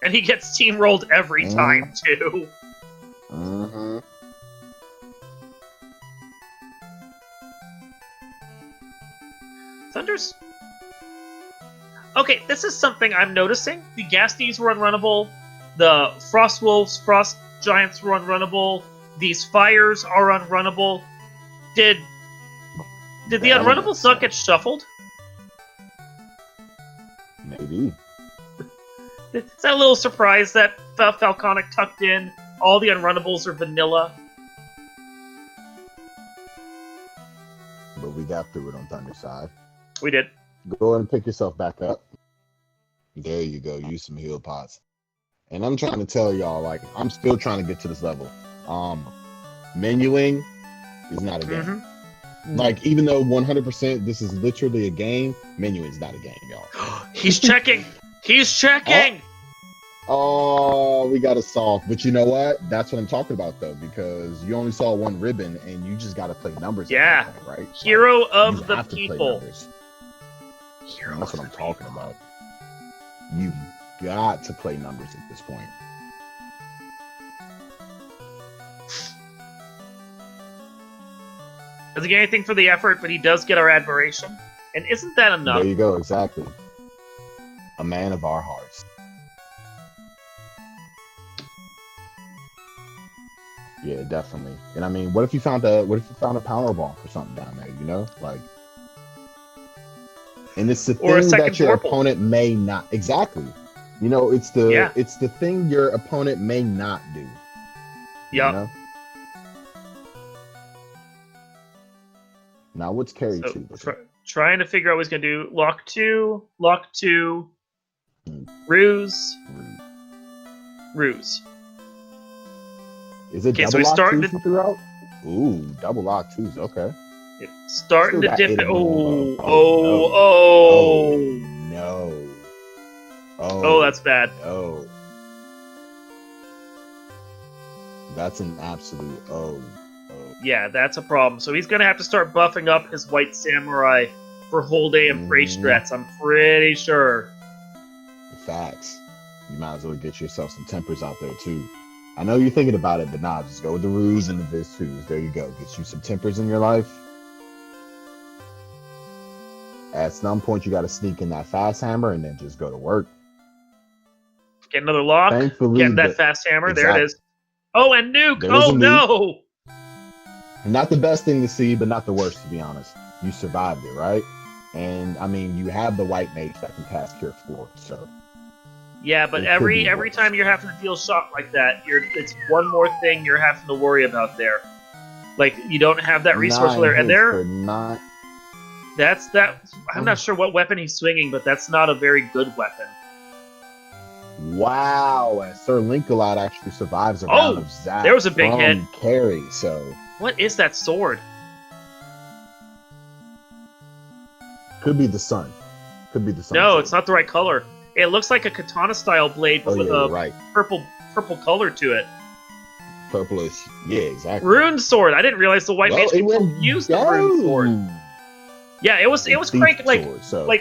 And he gets steamrolled every time, too. Mm-hmm. Thunder's... Okay, this is something I'm noticing. The Gasties were unrunnable. The Frost Wolves, Frost Giants were unrunnable. These Fires are unrunnable. Did the unrunnables not get shuffled? Maybe. Is that a little surprise that Falconic tucked in? All the unrunnables are vanilla. But we got through it on Thunder's side. We did. Go ahead and pick yourself back up. There you go. Use some heal pots. And I'm trying to tell y'all, like, I'm still trying to get to this level. Menuing is not a game. Mm-hmm. Like, even though 100% this is literally a game, menuing is not a game, y'all. He's checking. He's checking. Oh, we got to solve. But you know what? That's what I'm talking about, though, because you only saw one ribbon, and you just got to play numbers. Yeah. At that point, right? Hero of the people. That's what I'm talking about. You've got to play numbers at this point. Doesn't get anything for the effort, but he does get our admiration. And isn't that enough? There you go, exactly. A man of our hearts. Yeah, definitely. And I mean, what if you found a power ball or something down there, you know? Like, and it's the thing that your opponent may not exactly. You know, it's the thing your opponent may not do. Yeah. You know? Now what's carry two? Trying to figure out what he's gonna do. Lock two, ruse. Is it double lock twos throughout? Ooh, double lock twos, okay. It's starting to dip it. No. Oh, that's bad. Oh. That's an absolute oh. Yeah, that's a problem. So he's gonna have to start buffing up his White Samurai for whole day and prey strats, I'm pretty sure. Facts. You might as well get yourself some tempers out there too. I know you're thinking about it, but nah, just go with the ruse and the Viz 2s. There you go. Get you some tempers in your life. At some point, you got to sneak in that fast hammer and then just go to work. Get another lock. Thankfully, Getting that fast hammer. Exactly. There it is. Oh, and nuke. There was Oh, a nuke. no. Not the best thing to see, but not the worst, to be honest. You survived it, right? And, I mean, you have the white mage that can cast Cure 4, so... Yeah, but every time you're having to deal shock like that, it's one more thing you're having to worry about there. Like, you don't have that resource there, and I'm not sure what weapon he's swinging, but that's not a very good weapon. Wow, and Sir Linkalot actually survives a round of zap. There was a big hit. Carry, so... What is that sword? Could be the sun. No, it's not the right color. It looks like a katana-style blade, but with a purple color to it. Purplish. Yeah, exactly. Rune sword. I didn't realize the white mage people used the rune sword. Yeah, it was crank like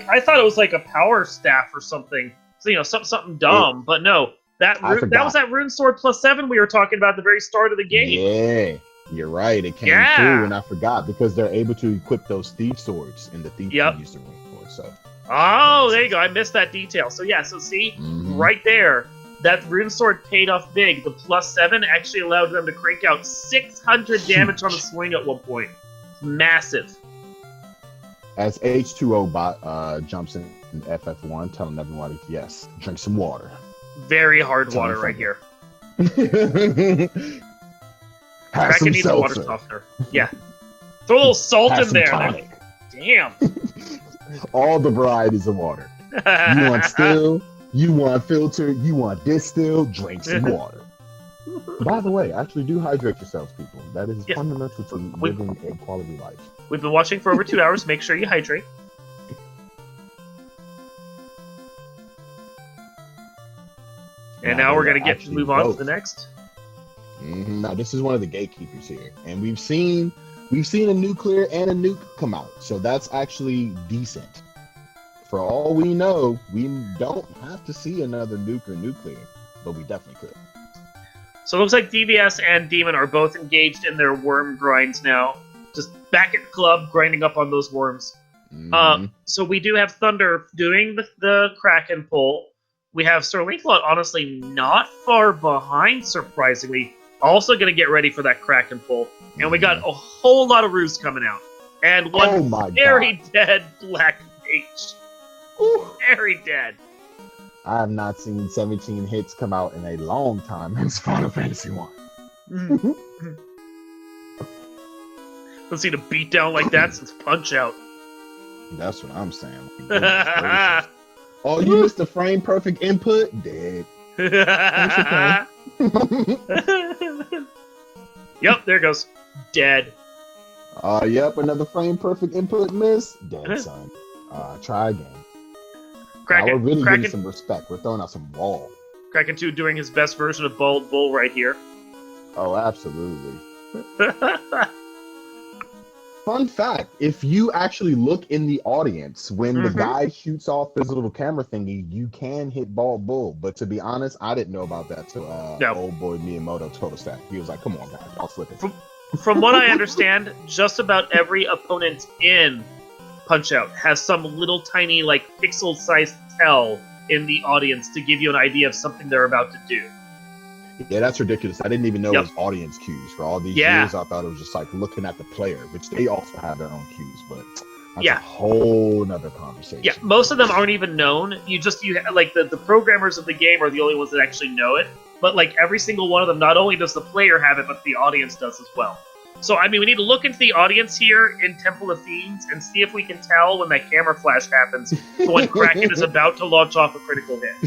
I thought it was like a power staff or something. So something dumb, but no. That was that rune sword +7 we were talking about at the very start of the game. Yeah, you're right. It came through, and I forgot because they're able to equip those thief swords, and the thief can use the rune sword. So. Oh, there you go. I missed that detail. So yeah, see, right there, that rune sword paid off big. The +7 actually allowed them to crank out 600 damage on a swing at one point. Massive. As H2O bot jumps in FF1, telling everybody, yes, drink some water. Very hard water right here. Kraken needs a water softener. Yeah. Throw a little salt in there. Tonic. Damn. All the varieties of water. You want still, you want filtered, you want distilled, drink some water. By the way, actually do hydrate yourselves, people. That is fundamental to living a quality life. We've been watching for over 2 hours. Make sure you hydrate. And now we're going to move on to the next. Now, this is one of the gatekeepers here. And we've seen a nuclear and a nuke come out. So that's actually decent. For all we know, we don't have to see another nuke or nuclear, but we definitely could. So it looks like DVS and Demon are both engaged in their worm grinds now. Just back at the club, grinding up on those worms. So we do have Thunder doing the Kraken pull. We have Sir Lancelot, honestly, not far behind, surprisingly. Also going to get ready for that Kraken pull. And we got a whole lot of Ruse coming out. And one very dead Black Mage. Very dead. I have not seen 17 hits come out in a long time in Final Fantasy 1. Let's see the beatdown like that since Punch-Out. That's what I'm saying. Oh, you missed the frame perfect input? Dead. Yep, there it goes. Dead. Yep, another frame perfect input miss. Dead, son. Try again. Now we're really getting some respect. We're throwing out some wall. Kraken 2 doing his best version of Bald Bull right here. Oh, absolutely. Fun fact, if you actually look in the audience, when the guy shoots off his little camera thingy, you can hit Bald Bull. But to be honest, I didn't know about that till old boy Miyamoto told us that. He was like, come on, guys, I'll slip it. From what I understand, just about every opponent in Punch-Out has some little tiny, like, pixel-sized tell in the audience to give you an idea of something they're about to do. Yeah, that's ridiculous. I didn't even know it was audience cues. For all these years, I thought it was just like looking at the player, which they also have their own cues, but that's a whole nother conversation. Yeah, most of them aren't even known. You like the programmers of the game are the only ones that actually know it. But like every single one of them, not only does the player have it, but the audience does as well. So I mean, we need to look into the audience here in Temple of Fiends and see if we can tell when that camera flash happens when Kraken is about to launch off a critical hit.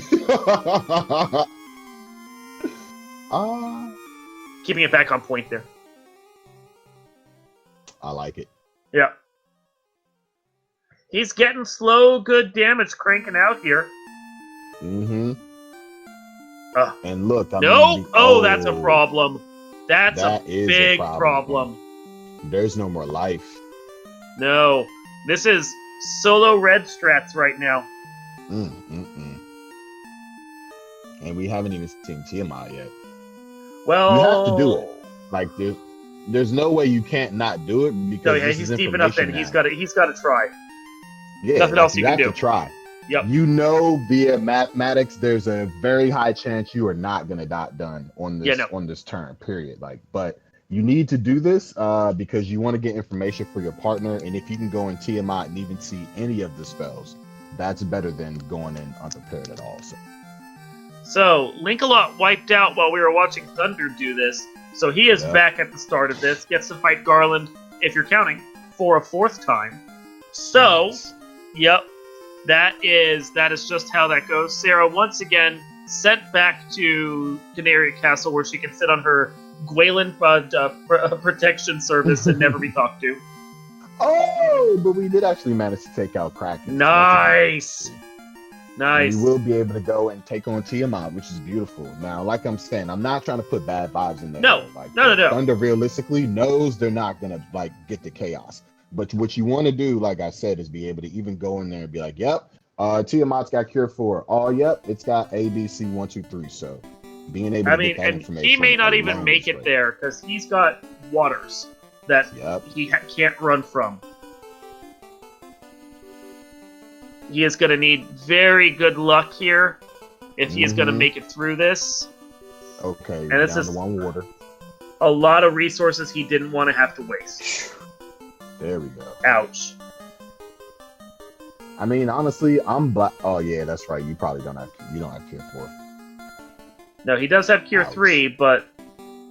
Keeping it back on point there. I like it. Mm-hmm. Uh, And look, I no! mean, That's a problem. That's a that is a big problem. There's no more life. No. This is solo red strats right now. Mm-mm-mm. And we haven't even seen Tiamat yet. Well... You have to do it. Like, there's no way you can't not do it because this he's is deep enough in. information He's got to try. Yeah, Nothing else you can do. have to try. Yep. You know, via mathematics, there's a very high chance you are not going to dot done on this on this turn. Period. Like, but you need to do this because you want to get information for your partner, and if you can go in Tiamat and even see any of the spells, that's better than going in unprepared at all. So Link-a-Lot wiped out while we were watching Thunder do this, so he is back at the start of this. Gets to fight Garland, if you're counting, for a 4th time. So. Nice. Yep, that is just how that goes. Sarah, once again, sent back to Canary Castle where she can sit on her Gwaelin protection service and never be talked to. Oh, but we did actually manage to take out Kraken. Nice! Nice. We will be able to go and take on Tiamat, which is beautiful. Now, like I'm saying, I'm not trying to put bad vibes in there. No, like, no. Thunder realistically knows they're not going to, like, get the chaos. But what you want to do, like I said, is be able to even go in there and be like, yep, Tiamat's got Cure 4. Oh, yep, it's got A, B, C, 1, 2, 3. So being able to get that information. He may not even make it there because he's got waters that he can't run from. He is going to need very good luck here if he is going to make it through this. Okay, and this is one water. A lot of resources he didn't want to have to waste. There we go. Ouch. I mean, honestly, I'm black. Oh yeah, that's right. You probably don't have Cure 4. No, he does have Cure 3, but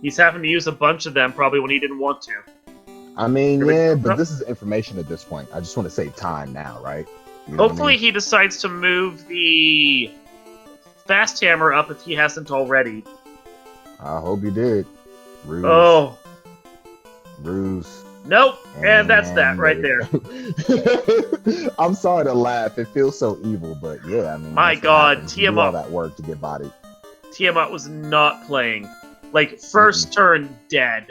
he's having to use a bunch of them probably when he didn't want to. I mean, yeah, but this is information at this point. I just want to save time now, right? You know Hopefully he decides to move the Fast Hammer up if he hasn't already. I hope he did. Ruse. Oh. Ruse. Nope, and that's that right there. I'm sorry to laugh. It feels so evil, but yeah, I mean, my God, Tiamat, all that work to get bodied. Tiamat was not playing. Like, first turn, dead.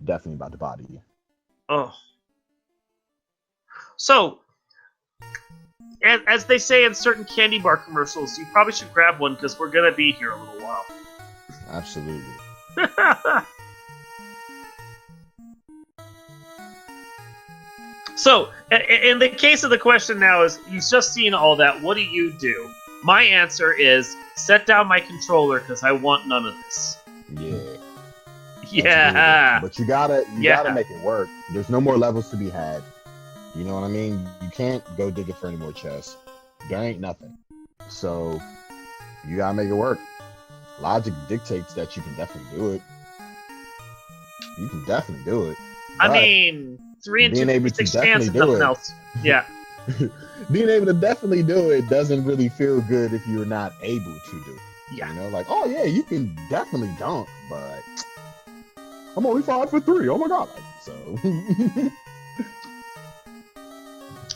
Definitely about to body you. Oh. So, as they say in certain candy bar commercials, you probably should grab one because we're gonna be here a little while. Absolutely. So, in the case of the question now is, you've just seen all that, what do you do? My answer is, set down my controller because I want none of this. Yeah. Yeah. But you gotta make it work. There's no more levels to be had. You know what I mean? You can't go digging for any more chests. There ain't nothing. So, you gotta make it work. Logic dictates that you can definitely do it. You can definitely do it. I mean, 3 and 2 6 chance and nothing else. Yeah. Being able to definitely do it doesn't really feel good if you're not able to do it. Yeah. You know, like, oh yeah, you can definitely dunk, but I'm only 5 for 3. Oh my God. So.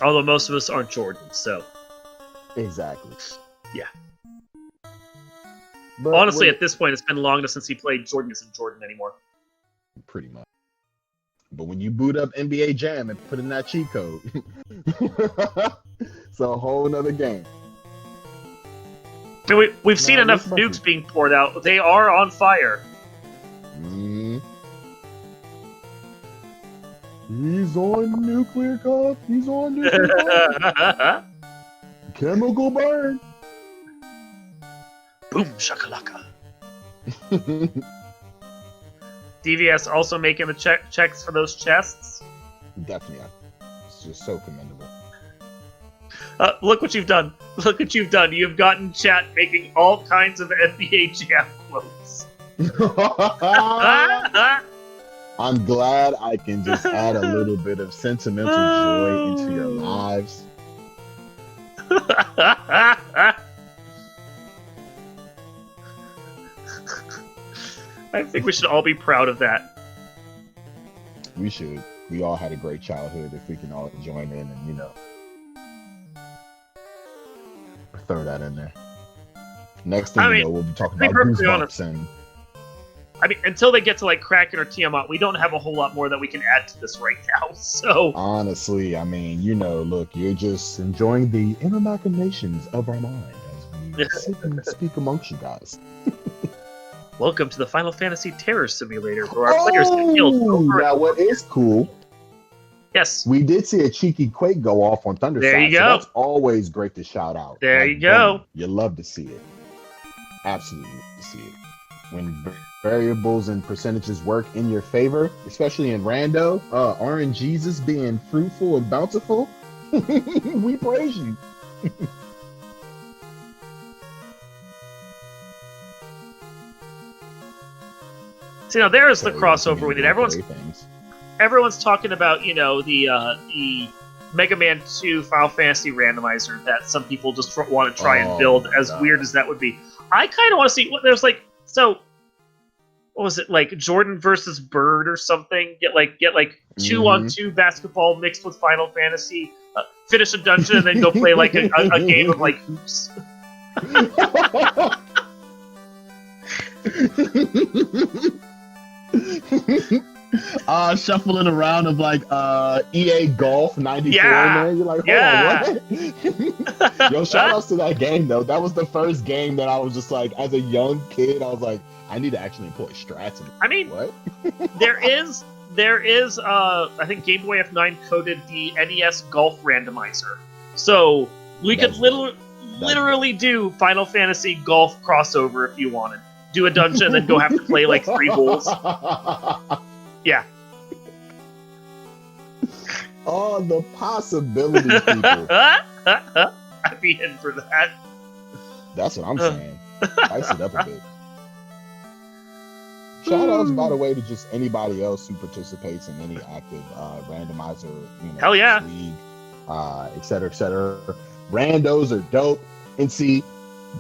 Although most of us aren't Jordan, so. Exactly. Yeah. But honestly, at this point, it's been long enough since he played Jordan isn't Jordan anymore. Pretty much. But when you boot up NBA Jam and put in that cheat code, it's a whole nother game. We've seen enough nukes being poured out. They are on fire. He's on nuclear cup. He's on nuclear cup. Chemical burn. Boom shakalaka. DVS also making the checks for those chests. Definitely. It's just so commendable. Look what you've done. Look what you've done. You've gotten chat making all kinds of NBA Jam quotes. I'm glad I can just add a little bit of sentimental joy into your lives. I think we should all be proud of that. We should. We all had a great childhood if we can all join in and, you know. Throw that in there. Next thing you know, we'll be talking about Goosebumps and. I mean, until they get to like Kraken or Tiamat, we don't have a whole lot more that we can add to this right now. So honestly, I mean, look, you're just enjoying the inner machinations of our mind as we sit and speak amongst you guys. Welcome to the Final Fantasy Terror Simulator, where our players get killed over. Now, what is cool? Yes, we did see a cheeky Quake go off on Thunderside. There you go. So that's always great to shout out. There you go. You love to see it. Absolutely love to see it. When variables and percentages work in your favor, especially in Rando, RNGesus being fruitful and bountiful, we praise you. See, now there's the crossover we did. Everyone's talking about, the Mega Man 2 Final Fantasy randomizer that some people just want to try and build, as weird as that would be. I kind of want to see what there's like. So, what was it, like Jordan versus Bird or something? Get 2-on-2 basketball mixed with Final Fantasy. Finish a dungeon and then go play like a game of like hoops. Shuffling around of like EA Golf 94, man. You're like, hold on, what? Yo, shout outs to that game though. That was the first game that I was just like, as a young kid, I was like, I need to actually employ strats. I mean, what? there is I think Game Boy F9 coded the NES Golf Randomizer. So we could literally do Final Fantasy Golf crossover if you wanted. Do a dungeon and then go have to play like 3 holes. Yeah. Oh, the possibilities, people. I'd be in for that. That's what I'm saying. Spice it up a bit. Shout outs, by the way, to just anybody else who participates in any active randomizer, Hell yeah. league, et cetera, et cetera. Randos are dope. And see,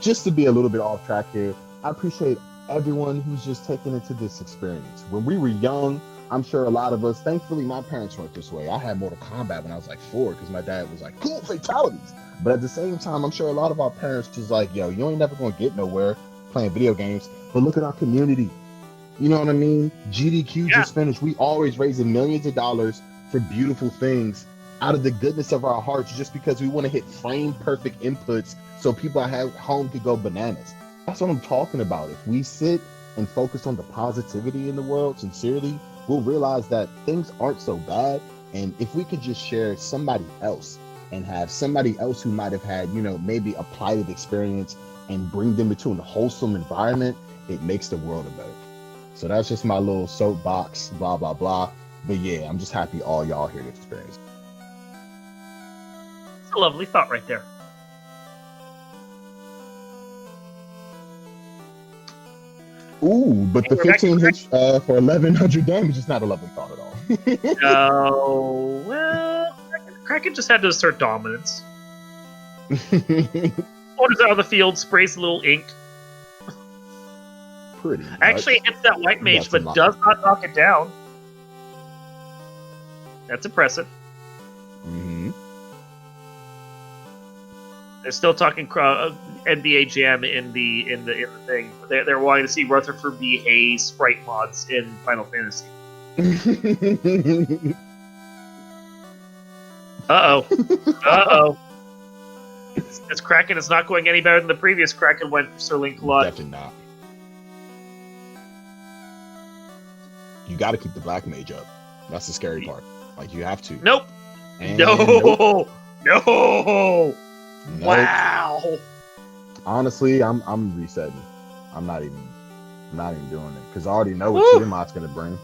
just to be a little bit off track here, I appreciate everyone who's just taken into this experience. When we were young, I'm sure a lot of us, thankfully my parents weren't this way. I had Mortal Kombat when I was like 4 because my dad was like, cool, fatalities. But at the same time, I'm sure a lot of our parents was like, yo, you ain't never gonna get nowhere playing video games. But look at our community. You know what I mean? GDQ just finished. We always raising millions of dollars for beautiful things out of the goodness of our hearts just because we want to hit frame perfect inputs so people at home could go bananas. That's what I'm talking about. If we sit and focus on the positivity in the world sincerely, we'll realize that things aren't so bad. And if we could just share somebody else and have somebody else who might have had, maybe a plighted experience and bring them into a wholesome environment, it makes the world a better. So that's just my little soapbox, blah, blah, blah. But yeah, I'm just happy all y'all here to experience. It's a lovely thought right there. Ooh, but the 15 hits for 1,100 damage is not a lovely thought at all. Oh, well, Kraken just had to assert dominance. Orders out of the field, sprays a little ink. Pretty. Actually, hits that white mage, but does not knock it down. That's impressive. Mm-hmm. They're still talking NBA Jam in the thing. They're wanting to see Rutherford B. Hayes sprite mods in Final Fantasy. Uh-oh. This Kraken is not going any better than the previous Kraken went for Sterling Claude. Definitely not. You got to keep the black mage up. That's the scary part. Like, you have to. Nope. Nope. No. Wow. Honestly, I'm resetting. I'm not even doing it because I already know what Tiamat's gonna bring.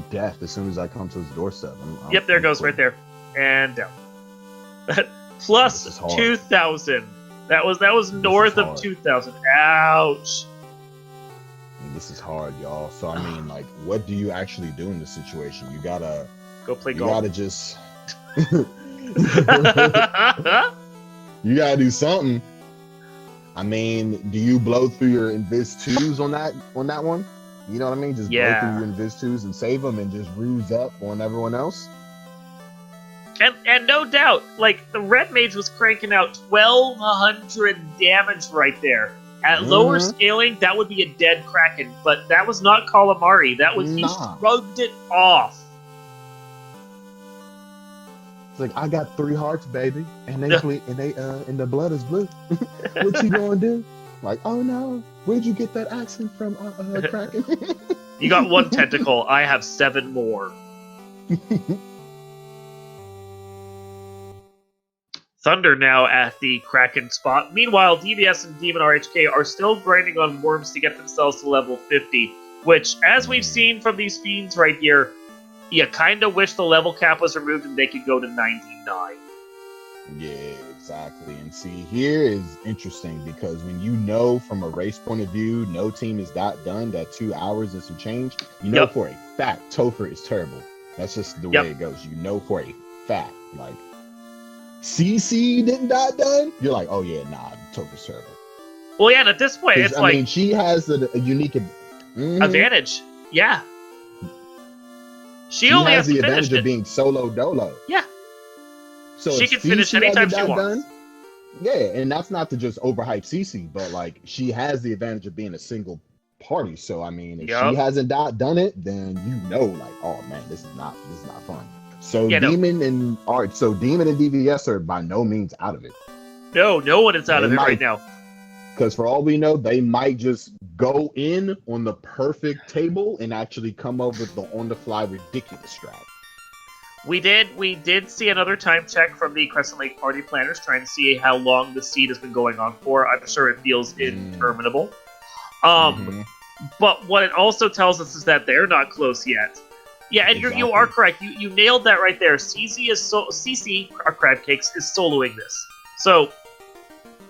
Death as soon as I come to his doorstep. There goes right there and down. Plus 2,000. That was north of 2,000. Ouch. This is hard, y'all. So I mean, like, what do you actually do in this situation? You gotta go play golf. You gotta just. You gotta do something. I mean, do you blow through your Invis 2s on that one? You know what I mean? Just blow through your Invis 2s and save them and just ruse up on everyone else? And no doubt, like, the red mage was cranking out 1,200 damage right there. At lower scaling, that would be a dead Kraken, but that was not Calamari. That was, he shrugged it off. It's like, I got 3 hearts, baby, and and the blood is blue. What you gonna do? Like, oh no, where'd you get that accent from, Kraken? You got 1 tentacle, I have 7 more. Thunder now at the Kraken spot. Meanwhile, DVS and Demon RHK are still grinding on worms to get themselves to level 50, which, as we've seen from these fiends right here, you kind of wish the level cap was removed and they could go to 99. Yeah, exactly. And see, here is interesting because when you know from a race point of view, no team is that done, that 2 hours and some change, you know for a fact Topher is terrible. That's just the way it goes. You know for a fact. Like, CC didn't die done, you're like, oh yeah, nah, Topher's terrible. Well, yeah, and at this point, it's I mean, she has a unique advantage. Yeah. She only has the to advantage finish of being solo dolo. Yeah. So she can finish anytime she wants. Yeah, and that's not to just overhype CC, but like, she has the advantage of being a single party. So I mean, if she hasn't done it, then you know, like, oh man, this is not fun. So Demon and DVS are by no means out of it. No one is out of it right now. Because for all we know, they might just go in on the perfect table and actually come up with the on-the-fly ridiculous strat. We did see another time check from the Crescent Lake party planners trying to see how long the seed has been going on for. I'm sure it feels interminable. But what it also tells us is that they're not close yet. Yeah, and you are correct. You nailed that right there. CC, our Crab Cakes, is soloing this. So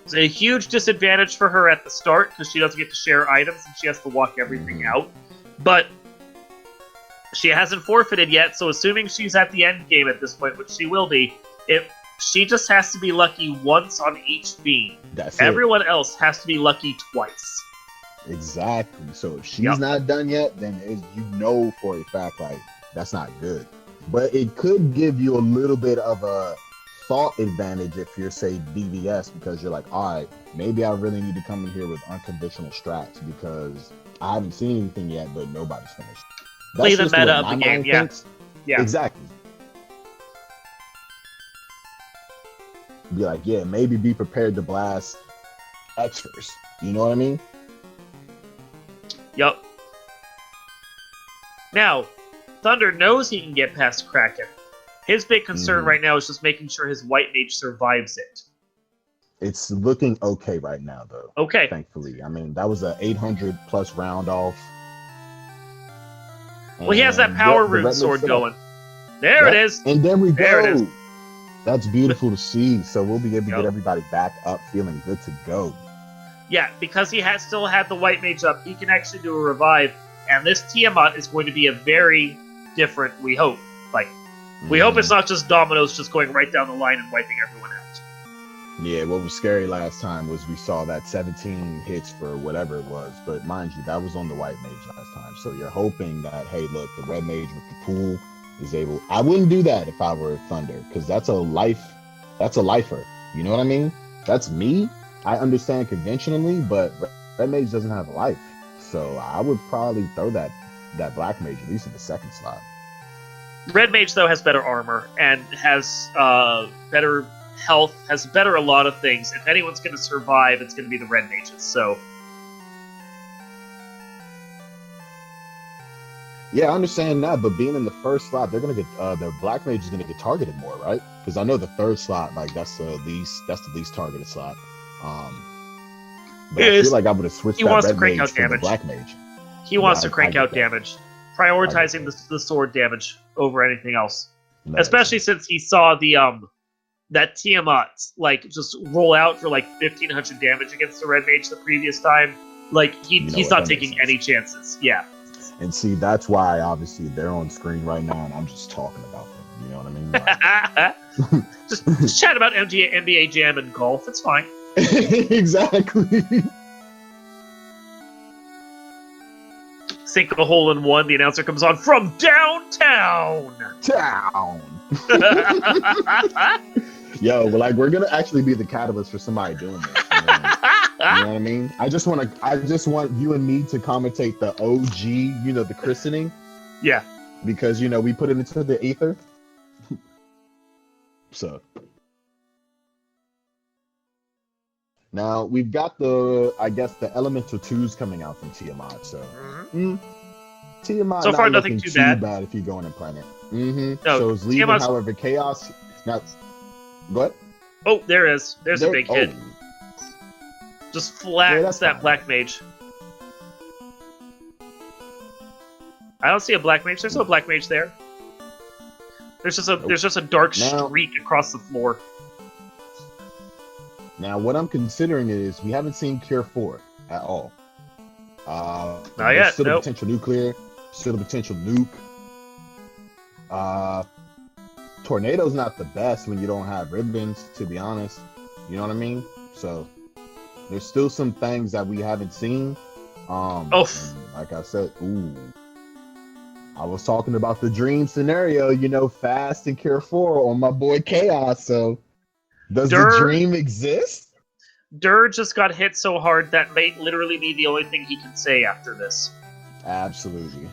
it's a huge disadvantage for her at the start because she doesn't get to share items and she has to walk everything out. But she hasn't forfeited yet, so assuming she's at the end game at this point, which she will be, she just has to be lucky once on each fiend. Everyone else has to be lucky twice. Exactly. So if she's not done yet, then you know for a fact, like, that's not good. But it could give you a little bit of a thought advantage if you're, say, DVS, because you're like, all right, maybe I really need to come in here with unconventional strats because I haven't seen anything yet, but nobody's finished. Play the meta of the game, yeah. Exactly. Be like, yeah, maybe be prepared to blast X first. You know what I mean? Yup. Now, Thunder knows he can get past Kraken. His big concern right now is just making sure his white mage survives it. It's looking okay right now, though. Okay. Thankfully. I mean, that was an 800+ round off. Well, he has that power rune sword going. There it is. And there we go. That's beautiful to see. So we'll be able to get everybody back up feeling good to go. Yeah, because he still had the white mage up, he can actually do a revive. And this Tiamat is going to be a very different, we hope. We hope it's not just dominoes just going right down the line and wiping everyone out. Yeah, what was scary last time was we saw that 17 hits for whatever it was. But mind you, that was on the white mage last time. So you're hoping that, hey, look, the red mage with the pool is able... I wouldn't do that if I were Thunder, because that's a lifer. You know what I mean? That's me. I understand conventionally, but red mage doesn't have a life. So I would probably throw that black mage at least in the second slot. Red mage, though, has better armor and has better health, has better a lot of things. If anyone's going to survive, it's going to be the red mages. So, yeah, I understand that, but being in the first slot, they're going to get the black mage is going to get targeted more, right? Because I know the third slot, like that's the least targeted slot. But I feel like I would have switched that red mage for the black mage. He wants to crank out damage, prioritizing the sword damage over anything else. Nice. Especially since he saw the that Tiamat just roll out for 1,500 damage against the red mage the previous time. He's not taking any chances. Yeah. And see, that's why obviously they're on screen right now, and I'm just talking about them. You know what I mean? Just chat about NBA Jam and golf. It's fine. Exactly. Sink a hole in one. The announcer comes on from downtown. Town. Yo, well, like we're gonna actually be the catalyst for somebody doing this. You know what I mean? I just want you and me to commentate the OG, the christening. Yeah. Because we put it into the ether. So now we've got the Elemental 2s coming out from Tiamat. So Tiamat so not far nothing looking too bad if you go on a planet. No, so it's leaving, Tiamat's... however, Chaos. Now, what? Oh, there's a big hit. Just flats that fine. black mage. I don't see a black mage. There's no black mage there. There's just a dark streak across the floor. Now, what I'm considering is we haven't seen Cure 4 at all. Not yet. Still the potential nuclear. Still the potential nuke. Tornado's not the best when you don't have ribbons, to be honest. You know what I mean? So there's still some things that we haven't seen. Like I said, I was talking about the dream scenario, Fast and Cure 4 on my boy Chaos. So does the dream exist? Durr just got hit so hard that may literally be the only thing he can say after this. Absolutely.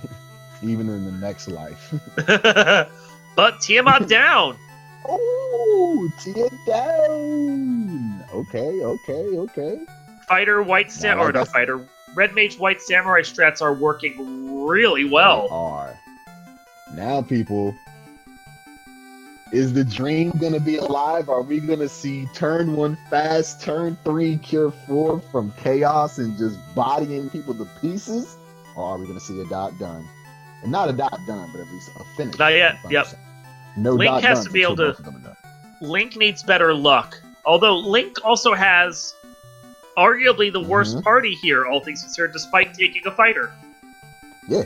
Even in the next life. But Tiamat down. Oh, Tia down. Okay. Fighter White Samurai, or no fighter. Red Mage White Samurai strats are working really well. They are. Now, people, is the dream gonna be alive? Are we gonna see turn 1 Fast, turn 3 Cure 4 from Chaos and just bodying people to pieces? Or are we gonna see a dot done? And not a dot done, but at least a finish. Not yet. Yep. No Link dot has done to be able to. Link needs better luck. Although Link also has arguably the worst party here, all things considered, despite taking a fighter. Yeah.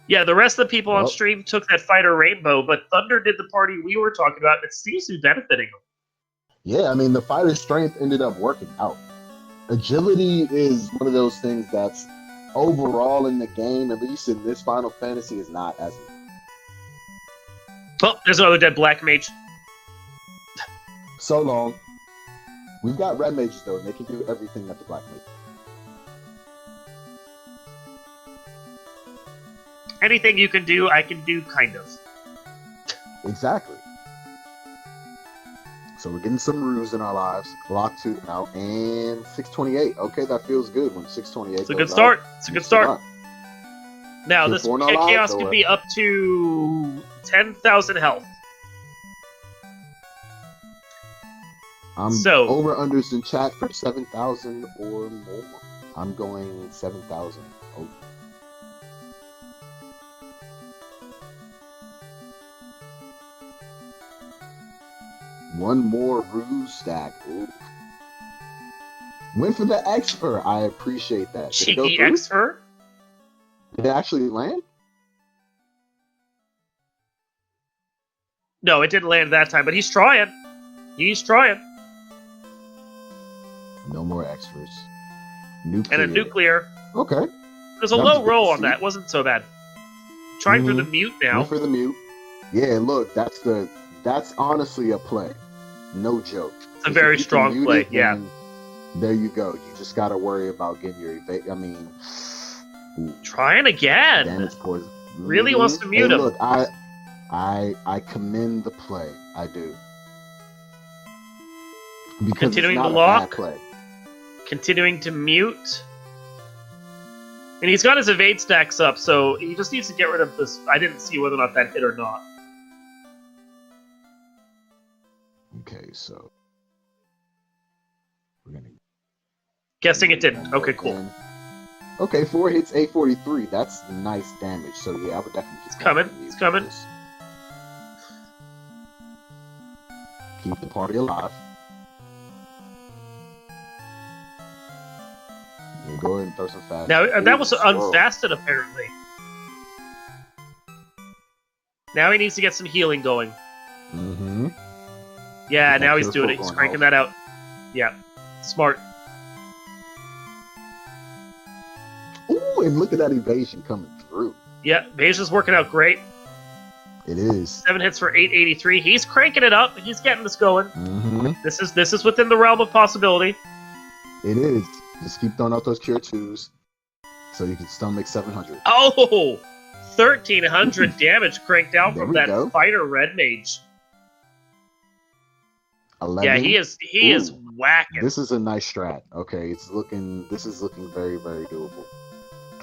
Yeah, the rest of the people on stream took that fighter Rainbow, but Thunder did the party we were talking about, and it seems to be benefiting them. Yeah, I mean, the fighter's strength ended up working out. Agility is one of those things that's overall in the game, at least in this Final Fantasy, is not as... Oh, there's another dead black mage. So long. We've got red mages, though, and they can do everything that the black mage. Anything you can do, I can do, kind of. Exactly. So we're getting some ruse in our lives. Block 2 now, and 628. Okay, that feels good when 628 It's a good start. It's a good start. Now, this Chaos could can be up to 10,000 health. I'm over-unders in chat for 7,000 or more. I'm going 7,000. Oh. One more ruse stack. Ooh. Went for the X-Fur. I appreciate that. Cheeky X-Fur? Did it actually land? No, it didn't land that time, but he's trying. He's trying. No more X-Furs. And a nuclear. Okay. There's a low roll on that. Wasn't so bad. Trying for the mute now. Went for the mute. Yeah, look, that's honestly a play. No joke. It's a very strong play, yeah. There you go. You just got to worry about getting your evade. I mean... Trying again. Damage poison. Really wants to mute him. Look, I commend the play. I do. Because continuing it's not to lock. A bad play. Continuing to mute. And he's got his evade stacks up, so he just needs to get rid of this. I didn't see whether or not that hit or not. Okay, so we're gonna. Guessing it didn't. Okay, cool. Okay, 4 hits, 843. That's nice damage. So yeah, I would definitely keep. It's coming. It's coming. Keep the party alive. Yeah, go ahead and throw some fast. Now that was unfasted apparently. Now he needs to get some healing going. Mm-hmm. Yeah, now he's doing it. He's cranking that out. Yeah, smart. and look at that evasion coming through. Yeah, Beija's working out great. It is. 7 hits for 883. He's cranking it up. He's getting this going. Mm-hmm. This is within the realm of possibility. It is. Just keep throwing out those cure 2s so you can still make 700. Oh! 1,300 damage cranked out from that go. fighter red mage. 11. Yeah, he is whacking. This is a nice strat. Okay, this is looking very, very doable.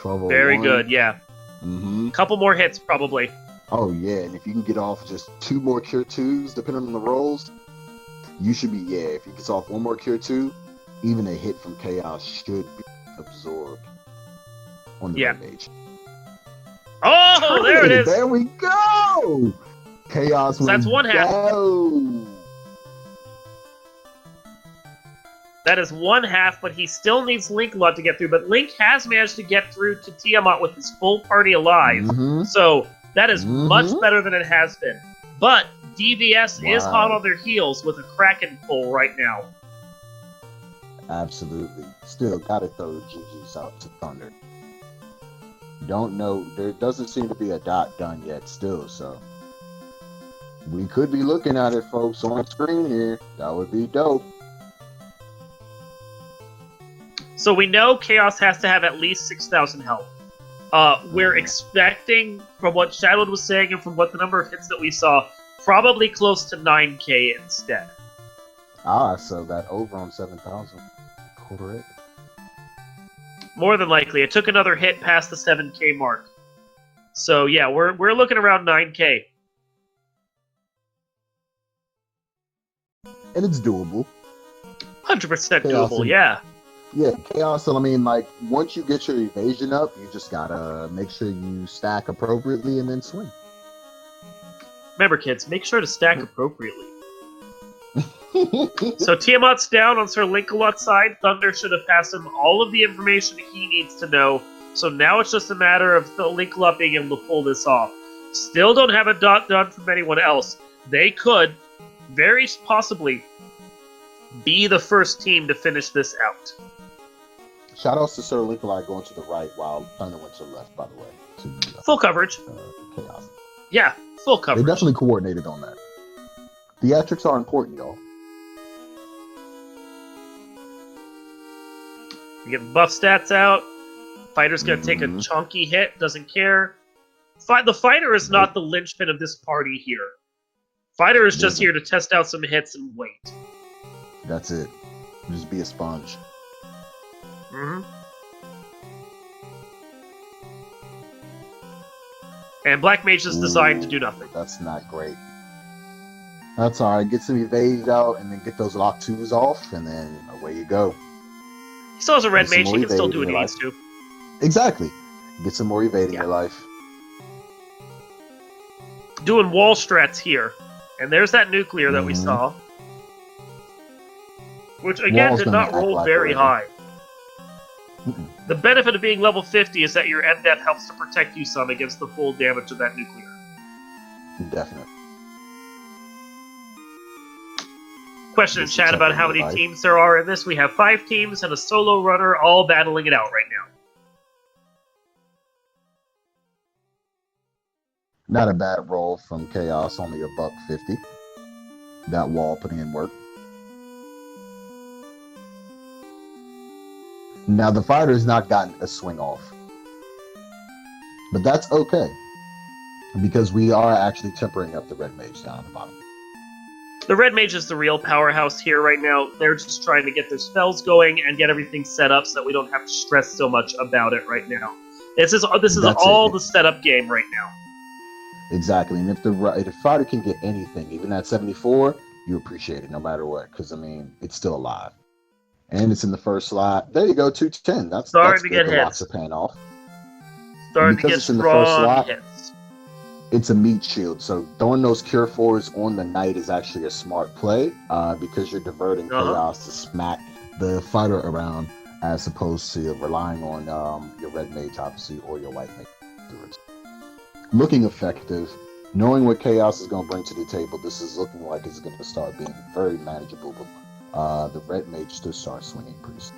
1201. Very good, yeah. Mm-hmm. Couple more hits, probably. Oh, yeah, and if you can get off just 2 more cure 2s, depending on the rolls, you should be, if he gets off 1 more cure 2, even a hit from Chaos should be absorbed on the red mage. Oh, there it is! There we go! Chaos so that's one half. Go. That is one half, but he still needs Link a lot to get through. But Link has managed to get through to Tiamat with his full party alive. Mm-hmm. So that is much better than it has been. But DVS is hot on their heels with a Kraken pull right now. Absolutely. Still gotta throw GG's out to Thunder. Don't know. There doesn't seem to be a dot done yet still, so we could be looking at it, folks, on screen here. That would be dope. So we know Chaos has to have at least 6,000 health. We're expecting, from what Shadowed was saying and from what the number of hits that we saw, probably close to 9k instead. So that over on 7,000. Correct. More than likely. It took another hit past the 7k mark. So yeah, we're looking around 9k. And it's doable. 100% doable, yeah. Yeah, Chaos, so I mean, like, once you get your evasion up, you just gotta make sure you stack appropriately and then swing. Remember, kids, make sure to stack appropriately. So Tiamat's down on Sir Linkalot's side. Thunder should have passed him all of the information he needs to know. So now it's just a matter of the Linkalot being able to pull this off. Still don't have a dot done from anyone else. They could, very possibly, be the first team to finish this out. Shoutouts to Sir Linkalot going to the right while Thunder went to the left, by the way. Full coverage. Chaos. Yeah, full coverage. They definitely coordinated on that. Theatrics are important, y'all. You get buff stats out. Fighter's gonna take a chunky hit, doesn't care. The fighter is not the linchpin of this party here. Fighter is just here to test out some hits and wait. That's it. Just be a sponge. And Black Mage is designed to do nothing. That's not great. That's alright. Get some evades out and then get those lock 2s off, and then away you go. He still has a red mage, he can still do what he needs to. Exactly. Get some more evade in your life. Doing wall strats here. And there's that nuclear that we saw. Which, again, did not roll very high. The benefit of being level 50 is that your end death helps to protect you some against the full damage of that nuclear. Definitely. Question in chat about how many teams there are in this. We have 5 teams and a solo runner all battling it out right now. Not a bad roll from Chaos, only $150. That wall putting in work. Now the fighter's not gotten a swing off. But that's okay. Because we are actually tempering up the red mage down at the bottom. The red mage is the real powerhouse here right now. They're just trying to get their spells going and get everything set up so that we don't have to stress so much about it right now. This is all the setup game right now. Exactly. And if the fighter can get anything, even at 74, you appreciate it no matter what. Because, I mean, it's still alive. And it's in the first slot. There you go, 210. That's starting to get hits. Lots of paying off. Starting to get strong hits. It's a meat shield, so throwing those Cure 4s on the knight is actually a smart play because you're diverting Chaos to smack the fighter around as opposed to relying on your red mage, obviously, or your white mage. Looking effective, knowing what Chaos is going to bring to the table, this is looking like it's going to start being very manageable. The red mage to start swinging pretty soon.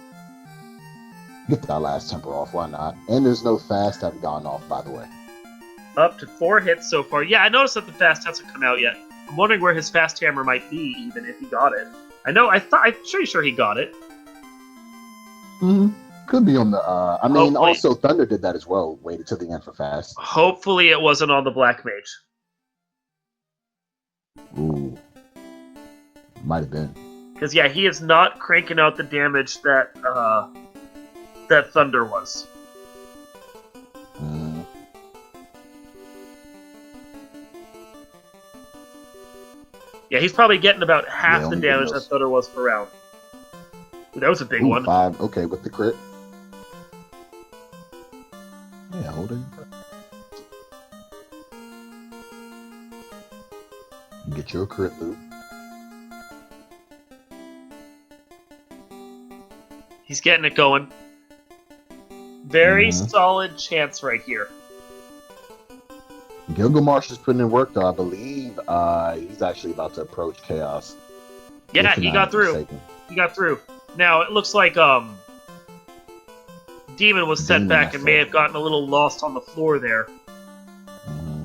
Get that last temper off, why not? And there's no fast have gone off, by the way. Up to 4 hits so far. Yeah, I noticed that the fast hasn't come out yet. I'm wondering where his fast hammer might be, even if he got it. I'm pretty sure he got it. Mm-hmm. Could be on the. I mean, Hopefully. also Thunder did that as well. Waited till the end for fast. Hopefully, it wasn't on the Black Mage. Ooh, might have been. Because yeah, he is not cranking out the damage that that Thunder was. Mm. Yeah, he's probably getting about half the only damage that Thunder was per round. Ooh, that was a big one. 5. Okay, with the crit. Yeah, hold it. Get your crit loop. He's getting it going. Very solid chance right here. Gilgamesh is putting in work, though. I believe he's actually about to approach Chaos. Yeah, he got through. Mistaken. He got through. Now, it looks like Demon was set back and may have gotten a little lost on the floor there. Mm-hmm.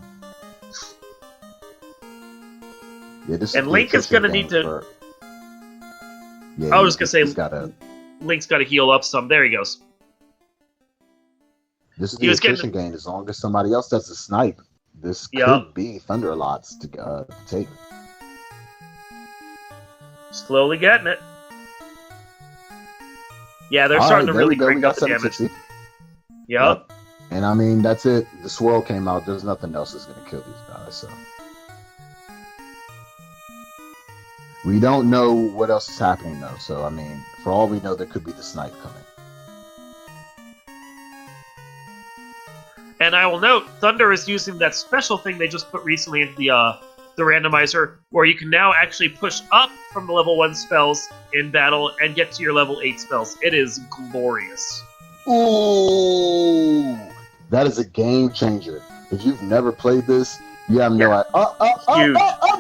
Yeah, this and Link is going to need to... Yeah, I was going to say, Link's got to heal up some. There he goes. This is the attrition game. As long as somebody else does a snipe, this could be Thunder lots to take. Slowly getting it. Yeah, they're starting to really crank up the damage. Yep. And I mean, that's it. The swirl came out. There's nothing else that's going to kill these guys. So we don't know what else is happening, though. So, I mean, for all we know, there could be the snipe coming. And I will note, Thunder is using that special thing they just put recently into the randomizer, where you can now actually push up from the level 1 spells in battle and get to your level 8 spells. It is glorious. Ooh! That is a game changer. If you've never played this, you have no idea.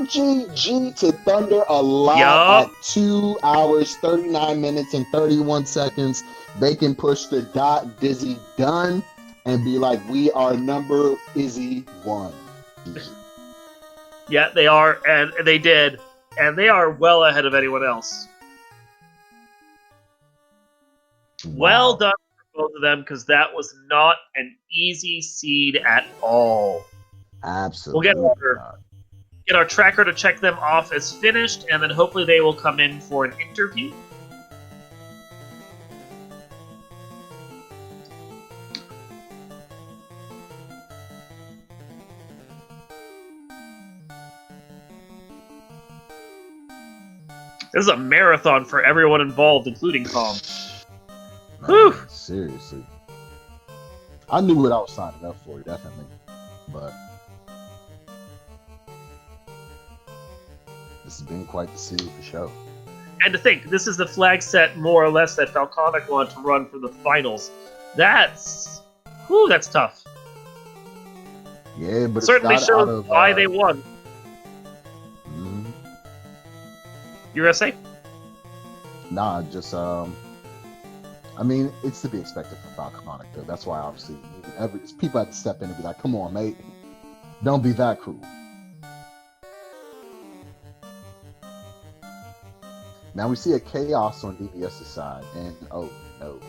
GG to Thunder a lot at 2 hours, 39 minutes, and 31 seconds. They can push the dot dizzy done and be like, we are number Izzy 1. Yeah, they are, and they did. And they are well ahead of anyone else. Wow. Well done for both of them, because that was not an easy seed at all. Absolutely. We'll get our tracker to check them off as finished, and then hopefully they will come in for an interview. This is a marathon for everyone involved, including Tom. Whew! Seriously. I knew what I was signing up for, definitely. But this has been quite the series for show. And to think, this is the flag set, more or less, that Falconic wanted to run for the finals. That's tough. Yeah, but certainly shows why they won. You gonna say? Nah, just I mean, it's to be expected for Falconic, though. That's why, obviously, people have to step in and be like, "Come on, mate, don't be that cruel." Now we see a chaos on DVS's side, and oh no,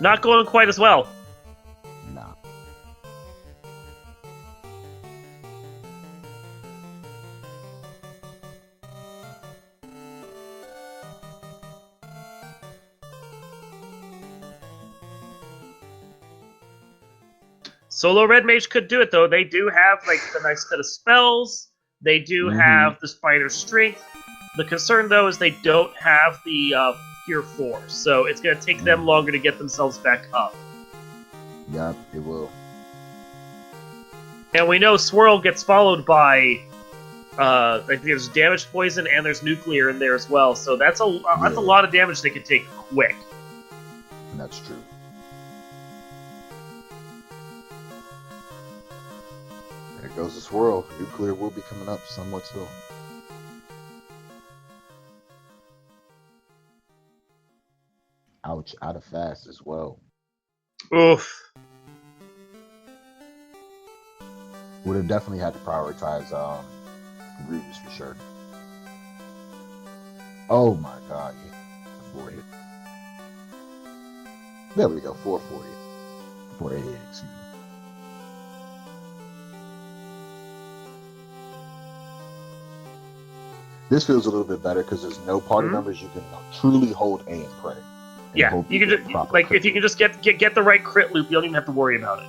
not going quite as well. Nah. Solo Red Mage could do it, though. They do have like the nice set of spells. They do have the Spider's Strength. The concern, though, is they don't have the Pure Force, so it's going to take them longer to get themselves back up. Yeah, it will. And we know Swirl gets followed by, I think there's Damage Poison and there's Nuclear in there as well, so that's a lot of damage they could take quick. That's true. There goes the Swirl. Nuclear will be coming up somewhat soon. Ouch, out of fast as well. Oof. Would have definitely had to prioritize Grievous for sure. Oh my god, yeah. 40. There we go, 440. 488, excuse me. This feels a little bit better because there's no party members. You can truly hold A and pray. And Yeah, hope you can get just proper like crit if you can just get the right crit loop, you don't even have to worry about it.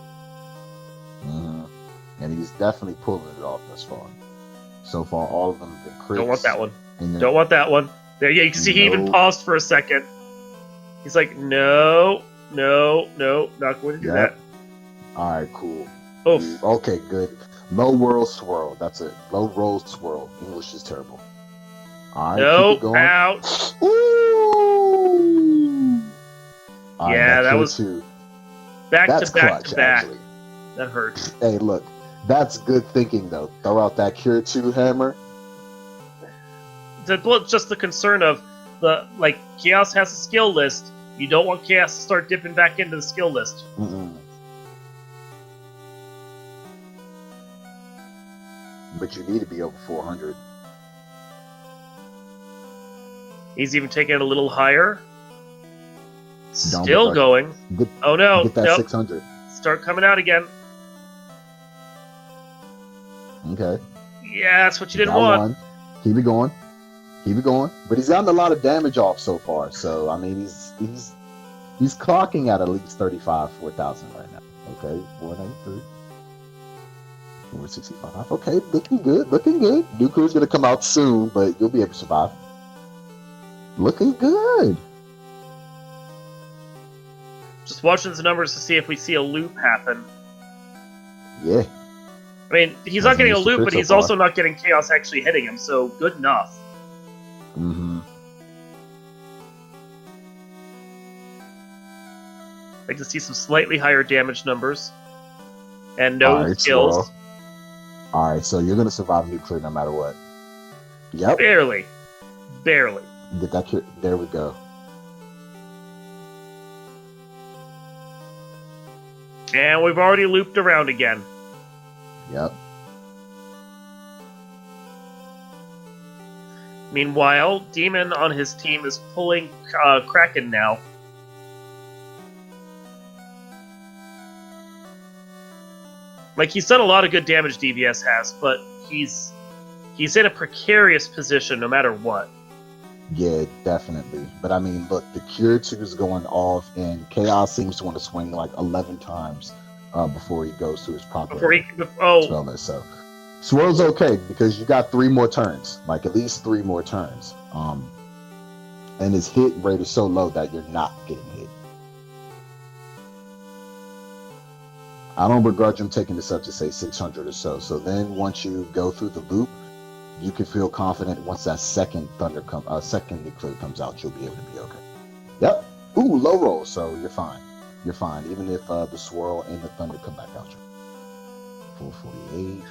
And he's definitely pulling it off thus far. So far, all of them have been crits. Don't want that one. And Don't want that one. There, yeah, you can see he even paused for a second. He's like, no, not going to do that. All right, cool. Oof. Okay, good. Low roll swirl. That's it. Low roll swirl. English is terrible. All right, no, keep it going. out. Ooh. All yeah, right, that was two. That's back to back. Actually. That hurt. Hey, look, that's good thinking though. Throw out that Cure 2 hammer. It's just the concern of Chaos has a skill list. You don't want Chaos to start dipping back into the skill list. But you need to be over 400. He's even taking it a little higher. Still going. Oh no! Get that 600. Start coming out again. Okay. Yeah, that's what you didn't want. One. Keep it going. Keep it going. But he's gotten a lot of damage off so far. So I mean, he's clocking at least 35, 4,000 right now. Okay, 493. 465. Okay, looking good. Looking good. Nuclear's gonna come out soon, but you'll be able to survive. Looking good. Just watching the numbers to see if we see a loop happen. Yeah. I mean, he's not getting a loop, but he's also not getting Chaos actually hitting him, so good enough. Like to see some slightly higher damage numbers. And no skills. Alright, so you're going to survive nuclear no matter what. Yep. Barely. Get that. There we go. And we've already looped around again. Yep. Meanwhile, Demon on his team is pulling Kraken now. Like, he's done a lot of good damage, DVS has, but he's in a precarious position no matter what. Yeah, definitely. But I mean, look, the Cure 2 is going off, and Chaos seems to want to swing like 11 times before he goes to his proper spell list. So Swirl's okay because you got 3 more turns, like at least 3 more turns. And his hit rate is so low that you're not getting hit. I don't begrudge him taking this up to say 600 or so. So then once you go through the loop, you can feel confident once that second second nuclear comes out, you'll be able to be okay. Yep. Ooh, low roll, so you're fine. You're fine, even if the swirl and the thunder come back out. 448.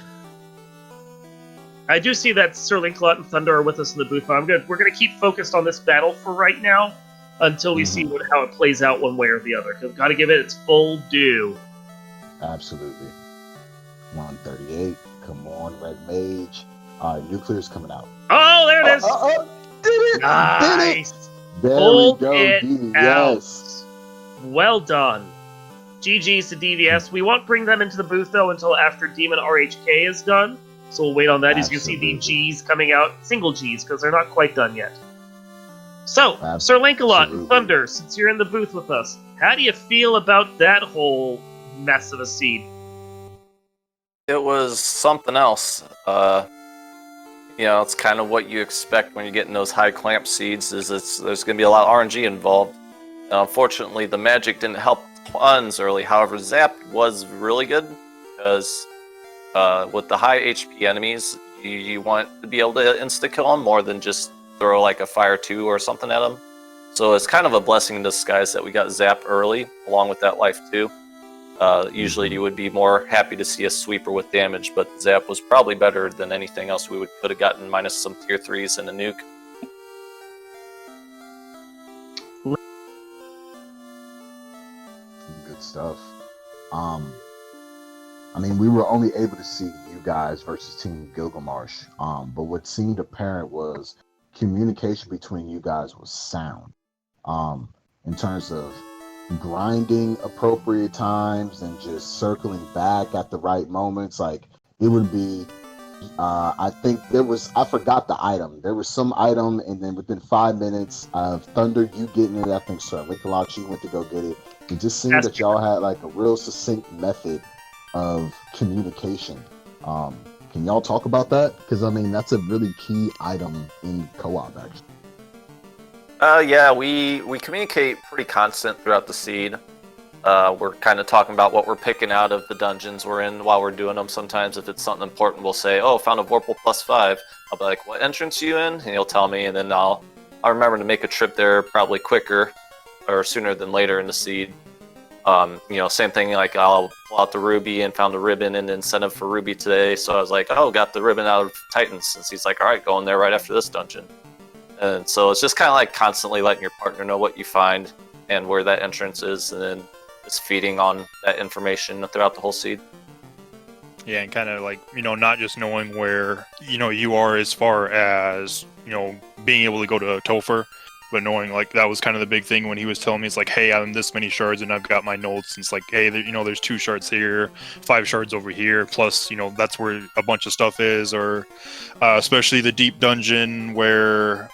I do see that Sir Linklot and Thunder are with us in the booth, but we're gonna keep focused on this battle for right now until we see how it plays out one way or the other. Because we've got to give it its full due. Absolutely. 138. Come on, Red Mage. All right, nuclear's coming out. Oh, there it is. Did it? Nice. Did it? There Hold we go. it Yes. Well done. GG's to DVS. We won't bring them into the booth, though, until after Demon RHK is done. So we'll wait on that. As you can see the G's coming out, single G's, because they're not quite done yet. So, Sir Lankalot and Thunder, since you're in the booth with us, how do you feel about that whole mess of a seed? It was something else. It's kind of what you expect when you're getting those high clamp seeds. There's going to be a lot of RNG involved. Unfortunately, the magic didn't help tons early. However, Zap was really good because with the high HP enemies, you want to be able to insta-kill them more than just throw like a Fire 2 or something at them. So it's kind of a blessing in disguise that we got Zap early, along with that Life 2. Usually you would be more happy to see a sweeper with damage, but Zap was probably better than anything else we could have gotten, minus some tier 3s and a nuke. stuff. I mean, we were only able to see you guys versus Team Gilgamesh. But what seemed apparent was communication between you guys was sound. In terms of grinding appropriate times and just circling back at the right moments. Like it would be, I think I forgot the item. There was some item, and then within 5 minutes of Thunder, you getting it, I think Sir Linkalachi went to go get it. It just seemed that y'all had like a real succinct method of communication. Can y'all talk about that? Because I mean, that's a really key item in co-op, actually. Yeah, we communicate pretty constant throughout the seed. We're kind of talking about what we're picking out of the dungeons we're in while we're doing them. Sometimes if it's something important, we'll say, "Oh, found a Vorpal +5." I'll be like, "What entrance are you in?" And he'll tell me, and then I'll remember to make a trip there probably quicker or sooner than later in the seed. Same thing, like I'll pull out the ruby and found a ribbon and incentive for ruby today. So I was like, "Oh, got the ribbon out of Titans." Since he's like, "All right, going there right after this dungeon." And so it's just kind of like constantly letting your partner know what you find and where that entrance is, and then just feeding on that information throughout the whole seed. Yeah, and kind of like, not just knowing where, you are as far as, being able to go to Topher, but knowing, like, that was kind of the big thing when he was telling me, it's like, hey, I'm this many shards and I've got my notes. And it's like, hey, there's 2 shards here, 5 shards over here, plus, that's where a bunch of stuff is, or especially the deep dungeon where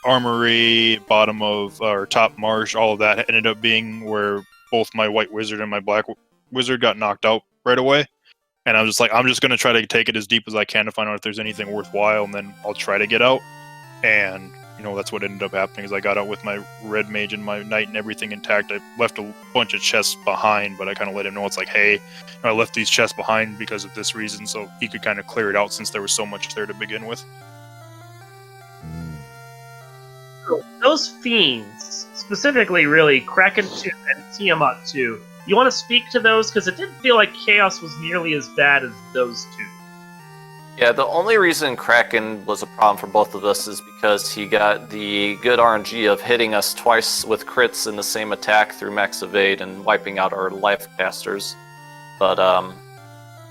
Armory, bottom of, or top marsh, all of that ended up being where both my white wizard and my black wizard got knocked out right away. And I was just like, I'm just going to try to take it as deep as I can to find out if there's anything worthwhile, and then I'll try to get out. And that's what ended up happening, is I got out with my red mage and my knight and everything intact. I left a bunch of chests behind, but I kind of let him know, it's like, hey, I left these chests behind because of this reason, so he could kind of clear it out since there was so much there to begin with. Those fiends, specifically really Kraken 2 and Tiamat 2, you want to speak to those? Because it didn't feel like Chaos was nearly as bad as those two. Yeah, the only reason Kraken was a problem for both of us is because he got the good RNG of hitting us twice with crits in the same attack through max evade and wiping out our life casters. But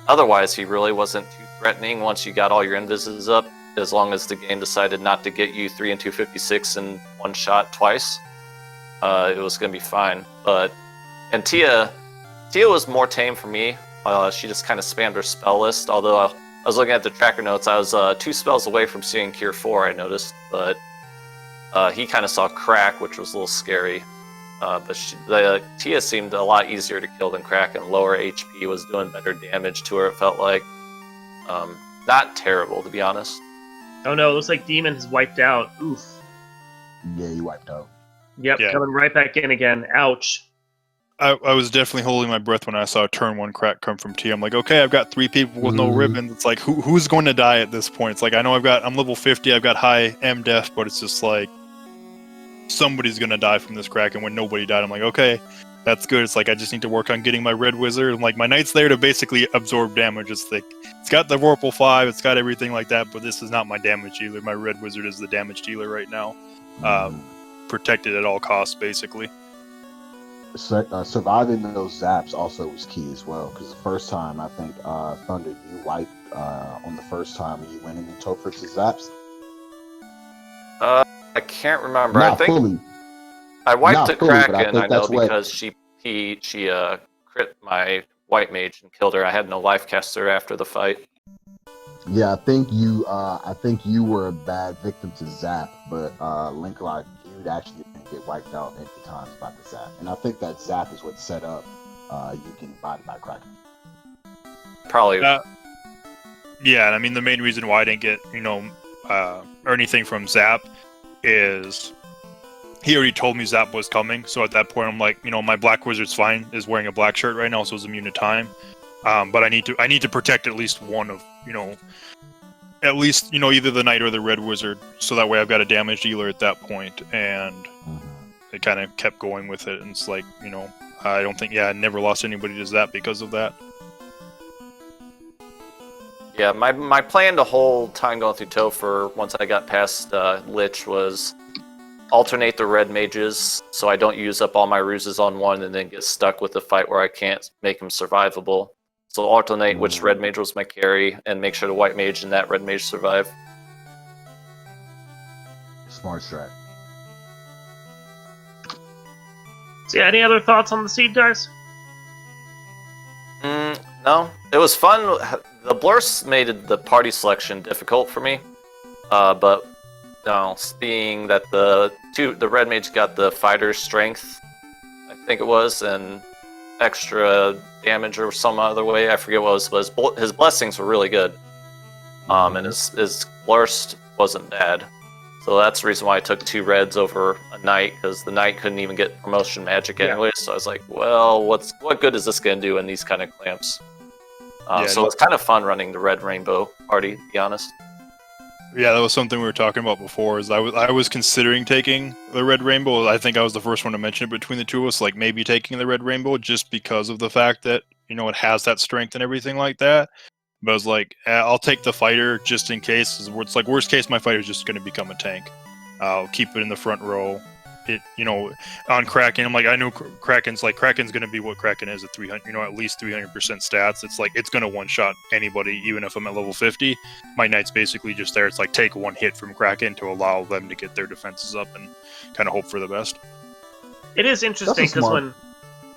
otherwise, he really wasn't too threatening once you got all your invises up, as long as the game decided not to get you 3 and 256 in one shot twice. It was going to be fine. And Tia was more tame for me. She just kind of spammed her spell list, although I was looking at the tracker notes. I was 2 spells away from seeing Cure 4, I noticed, but he kind of saw Crack, which was a little scary. But Tia seemed a lot easier to kill than Crack, and lower HP was doing better damage to her, it felt like. Not terrible, to be honest. Oh no, it looks like Demon has wiped out. Oof. Yeah, he wiped out. Yep, Yeah. Coming right back in again. Ouch. I was definitely holding my breath when I saw turn 1 crack come from T. I'm like, okay, I've got 3 people with no ribbons. It's like, who's going to die at this point? It's like, I know I'm level 50, I've got high M-Def, but it's just like, somebody's going to die from this crack, and when nobody died, I'm like, okay, that's good. It's like, I just need to work on getting my red wizard, and like, my knight's there to basically absorb damage. It's like, it's got the Vorpal 5, it's got everything like that, but this is not my damage dealer. My red wizard is the damage dealer right now. Protected at all costs, basically. Surviving those zaps also was key as well, because the first time, I think, Thunder, you wiped on the first time when you went into Topher's zaps. I can't remember. Not I think fully. I wiped a fully, but Kraken, I know, that's what- because she crit my white mage and killed her. I had no life caster after the fight. Yeah, I think you were a bad victim to zap, but Linkalot, you'd actually get wiped out at the times by the zap, and I think that zap is what set up you getting bodied by Kraken. Probably. Yeah, and I mean, the main reason why I didn't get, or anything from Zap is he already told me Zap was coming. So at that point, I'm like, my black wizard's fine, is wearing a black shirt right now, so it's immune to time. But I need to protect at least one of, either the knight or the red wizard, so that way I've got a damage dealer at that point. And it kind of kept going with it. And it's like, I don't think, I never lost anybody to Zap because of that. Yeah, my plan the whole time going through Topher, once I got past Lich, was alternate the red mages so I don't use up all my ruses on one and then get stuck with a fight where I can't make him survivable. So alternate which red mage was my carry and make sure the white mage and that red mage survive. Smart strat. So yeah, any other thoughts on the seed, guys? No, it was fun. The blurs made the party selection difficult for me, but no, being that the red mage got the fighter's strength, I think it was, and extra damage or some other way, I forget what it was, but his blessings were really good, and his blurst wasn't bad. So that's the reason why I took 2 reds over a knight, because the knight couldn't even get promotion magic anyway. So I was like, well, what good is this going to do in these kind of clamps? So it's kind of fun running the red rainbow party, to be honest. Yeah, that was something we were talking about before. Is I was considering taking the red rainbow. I think I was the first one to mention it between the two of us, like maybe taking the red rainbow just because of the fact that it has that strength and everything like that. But I was like, I'll take the fighter just in case. It's like worst case, my fighter's just going to become a tank. I'll keep it in the front row. On Kraken, I'm like, I know Kraken's going to be what Kraken is at 300, at least 300% stats. It's like, it's going to one-shot anybody, even if I'm at level 50. My knight's basically just there. It's like, take one hit from Kraken to allow them to get their defenses up and kind of hope for the best. It is interesting, because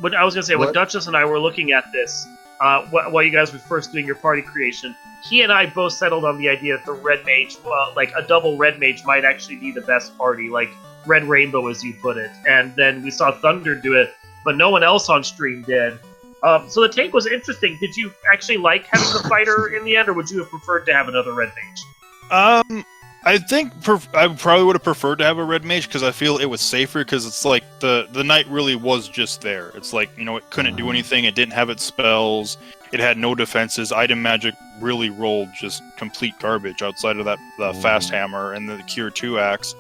when I was going to say, when Duchess and I were looking at this, while you guys were first doing your party creation, he and I both settled on the idea that the red mage, like a double red mage might actually be the best party, like Red Rainbow, as you put it. And then we saw Thunder do it, but no one else on stream did. So the take was interesting. Did you actually like having the fighter in the end, or would you have preferred to have another red mage? I think I probably would have preferred to have a red mage, because I feel it was safer, because it's like the knight really was just there. It's like, it couldn't do anything. It didn't have its spells. It had no defenses. Item magic really rolled just complete garbage outside of the fast hammer and the Cure 2 axe.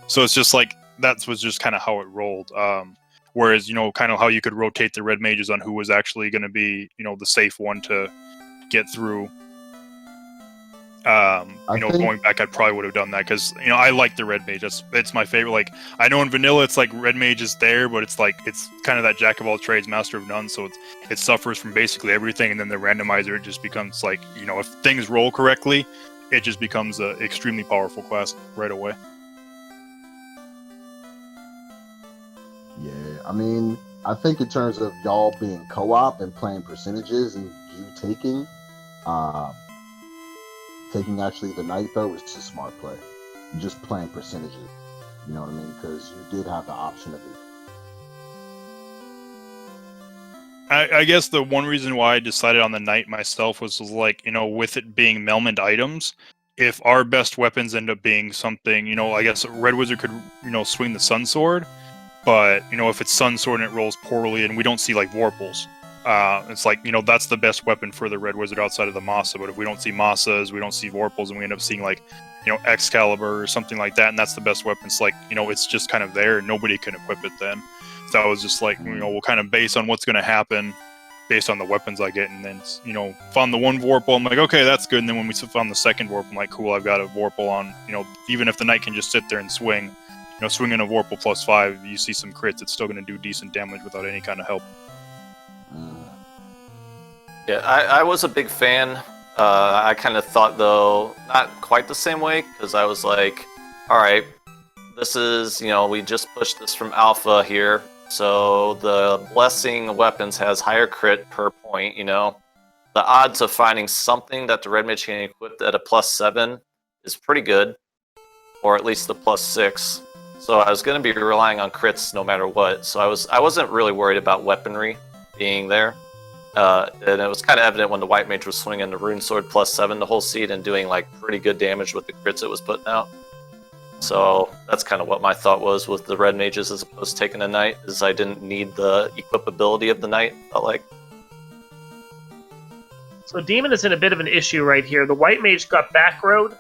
So it's just like, that was just kind of how it rolled. Whereas, kind of how you could rotate the red mages on who was actually going to be, the safe one to get through. Going back, I probably would have done that, because, I like the red mage. It's my favorite. Like, I know in vanilla, it's like red mage is there, but it's like, it's kind of that jack of all trades, master of none. So it suffers from basically everything. And then the randomizer, it just becomes like, if things roll correctly, it just becomes an extremely powerful class right away. Yeah, I mean, I think in terms of y'all being co-op and playing percentages and you taking actually the knight, though, was just a smart play. Just playing percentages, you know what I mean? Because you did have the option of it. I guess the one reason why I decided on the knight myself was like, with it being Melmond items, if our best weapons end up being something, I guess Red Wizard could, swing the Sun Sword. But, if it's Sun Sword and it rolls poorly and we don't see, like, Vorpals, it's like, that's the best weapon for the Red Wizard outside of the Masa. But if we don't see Masas, we don't see Vorpals, and we end up seeing, like, Excalibur or something like that, and that's the best weapon, it's like, it's just kind of there and nobody can equip it then. So I was just like, we'll kind of base on what's going to happen based on the weapons I get. And then, found the one Vorpal, I'm like, okay, that's good. And then when we found the second Vorpal, I'm like, cool, I've got a Vorpal on, even if the Knight can just sit there and swing. Swinging a Vorpal +5, you see some crits, it's still going to do decent damage without any kind of help. Yeah, I was a big fan. I kind of thought, though, not quite the same way, because I was like, alright, this is, we just pushed this from alpha here, so the blessing weapons has higher crit per point, The odds of finding something that the red mage can equip at a +7 is pretty good, or at least the +6. So I was going to be relying on crits no matter what. So I wasn't really worried about weaponry being there. And it was kind of evident when the white mage was swinging the rune sword +7 the whole seed and doing like pretty good damage with the crits it was putting out. So that's kind of what my thought was with the red mages as opposed to taking a knight, is I didn't need the equipability of the knight, felt like. So Demon is in a bit of an issue right here. The white mage got back road.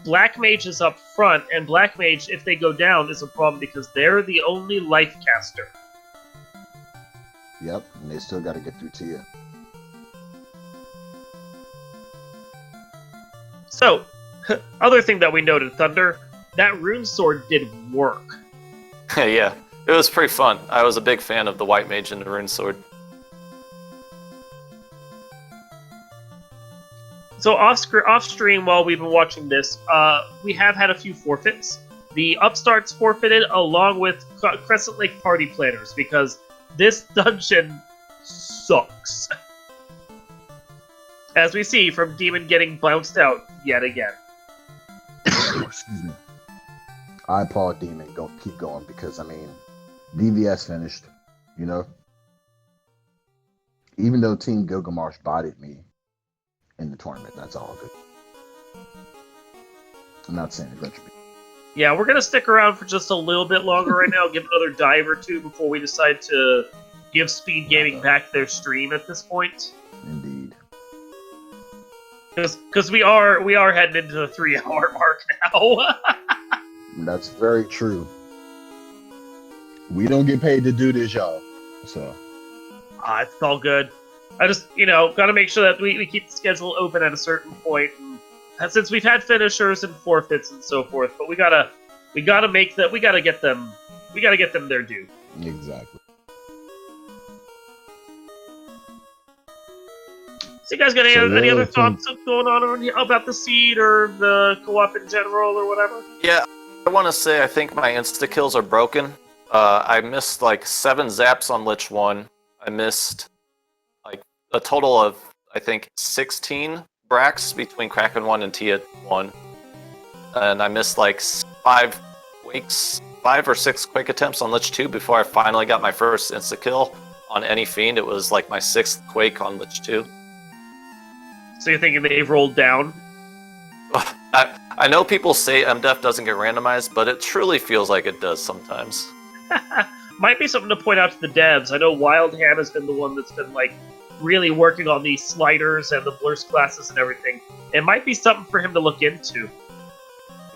Black Mage is up front, and Black Mage, if they go down, is a problem because they're the only life caster. Yep, and they still got to get through to you. So, other thing that we noted, Thunder, that rune sword did work. Yeah, it was pretty fun. I was a big fan of the White Mage and the Rune Sword. So off stream, while we've been watching this, we have had a few forfeits. The upstarts forfeited along with Crescent Lake party planners because this dungeon sucks. As we see from Demon getting bounced out yet again. Excuse me. I applaud Demon. Go keep going because I mean, DVS finished. You know, even though Team Gilgamesh bodied me in the tournament, that's all good. I'm not saying it's retribution. Yeah, we're gonna stick around for just a little bit longer right now. Give another dive or two before we decide to give Speed Gaming back their stream at this point. Indeed. Because we are heading into the 3-hour mark now. That's very true. We don't get paid to do this, y'all. So. It's all good. I just, gotta make sure that we keep the schedule open at a certain point. And since we've had finishers and forfeits and so forth, but we gotta get them their due. Exactly. So you guys got any other thoughts going on about the seed or the co-op in general or whatever? Yeah, I want to say I think my insta-kills are broken. I missed like 7 zaps on Lich 1. I missed like a total of, I think, 16 bracks between Kraken 1 and Tia 1. And I missed like 5 or 6 Quake attempts on Lich 2 before I finally got my first insta-kill on any Fiend. It was like my 6th Quake on Lich 2. So you're thinking they've rolled down? I know people say MDEF doesn't get randomized, but it truly feels like it does sometimes. Might be something to point out to the devs. I know Wild Ham has been the one that's been like really working on these sliders and the blur classes and everything. It might be something for him to look into.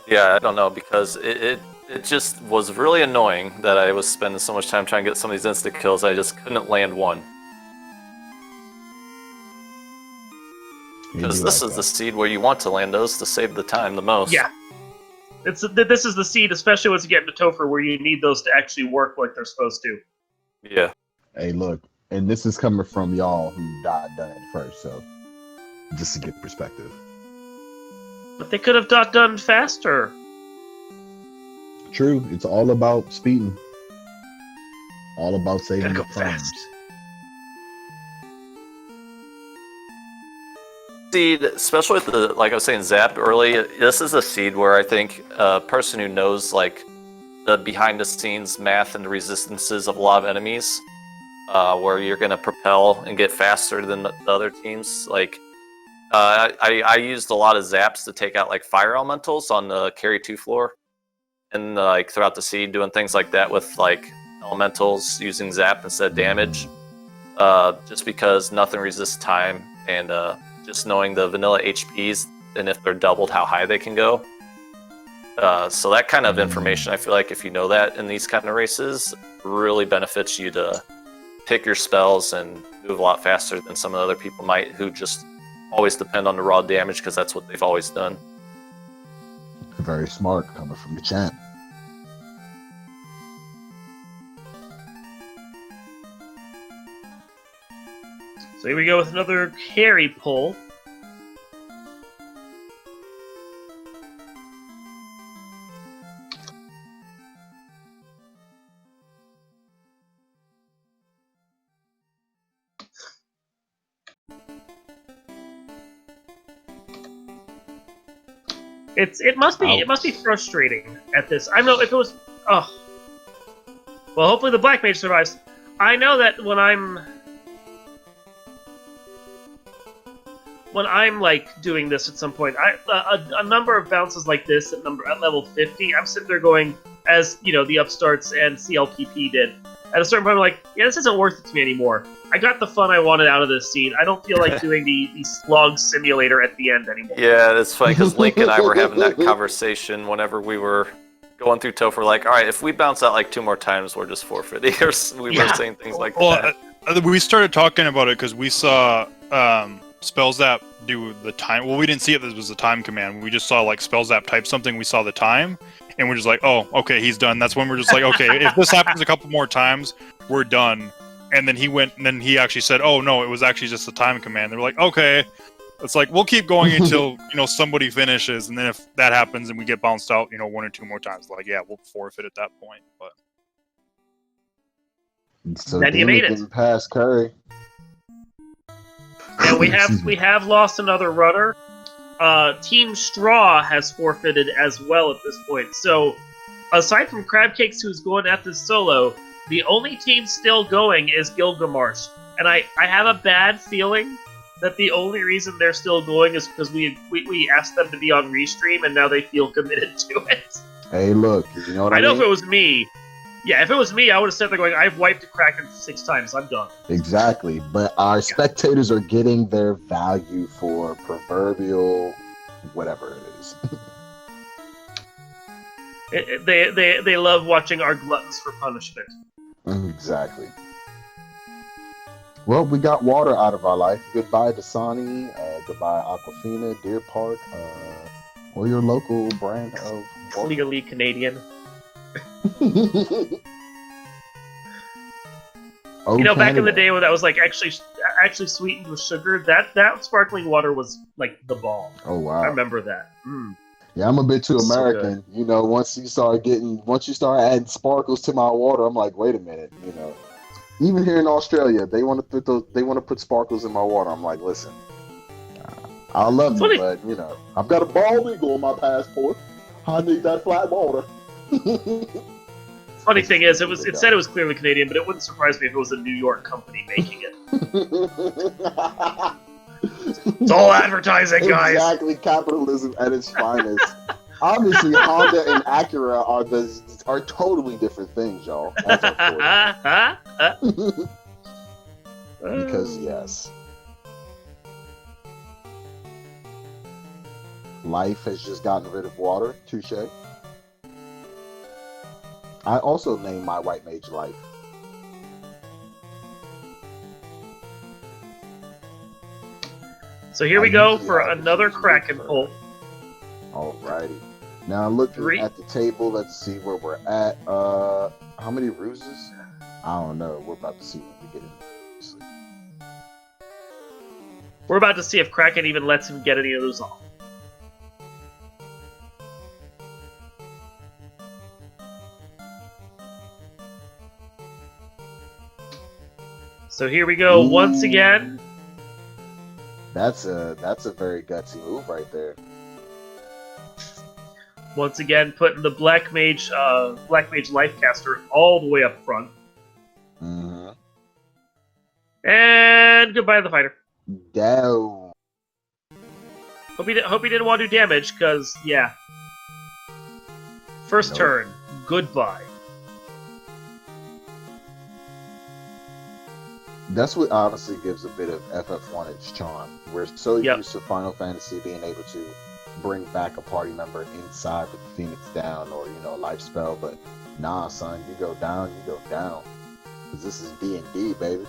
Yeah, I don't know, because it just was really annoying that I was spending so much time trying to get some of these instant kills. I just couldn't land one. Because this is the seed where you want to land those to save the time the most. Yeah. This is the seed, especially once you get into Topher, where you need those to actually work like they're supposed to. Yeah. Hey, look, and this is coming from y'all who done it first, so just to get perspective. But they could have done faster. True, it's all about speeding. All about saving the frames. Seed, especially with the, like I was saying, Zap early, this is a seed where I think a person who knows like the behind the scenes math and the resistances of a lot of enemies, where you're going to propel and get faster than the other teams. Like I used a lot of zaps to take out like fire elementals on the carry 2 floor, and like throughout the seed doing things like that with like elementals using zap instead of damage, just because nothing resists time, and just knowing the vanilla HPs and if they're doubled, how high they can go. So that kind of information, I feel like if you know that in these kind of races, really benefits you to pick your spells and move a lot faster than some other people might, who just always depend on the raw damage because that's what they've always done. Very smart, coming from the champ. So here we go with another carry pull. It must be frustrating at this. I know if it was well, hopefully the Black Mage survives. I know that when I'm like doing this at some point, a number of bounces like this at level 50, I'm sitting there going, as the upstarts and CLPP did. At a certain point, I'm like, yeah, this isn't worth it to me anymore. I got the fun I wanted out of this scene. I don't feel like doing the slog simulator at the end anymore. Yeah, it's funny because Link and I were having that conversation whenever we were going through Topher. Like, all right, if we bounce out like 2 more times, we're just forfeiting. We were saying things like that. We started talking about it because we saw Spell Zap do the time. Well, we didn't see it. This was the time command. We just saw like Spell Zap type something. We saw the time, and we're just like, oh, okay, he's done. That's when we're just like, okay, if this happens a couple more times, we're done. And then he went, and then he actually said, oh no, it was actually just a time command. They were like, okay. It's like, we'll keep going until, somebody finishes, and then if that happens and we get bounced out, 1 or 2 more times, like, yeah, we'll forfeit at that point. But So Then you made it. getting past Curry. And we have lost another runner. Team Straw has forfeited as well at this point. So, aside from Crabcakes, who's going at this solo, the only team still going is Gilgamesh. And I have a bad feeling that the only reason they're still going is because we asked them to be on Restream, and now they feel committed to it. Hey, look, you know what I mean? I know if it was me, if it was me, I would have said they're going, I've wiped a Kraken 6 times, I'm done. Exactly, but our spectators are getting their value for proverbial whatever it is. They love watching our gluttons for punishment. Exactly. Well, we got water out of our life. Goodbye, Dasani. Goodbye, Aquafina, Deer Park, or your local brand of water. Legally Canadian. Back in the day when that was like actually sweetened with sugar, that sparkling water was like the bomb. Oh wow! I remember that. Yeah, I'm a bit too American. So once you start adding sparkles to my water, I'm like, wait a minute. Even here in Australia, they want to put sparkles in my water. I'm like, listen, I love you, but I've got a bald eagle on my passport. I need that flat water. Funny thing is, it said it was clearly Canadian, but it wouldn't surprise me if it was a New York company making it. It's all advertising, guys. Exactly, capitalism at its finest. Obviously, Honda and Acura are totally different things, y'all. Because yes, life has just gotten rid of water. Touche. I also named my white mage Life. So here we go for another Kraken pull. Alrighty. Now looking at the table, let's see where we're at. How many ruses? I don't know. We're about to see when we get in. We're about to see if Kraken even lets him get any of those off. So here we go once again. That's a very gutsy move right there. Once again, putting the Black Mage Lifecaster all the way up front. Mm-hmm. And goodbye to the fighter. Down. Hope he didn't want to do damage, because, yeah. First turn, goodbye. That's what honestly gives a bit of FF1 its charm. We're so used to Final Fantasy being able to bring back a party member inside with the Phoenix down or, life spell, but nah, son, you go down. Because this is D&D, baby.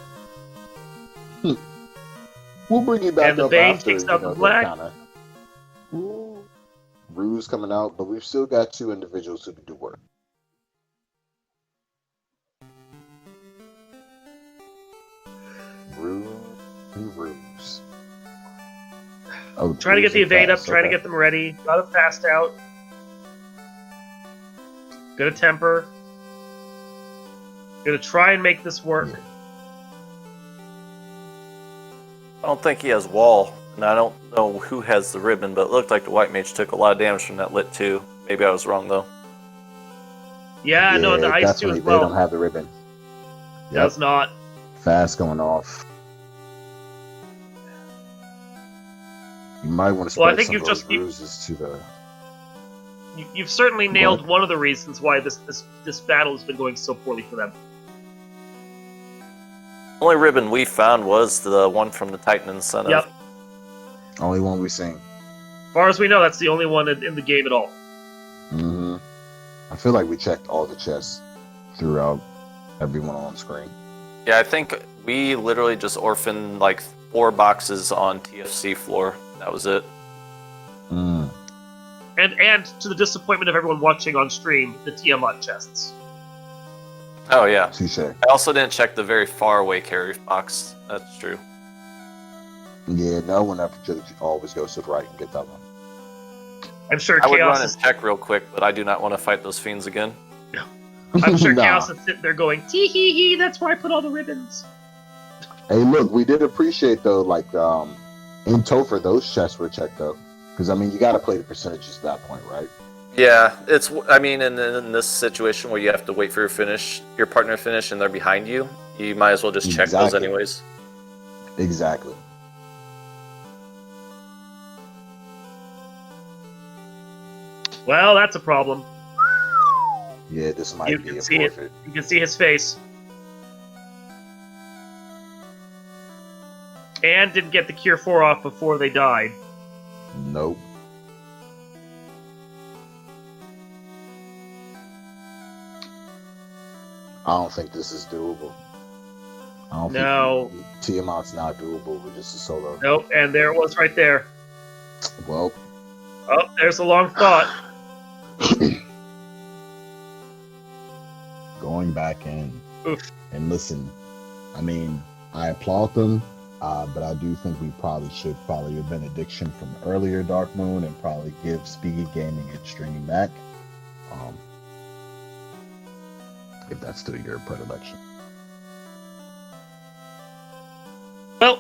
We'll bring you back and the up Bane after, takes out the black. Ruse coming out, but we've still got 2 individuals who can do work. Ruse. Oh, trying to get the evade fast. up, trying to get them ready. Got it fast out. Gonna temper. Gonna try and make this work. I don't think he has wall, and I don't know who has the ribbon, but it looked like the white mage took a lot of damage from that lit too. Maybe I was wrong though. Yeah, no, the ice too as well. They don't have the ribbon. Does not. Fast going off. You might want to spread some of those bruises to the... You've certainly nailed one of the reasons why this battle has been going so poorly for them. The only ribbon we found was the one from the Titan Incentive. Yep. Only one we've seen. As far as we know, that's the only one in the game at all. Mm-hmm. I feel like we checked all the chests throughout everyone on screen. Yeah, I think we literally just orphaned like 4 boxes on TFC floor. That was it. Mm. And to the disappointment of everyone watching on stream, the Tiamat chests. Oh yeah. Touche. I also didn't check the very far away carry box. That's true. Yeah, no one ever just always goes to the right and get that one. I'm sure I would Chaos run is, and check real quick, but I do not want to fight those fiends again. I'm sure Nah. Chaos is sitting there going, tee hee hee, that's where I put all the ribbons. Hey, look, we did appreciate though, like in Topher, those chests were checked though, because I mean, you got to play the percentages at that point, right? Yeah, it's. I mean, in this situation where you have to wait for your partner to finish, and they're behind you, you might as well just check those Exactly. anyways. Exactly. Well, that's a problem. Yeah, this might You be can a see it. forfeit. You can see his face. And didn't get the Cure 4 off before they died. Nope. I don't think this is doable. I don't No. think Tiamat's not doable with just a solo. Nope, and there it was right there. Well, Oh, there's a long thought. going back in Oof. and listen, I mean, I applaud them, but I do think we probably should follow your benediction from earlier Dark Moon and probably give Speedy Gaming its stream back. If that's still your predilection. Well,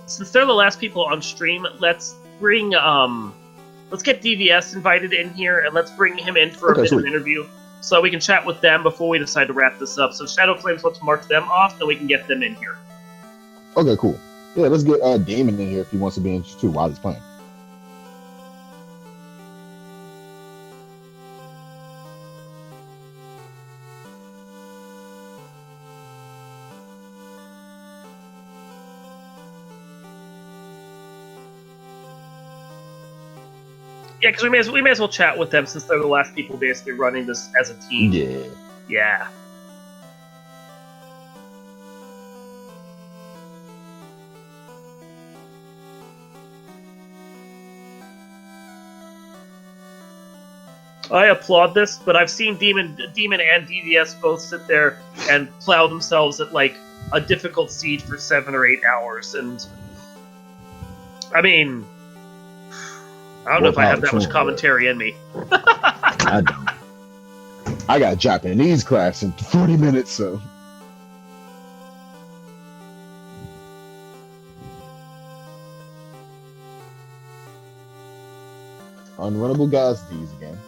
since they're the last people on stream, let's bring let's get DVS invited in here and let's bring him in for a Okay, bit of sweet. an interview so we can chat with them before we decide to wrap this up. So Shadow Flames wants to mark them off, then we can get them in here. Okay, cool. Yeah, let's get Damon in here if he wants to be interested too while he's playing. Yeah, because we may as well chat with them since they're the last people basically running this as a team. Yeah. Yeah. I applaud this, but I've seen Demon and DVS both sit there and plow themselves at like a difficult seed for 7 or 8 hours, and I mean, I don't know if I have that much commentary in me. I don't. I got Japanese class in 40 minutes, so. Unrunnable guys, these again.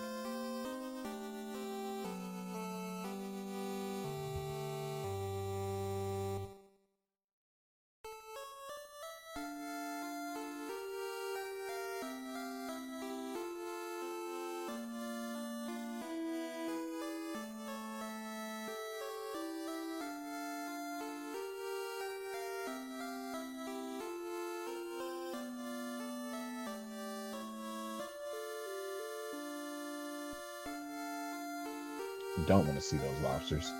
You don't want to see those lobsters.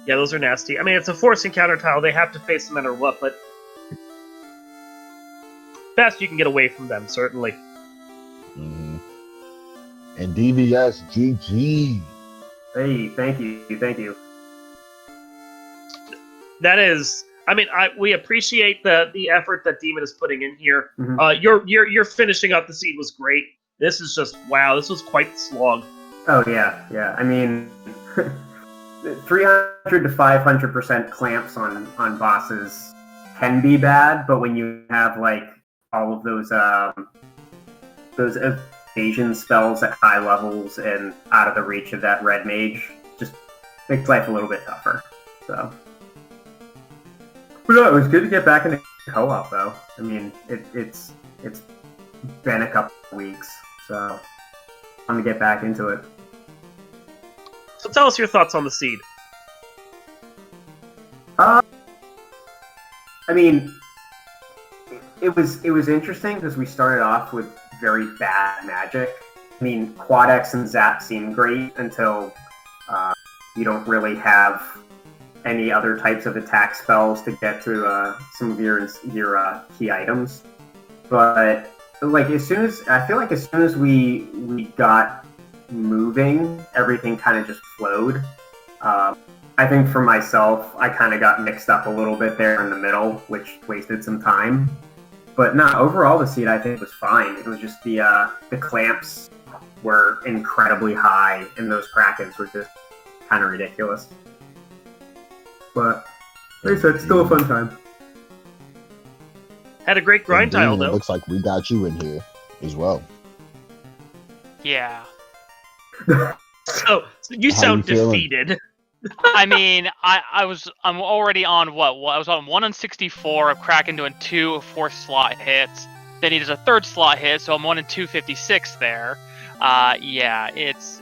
Yeah, those are nasty. I mean, it's a force encounter tile. They have to face them no matter what, but best you can get away from them, certainly. Mm-hmm. And DVS, GG. Hey, thank you. That is, I mean, we appreciate the effort that Demon is putting in here. Mhm. Your finishing up the seed was great. This is just wow. This was quite the slog. Oh yeah. I mean, 300 to 500% clamps on bosses can be bad, but when you have like all of those evasion spells at high levels and out of the reach of that red mage, just makes life a little bit tougher. So, but no, it was good to get back into co-op though. I mean, it's been a couple of weeks, so I'm gonna get back into it. So tell us your thoughts on the seed. I mean, it was interesting because we started off with very bad magic. I mean, Quad X and Zap seem great until you don't really have any other types of attack spells to get to some of your key items. But like as soon as we got moving, everything kind of just flowed. I think for myself, I kind of got mixed up a little bit there in the middle, which wasted some time. But no, overall the seed I think was fine. It was just the clamps were incredibly high, and those Krakens were just kind of ridiculous. But like I said, still a fun time. Had a great grind tile, It though. looks like we got you in here as well. Yeah. So you How sound you feeling? defeated. I mean, I'm already on what? I was on 1 on 64 of Kraken doing 2 4th slot hits. Then he does a 3rd slot hit, so I'm 1 in 256 there. Yeah, it's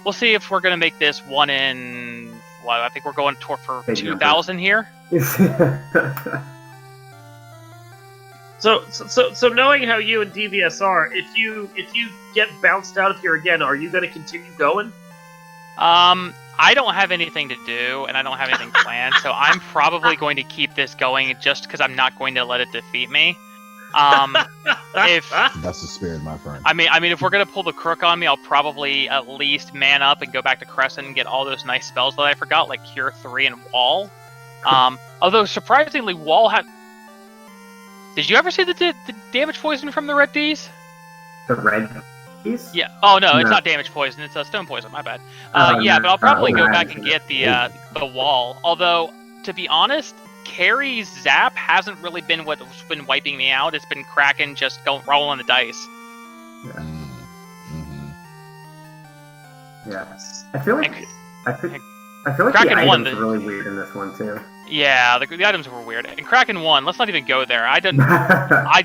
we'll see if we're gonna make this 1 in. Well, I think we're going for 2,000 here. So knowing how you and DVS are, if you get bounced out of here again, are you going to continue going? I don't have anything to do, and I don't have anything planned, so I'm probably going to keep this going just because I'm not going to let it defeat me. If That's the spirit, my friend. I mean, if we're gonna pull the crook on me, I'll probably at least man up and go back to Crescent and get all those nice spells that I forgot, like Cure 3 and Wall. Although surprisingly, Wall had. Did you ever see the damage poison from the Red D's? The red piece? Yeah. Oh no, it's No. not damage poison. It's a stone poison. My bad. Oh, Yeah, no. but I'll probably Oh, go no, back I and haven't get the Wall. Although, to be honest, Carrie's Zap hasn't really been what's been wiping me out. It's been Kraken just rolling the dice. Mm-hmm. Yeah. I feel like And- I feel like Kraken the won items the- are really weird in this one too. Yeah, the items were weird. And Kraken won. Let's not even go there. I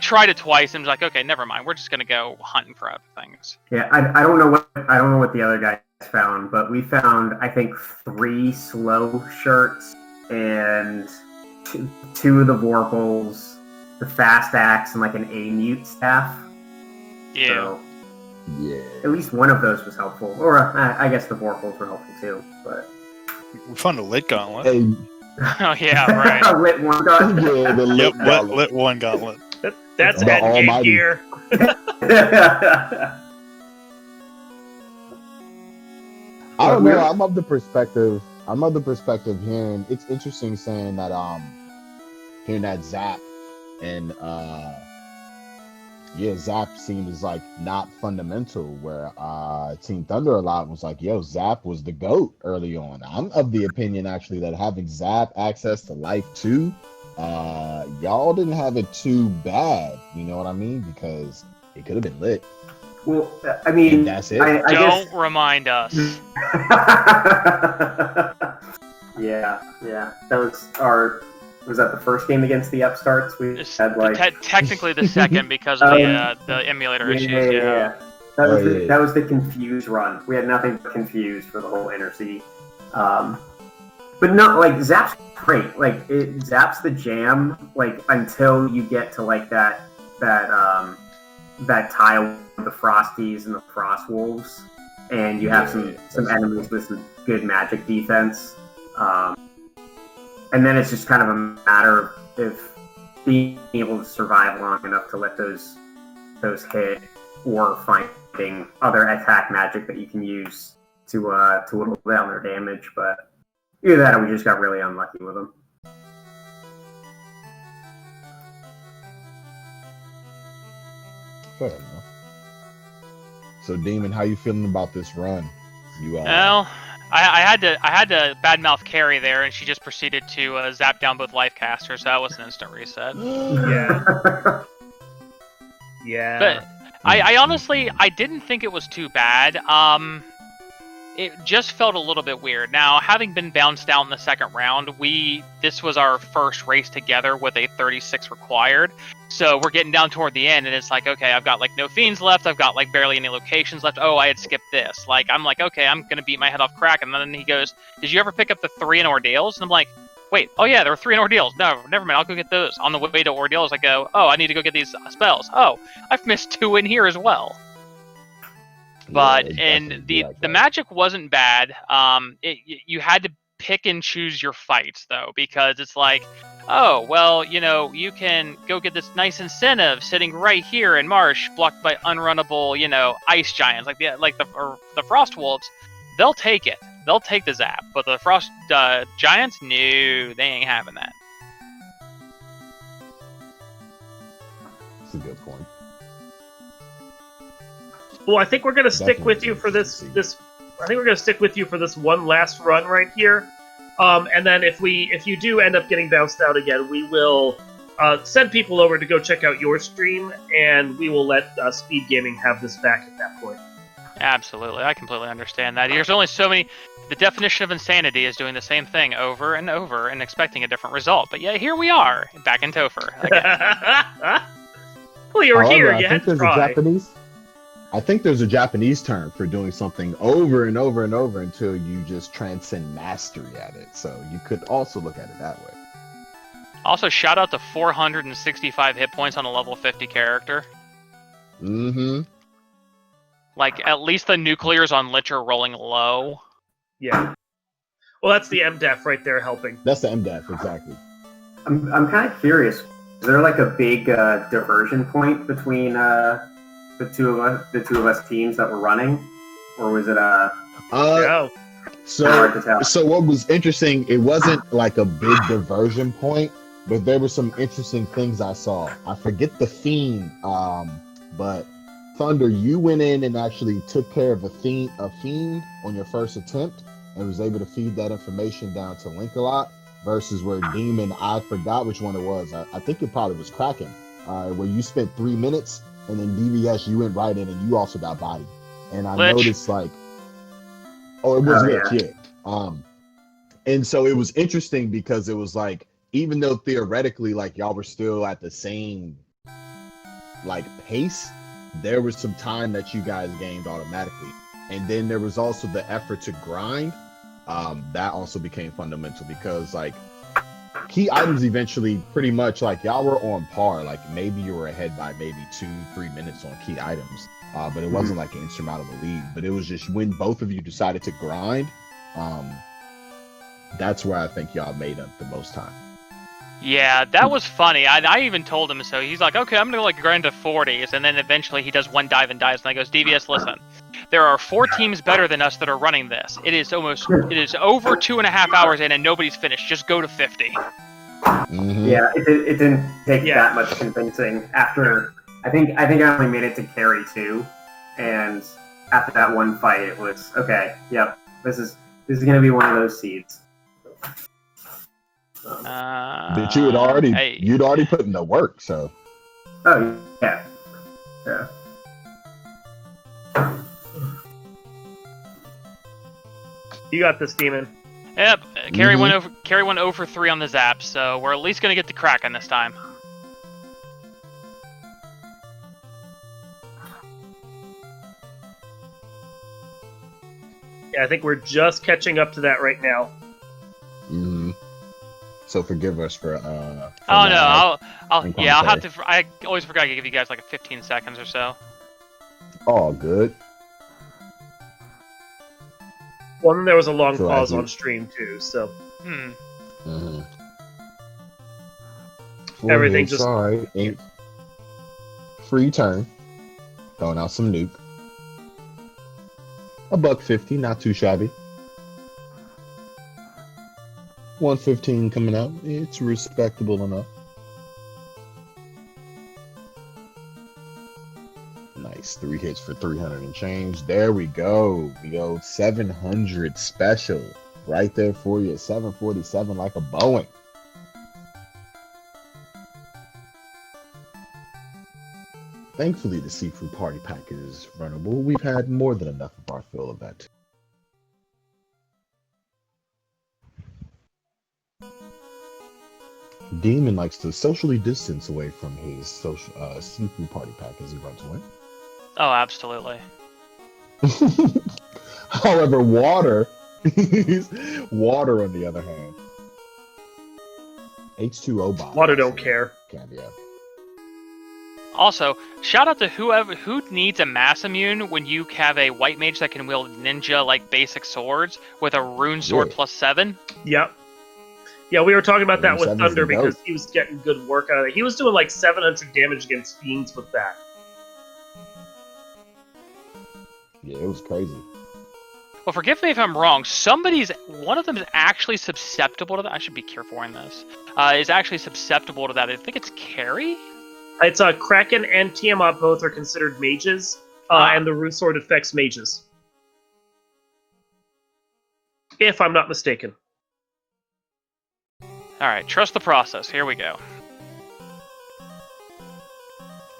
tried it twice and was like, okay, never mind. We're just gonna go hunting for other things. Yeah, I don't know what the other guys found, but we found I think 3 slow shirts and 2 of the Vorpals, the fast axe, and like an A-mute staff. Yeah. So Yeah. at least one of those was helpful, or I guess the Vorpals were helpful too. But We found a lit gauntlet. Hey, Oh yeah, right. lit one gun. yeah, the Yep, lit lit one gauntlet. That's The end game almighty. gear. I don't know. I'm of the perspective hearing. It's interesting saying that hearing that Zap and Zap seems like not fundamental. Where Team Thunder a lot was like, yo, Zap was the GOAT early on. I'm of the opinion actually that having Zap access to life too, y'all didn't have it too bad. You know what I mean? Because it could have been lit. Well, I mean, And that's it. I Don't guess. remind us. yeah. Was that the first game against the Upstarts? We It's had like technically the second because of the emulator issues. Yeah. That was the Confused run. We had nothing but Confused for the whole Inner City. But no, like Zap's great. Like it Zap's the jam. Like until you get to like that tile with the Frosties and the Frost Wolves, and you have some enemies with some good magic defense. And then it's just kind of a matter of being able to survive long enough to let those hit, or finding other attack magic that you can use to whittle down their damage. But either that, or we just got really unlucky with them. Fair enough. So, Demon, how you feeling about this run? You Well, I had to badmouth Carrie there, and she just proceeded to zap down both life casters. So that was an instant reset. Yeah. Yeah. But I honestly didn't think it was too bad. It just felt a little bit weird. Now, having been bounced out in the second round, this was our first race together with a 36 required. So we're getting down toward the end, and it's like, okay, I've got like no fiends left. I've got like barely any locations left. Oh, I had skipped this. Like, I'm like, okay, I'm gonna beat my head off Crack. And then he goes, "Did you ever pick up the 3 in Ordeals?" And I'm like, wait, oh yeah, there were 3 in Ordeals. No, never mind. I'll go get those. On the way to Ordeals, I go, oh, I need to go get these spells. Oh, I've missed 2 in here as well. But and the magic wasn't bad. You had to pick and choose your fights though, because it's like, oh well, you can go get this nice incentive sitting right here in Marsh, blocked by unrunnable, ice giants like the frost wolves. They'll take it. They'll take the zap, but the frost giants, no, they ain't having that. That's a good point. Well, I think we're gonna stick with you for this. I think we're gonna stick with you for this one last run right here. And then if you do end up getting bounced out again, we will send people over to go check out your stream, and we will let Speed Gaming have this back at that point. Absolutely, I completely understand that. There's only so many. The definition of insanity is doing the same thing over and over and expecting a different result. But yeah, here we are, back in Topher again. Well, you were here. I You had think to try. I think there's a Japanese term for doing something over and over and over until you just transcend mastery at it. So you could also look at it that way. Also, shout out to 465 hit points on a level 50 character. Mm-hmm. Like, at least the nuclears on Lich are rolling low. Yeah. Well, that's the MDEF right there helping. That's the MDEF, exactly. I'm kind of curious. Is there like a big diversion point between the two of us teams that were running, or was it No. hard to tell? So what was interesting, it wasn't like a big diversion point, but there were some interesting things I saw. I forget the Fiend, but Thunder, you went in and actually took care of a Fiend on your first attempt and was able to feed that information down to Link-a-Lot, versus where Demon, I forgot which one it was. I think it probably was Kraken, where you spent 3 minutes, and then DVS, you went right in and you also got bodied. And I Lich. noticed it was Lich, yeah. And so it was interesting because it was like, even though theoretically, like, y'all were still at the same, like, pace, there was some time that you guys gained automatically. And then there was also the effort to grind. That also became fundamental because, like, key items eventually pretty much, like, y'all were on par. Like, maybe you were ahead by maybe 2-3 minutes on key items. But it wasn't like an insurmountable lead. But it was just when both of you decided to grind, that's where I think y'all made up the most time. Yeah, that was funny. I even told him so. He's like, okay, I'm gonna like grind to 40s, and then eventually he does one dive and dies, and I goes, DVS, listen, there are 4 teams better than us that are running this. It is over 2.5 hours in, and nobody's finished. Just go to 50. Mm-hmm. Yeah, it didn't take that much convincing. After I think I only made it to carry 2, and after that one fight, it was okay. Yep, this is gonna be one of those seeds. But you'd already put in the work, so. Oh yeah. You got this, Demon. Yep, Carry went over 3 on the zap, so we're at least gonna get the Kraken this time. Yeah, I think we're just catching up to that right now. Mm-hmm. So forgive us for Oh no, I'll have to. I always forgot to give you guys like 15 seconds or so. All good. Well, then there was a long So pause as you- on stream too, so Mm-hmm. Everything just- sorry. Free turn. Throwing out some nuke. $150, not too shabby. 115 coming out. It's respectable enough. Nice. 3 hits for 300 and change. There we go. We go 700 special. Right there for you at 747 like a Boeing. Thankfully, the seafood party pack is runnable. We've had more than enough of our fill of that. Demon likes to socially distance away from his seafood party pack as he runs away. Oh, absolutely. However, water, on the other hand, H2O bomb. Water don't care. Cameo. Also, shout out to who needs a mass immune when you have a white mage that can wield ninja like basic swords with a rune sword Yeah. +7. Yep. Yeah, we were talking about that Rune with 7's Thunder the goat. because he was getting good work out of it. He was doing like 700 damage against fiends with that. Yeah, it was crazy. Well, forgive me if I'm wrong. One of them is actually susceptible to that. I should be careful in this. Is actually susceptible to that. I think it's Carrie. It's Kraken and Tiamat both are considered mages, and the Rune Sword affects mages. If I'm not mistaken. All right, trust the process. Here we go.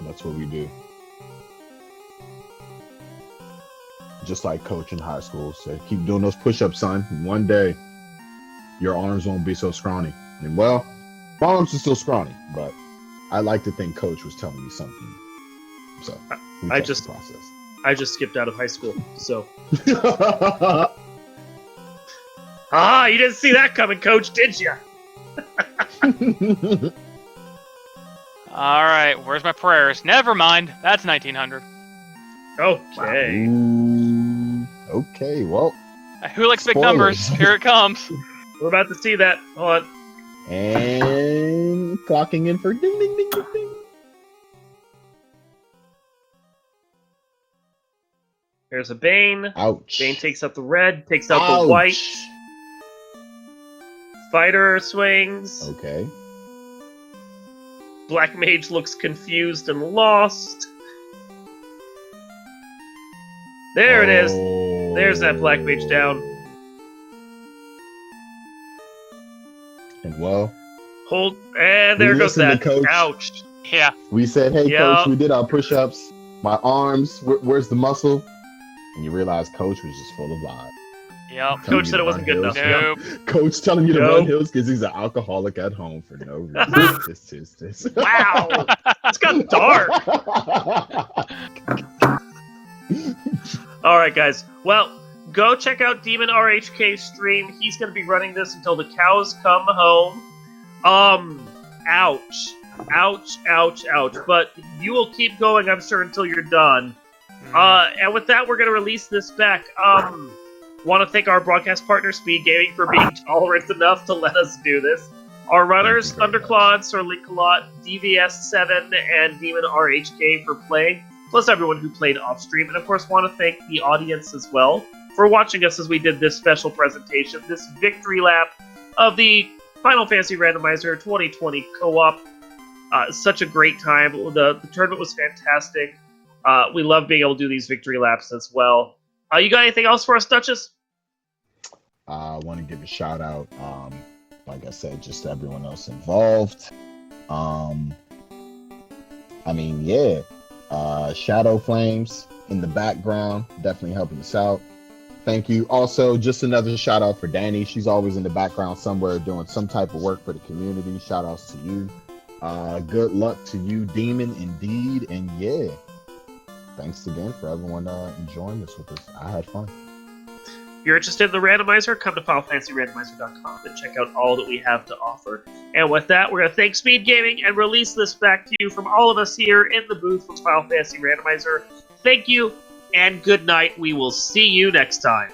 That's what we do. Just like coach in high school said, keep doing those push-ups, son. And one day, your arms won't be so scrawny. And well, my arms are still scrawny, but I like to think coach was telling me something. So, we I trust just- the process. I just skipped out of high school, so. Oh, You didn't see that coming, Coach, did you? All right, where's my prayers? Never mind. That's 1900. Okay. Ooh, okay, well, Who likes big Spoilers. numbers? Here it comes. We're about to see that. Hold on. and clocking in for ding, ding, ding, ding, ding. There's a Bane. Ouch. Bane takes out the red, takes out Ouch. the white. Fighter swings. Okay. Black Mage looks confused and lost. There it is. There's that Black Mage down. And well, Hold, and there We goes listened that. to Coach. Ouch. Yeah. we said, hey, Yeah. coach, we did our push-ups. My arms, where's the muscle? And you realize coach was just full of lies. Yep. Telling Coach you said to it wasn't run good hills. enough. Nope. Coach telling you to Nope. run hills because he's an alcoholic at home for no reason. Tis. Wow. It's got dark. All right, guys. Well, go check out Demon RHK's stream. He's going to be running this until the cows come home. Ouch. But you will keep going, I'm sure, until you're done. And with that, we're going to release this back. Want to thank our broadcast partner, Speed Gaming, for being tolerant enough to let us do this. Our runners, Thank you very Thunderclaw, Sir Linkalot, DVS7, and Demon RHK for playing, plus everyone who played off stream. And of course, want to thank the audience as well for watching us as we did this special presentation, this victory lap of the Final Fantasy Randomizer 2020 co-op. Such a great time. The tournament was fantastic. We love being able to do these victory laps as well. You got anything else for us, Duchess? I want to give a shout out, like I said, just to everyone else involved. Shadow Flames in the background, definitely helping us out. Thank you. Also, just another shout out for Danny. She's always in the background somewhere doing some type of work for the community. Shout outs to you. Good luck to you, Demon, indeed. And yeah, thanks again for everyone enjoying this with us. I had fun. If you're interested in the randomizer, come to FinalFantasyRandomizer.com and check out all that we have to offer. And with that, we're going to thank Speed Gaming and release this back to you from all of us here in the booth from Final Fantasy Randomizer. Thank you, and good night. We will see you next time.